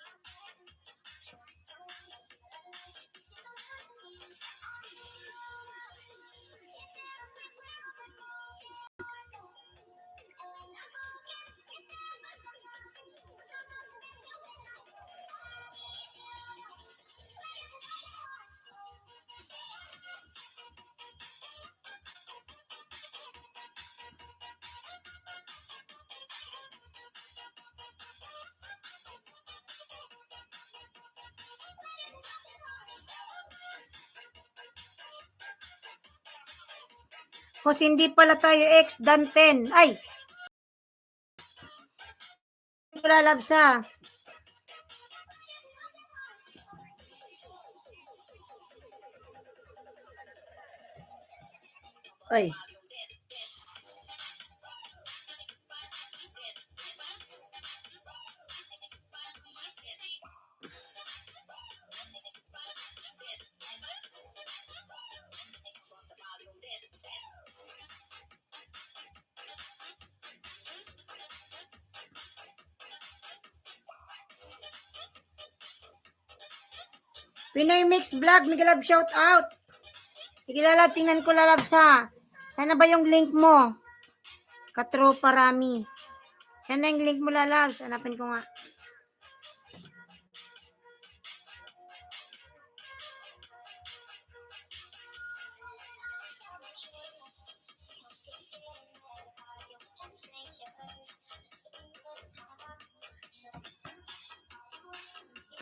Kung hindi pala tayo ex dan 10. Ay! Wala labs ha. Ay. Pinoy Mix Vlog, Miguel Love, shout out. Sige lalab, tingnan ko lalab sa. Sana ba yung link mo? Katropa Rami. Sana yung link mo lalabs. Hanapin ko nga.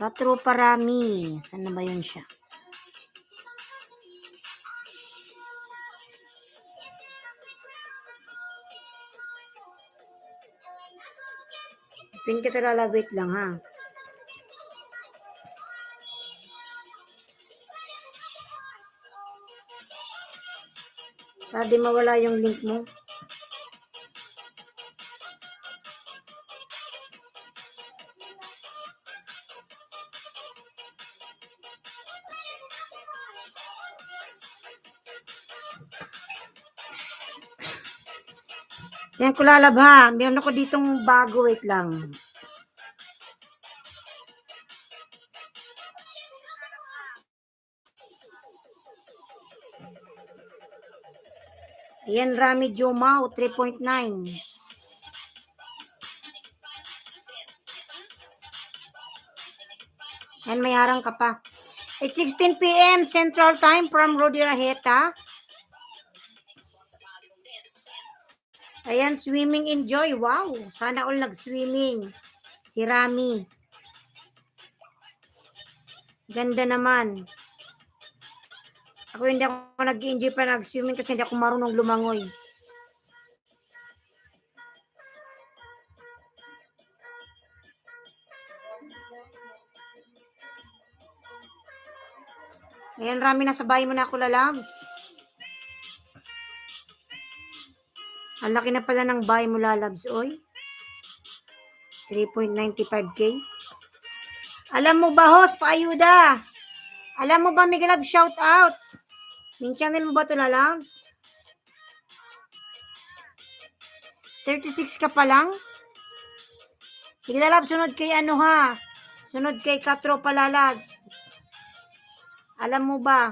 Katropa Rami. Sana ba yun siya? Pin kita lalabit lang ha. Para di mawala yung link mo. Yan ko lalab ha. Meron ako ditong bago. Wait lang. Ayan, Rami Jomao, 3.9. Yan, may harang ka pa. It's 16 p.m. Central Time from Rudy Raheta. Ayan, swimming enjoy. Wow, sana all nag-swimming. Si Rami. Ganda naman. Ako hindi ako nag-enjoy pa nag-swimming kasi hindi ako marunong lumangoy. Ayan, Rami, nasa bahay mo na ako lalabs. Ang laki na pala ng bahay mo lalabs, oy. 3.95k. Alam mo ba, host, paayuda? Alam mo ba, Miguel Love, shout out? Min channel mo ba ito, lalabs? 36 ka pa lang? Sige, lalabs, sunod kay ano ha? Sunod kay Katropa lalabs. Alam mo ba?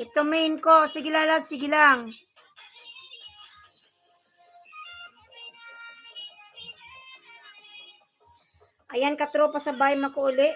Ito main ko. Sige lalabs, sige lang. Ayan, Katropa sa bahay mako uli.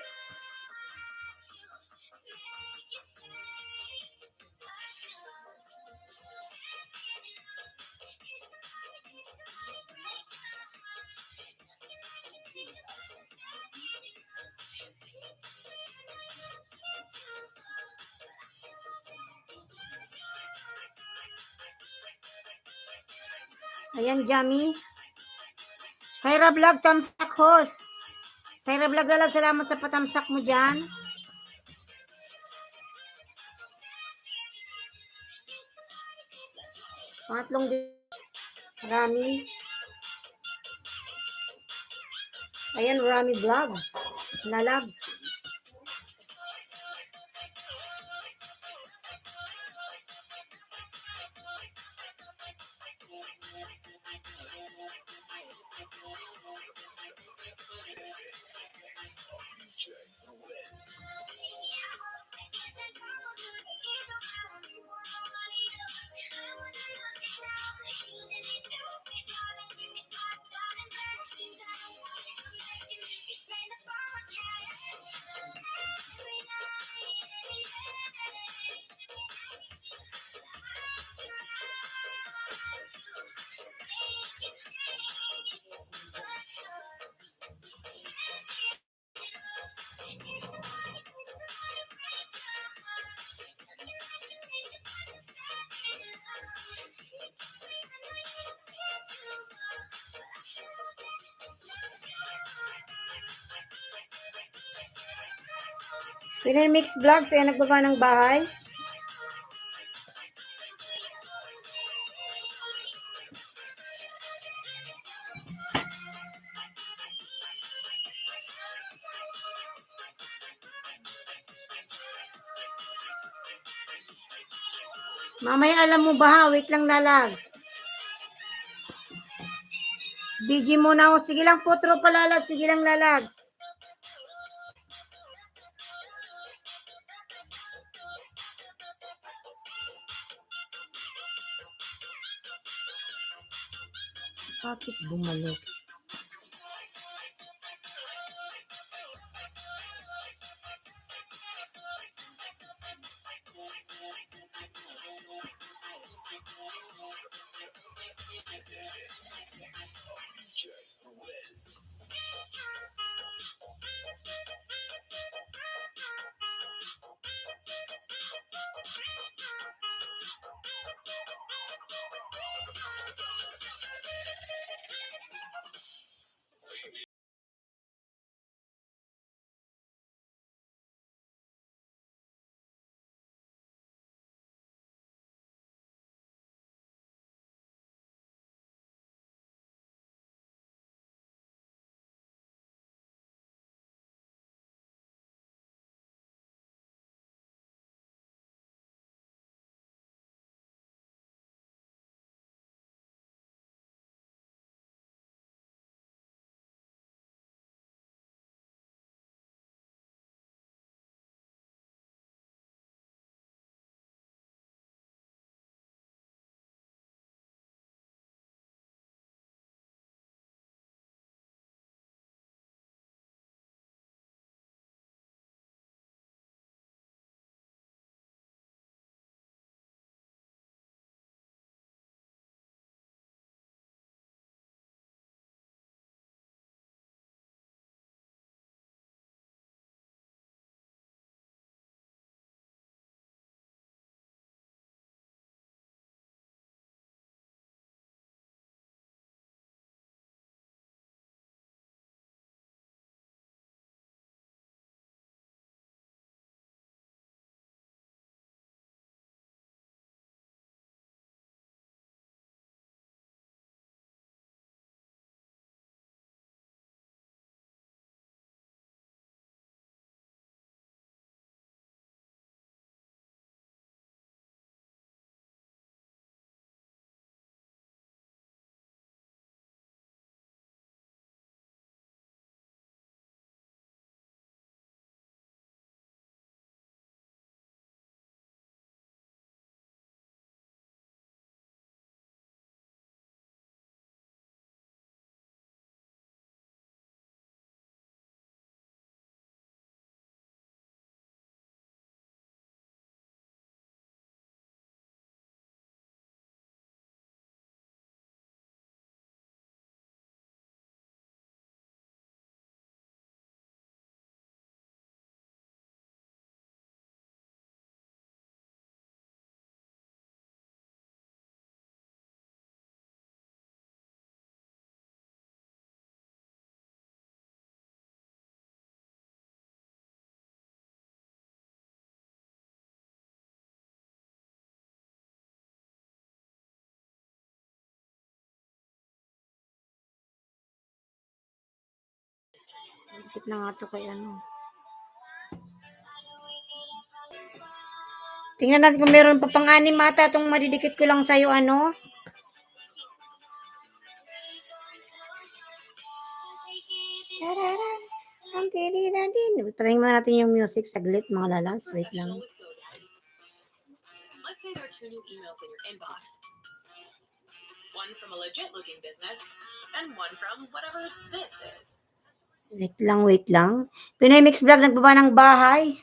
Ayan, Jami. Saira Vlog, tamsak host. Saira Vlog, lala, salamat sa patamsak mo dyan. Pangatlong Rami. Ayan, Rami Vlogs. Lalabs. Pinoy Mix Vlogs, ayan, nagbaba ng bahay. Mamaya alam mo ba ha? Wait lang, lalabs. BG muna ako. Sige lang po, tropa lalabs. Sige lang, lalabs. Bakit bumalik? Bakit na nga to kay ano? Tingnan natin kung meron pa pang-anim ata itong madidikit ko lang sa'yo, ano? Tararan, ang tiriradin. Patayin muna natin yung music saglit, mga lalabs. Wait lang. Let's say there are 2 new emails in your inbox. One from a legit-looking business, and one from whatever this is. Wait lang. Pinoy Mix Vlog, nagbaba ng bahay.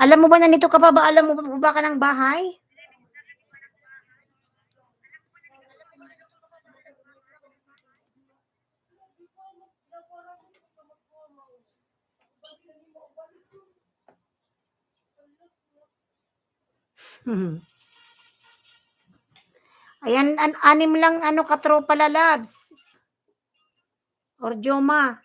Alam mo ba nandito ka pa ba? Alam mo ba baba ka ng bahay? Ayan, anim lang ano katropa lalabs. Or Joma.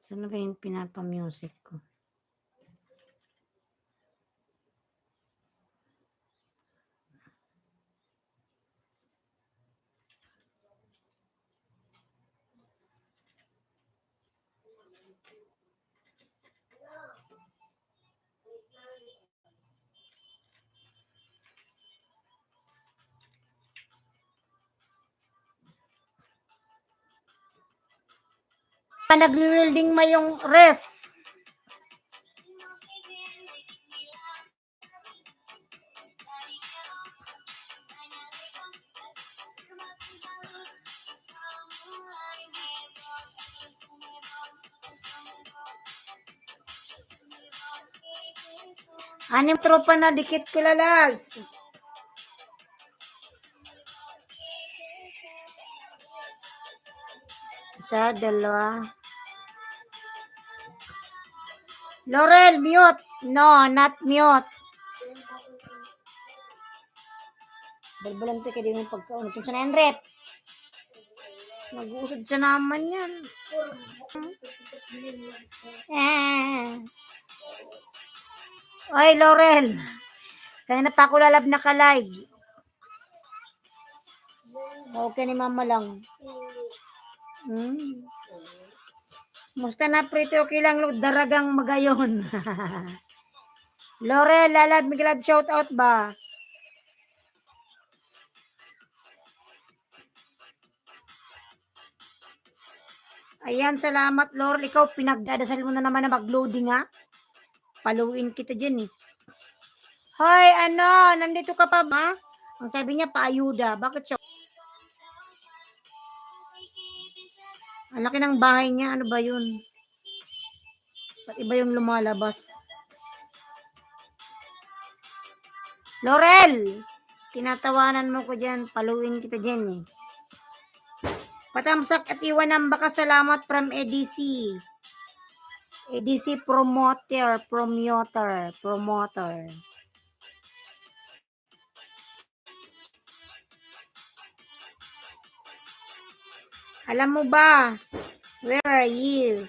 Saan ba yung pinapa-music ko? Nagwi-welding ma yung ref. Anim tropa na dikit ko lalas. Isa, dalawa. Laurel, mute. No, not mute. Balbalante ka din yung pagkaon. Ito sa na yan, rep. Mag-uusad sa naman yan. Oy, Laurel. Kanina pa ako lalab na ka-live. Okay ni mama lang. Musta na pretty okay lang daragang magayon. Laurel, lalab, miglab shout out ba? Ayan, salamat Laurel. Ikaw pinagdadasal mo na naman na mag-loading ha. Paluin kita dyan eh. Hoy, nandito ka pa ba? Ang sabi niya, paayuda. Bakit siya? Ang laki ng bahay niya. Ano ba yun? Ba't iba yung lumalabas? Laurel! Tinatawanan mo ko dyan. Paluin kita dyan eh. Patamsak at iwan ng baka salamat from EDC. EDC promoter. Alam mo ba? Where are you?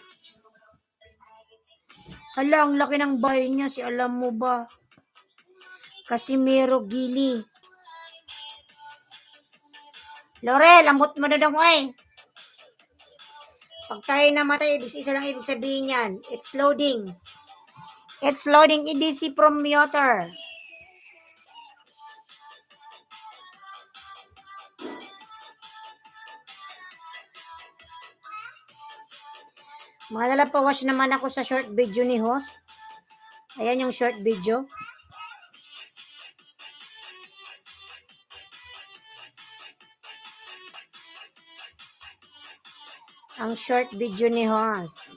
Hala, ang laki ng bahay niya. Si alam mo ba? Casimiro Gili. Laurel, ambot mo na daw ay. Pag tayo namatay, isa lang ibig sabihin yan. It's loading. It's loading EDC promoter. Mga nalapawas naman ako sa short video ni host. Ayan yung short video. Ang short video ni host.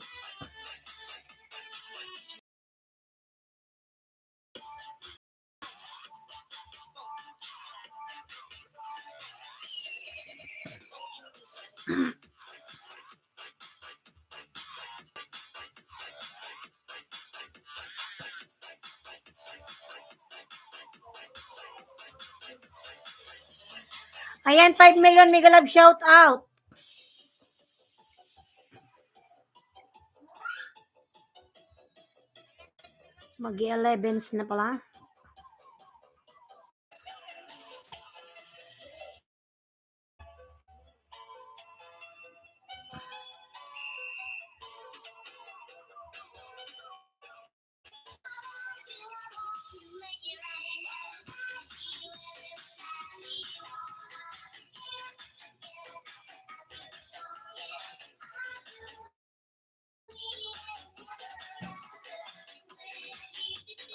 Ayan, 5 million mega love shout out. Mag-11s na pala.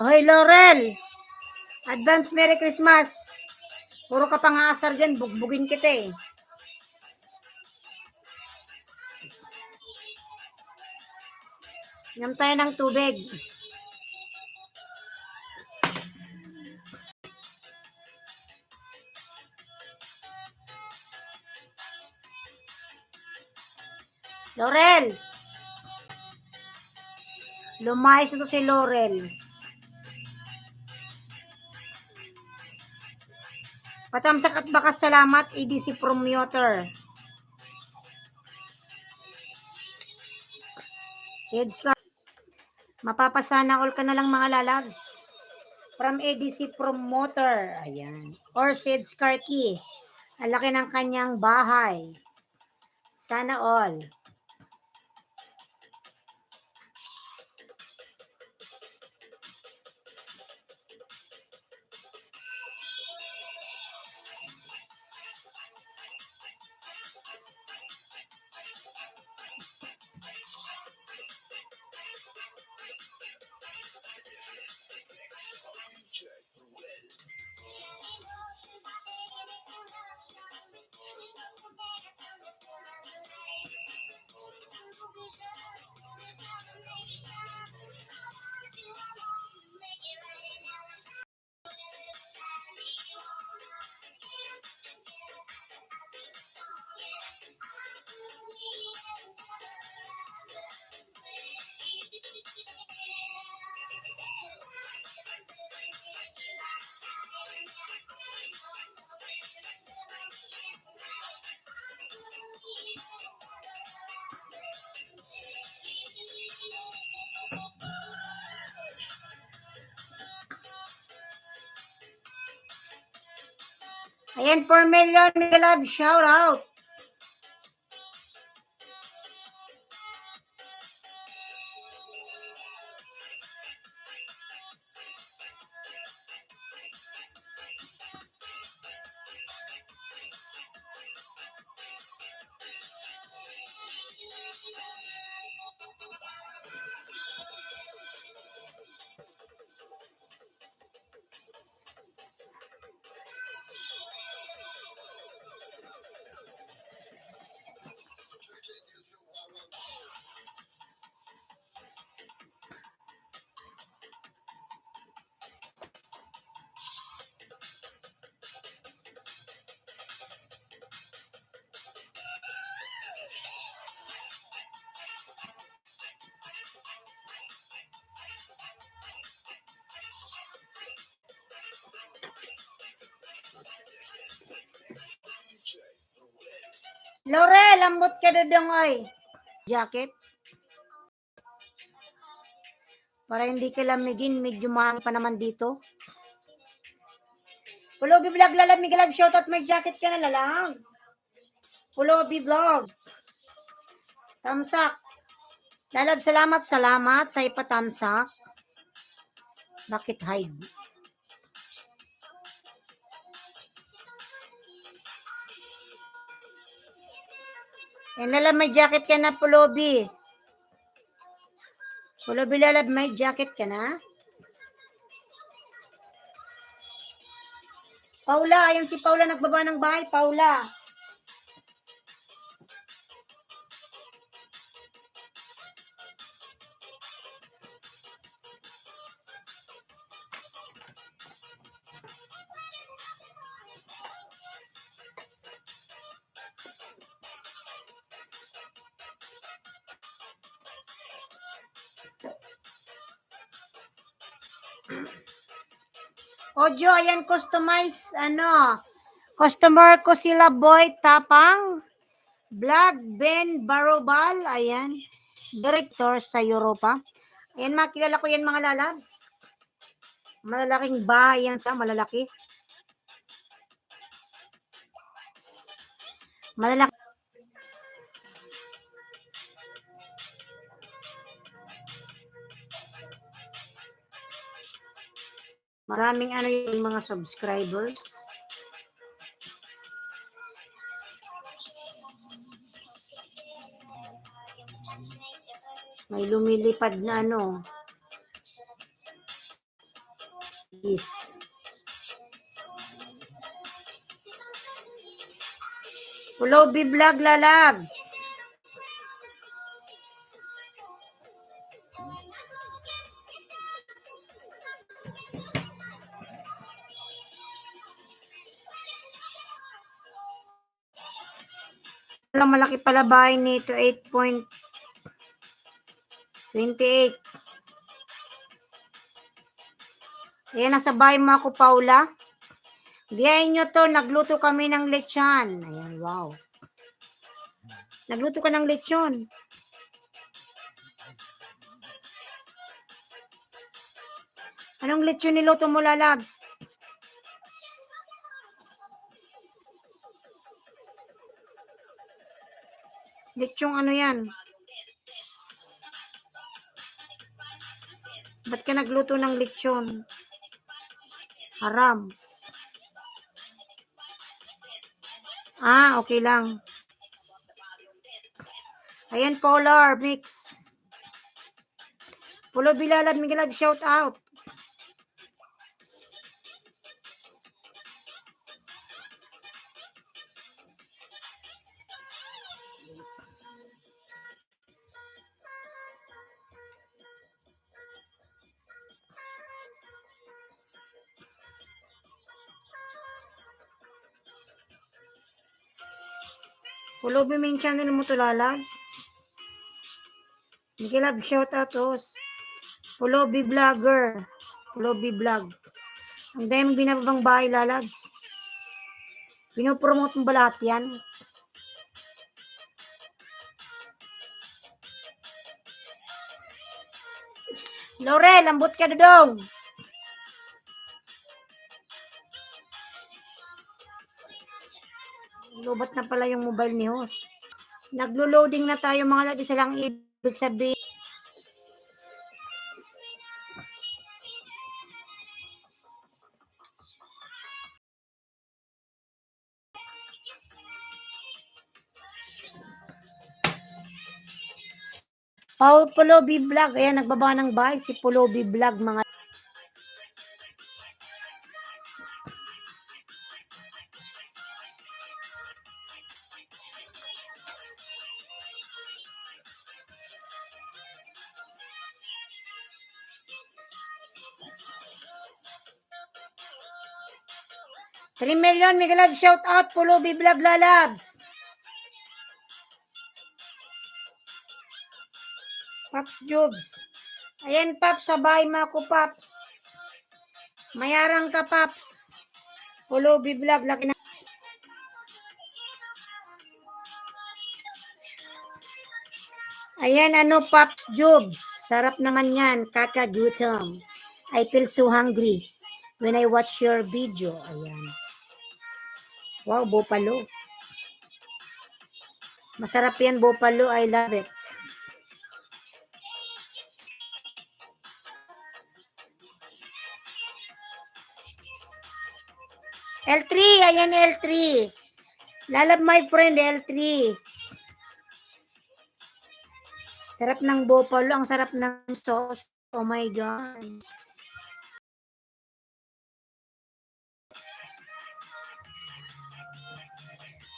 Hoy, Laurel. Advance Merry Christmas. Puro ka pang aasar dyan. Bugbugin kita eh. Inom tayo ng tubig. Laurel. Lumayas na to si Laurel. Patamsak at bakas salamat, EDC promoter. Shades ka. Mapapasana all ka na lang mga lalabs. From ADC Promoter. Ayan. Or Shades Karki. Ang laki ng kanyang bahay. Sana all. Ayan, 4 million love, shout out. Laurel, lambot ka dudong oy. Jacket. Para hindi ka lamigin, medyo mahangin pa naman dito. Pulobi Vlog, lalab, migalab, shoutout, may jacket ka na lalabs. Pulobi Vlog. Tamsak. Lalab, salamat sa ipatamsak. Bakit hide? Yan lalab, may jacket ka na, Pulobi. Pulobi lalab, may jacket ka na. Paula, ayan si Paula nagbaba ng bahay. Paula. Ojo, ayan, customize, customer ko sila Boy Tapang, Vlog Ben Barobal, ayan, director sa Europa. Ayan, makilala ko yan mga lalabs. Malalaking bahay yan sa malalaki. Malalaki. Maraming yung mga subscribers. May lumilipad na is Pulobi Vlog lalabs. Malaki pala bahay nito, 8.28. Ayan, nasa bahay mo ako, Paula. Diyan nyo to, nagluto kami ng lechon. Ayan, wow. Nagluto ka ng lechon. Anong lechon niluto mo, lalabs? Lechong ano yan? Ba't ka nagluto ng lechon? Haram. Okay lang. Ayan, Polar Mix. Pulo Bilalab, Miguelab, shout out. Pulo Biming channel mo to, lalabs. Miguelab, shout out os. Pulo B Vlogger. Pulo B Vlog. Ang dami binababang bahay, lalabs. Pinopromote mo ba lahat yan? Laurel, lambot ka dodong. Lobat na pala yung mobile ni host. Naglo-loading na tayo mga lalabs. Isa lang ibig sabihin. Pulo B Vlog. Ayan, nagbaba ng bahay. Si Pulo B Vlog, mga. $3 million, Miguelab, shout out. Pulo B Vlog, lalabs. Paps Jobs. Ayan, Paps, sabay mo ako, Paps. Mayarang ka, Paps. Pulo B Vlog, laki na. Ayan, Paps Jobs. Sarap naman yan, kakagutom. I feel so hungry when I watch your video. Ayan. Wow, Bopalo. Masarap yan, Bopalo. I love it. L3, ayan L3. Lalab my friend, L3. Sarap ng Bopalo, ang sarap ng sauce. Oh my God.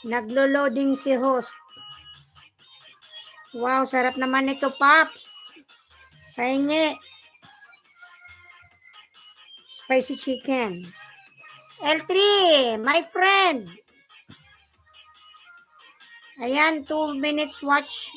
Naglo-loading si host. Wow, sarap naman ito, Paps. Pahingi. Spicy chicken. L3, my friend. Ayan, 2 minutes watch.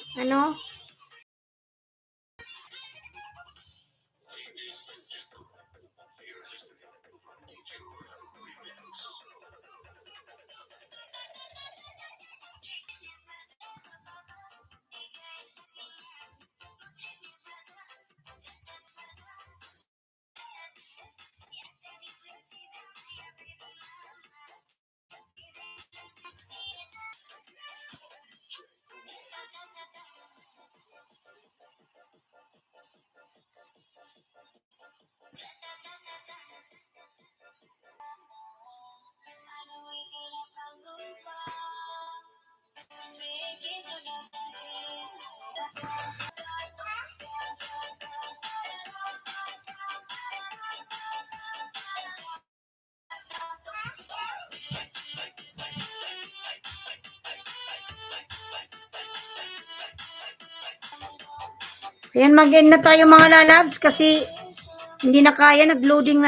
Ayan, mag-end na tayo mga lalabs kasi hindi na kaya, nag-loading na.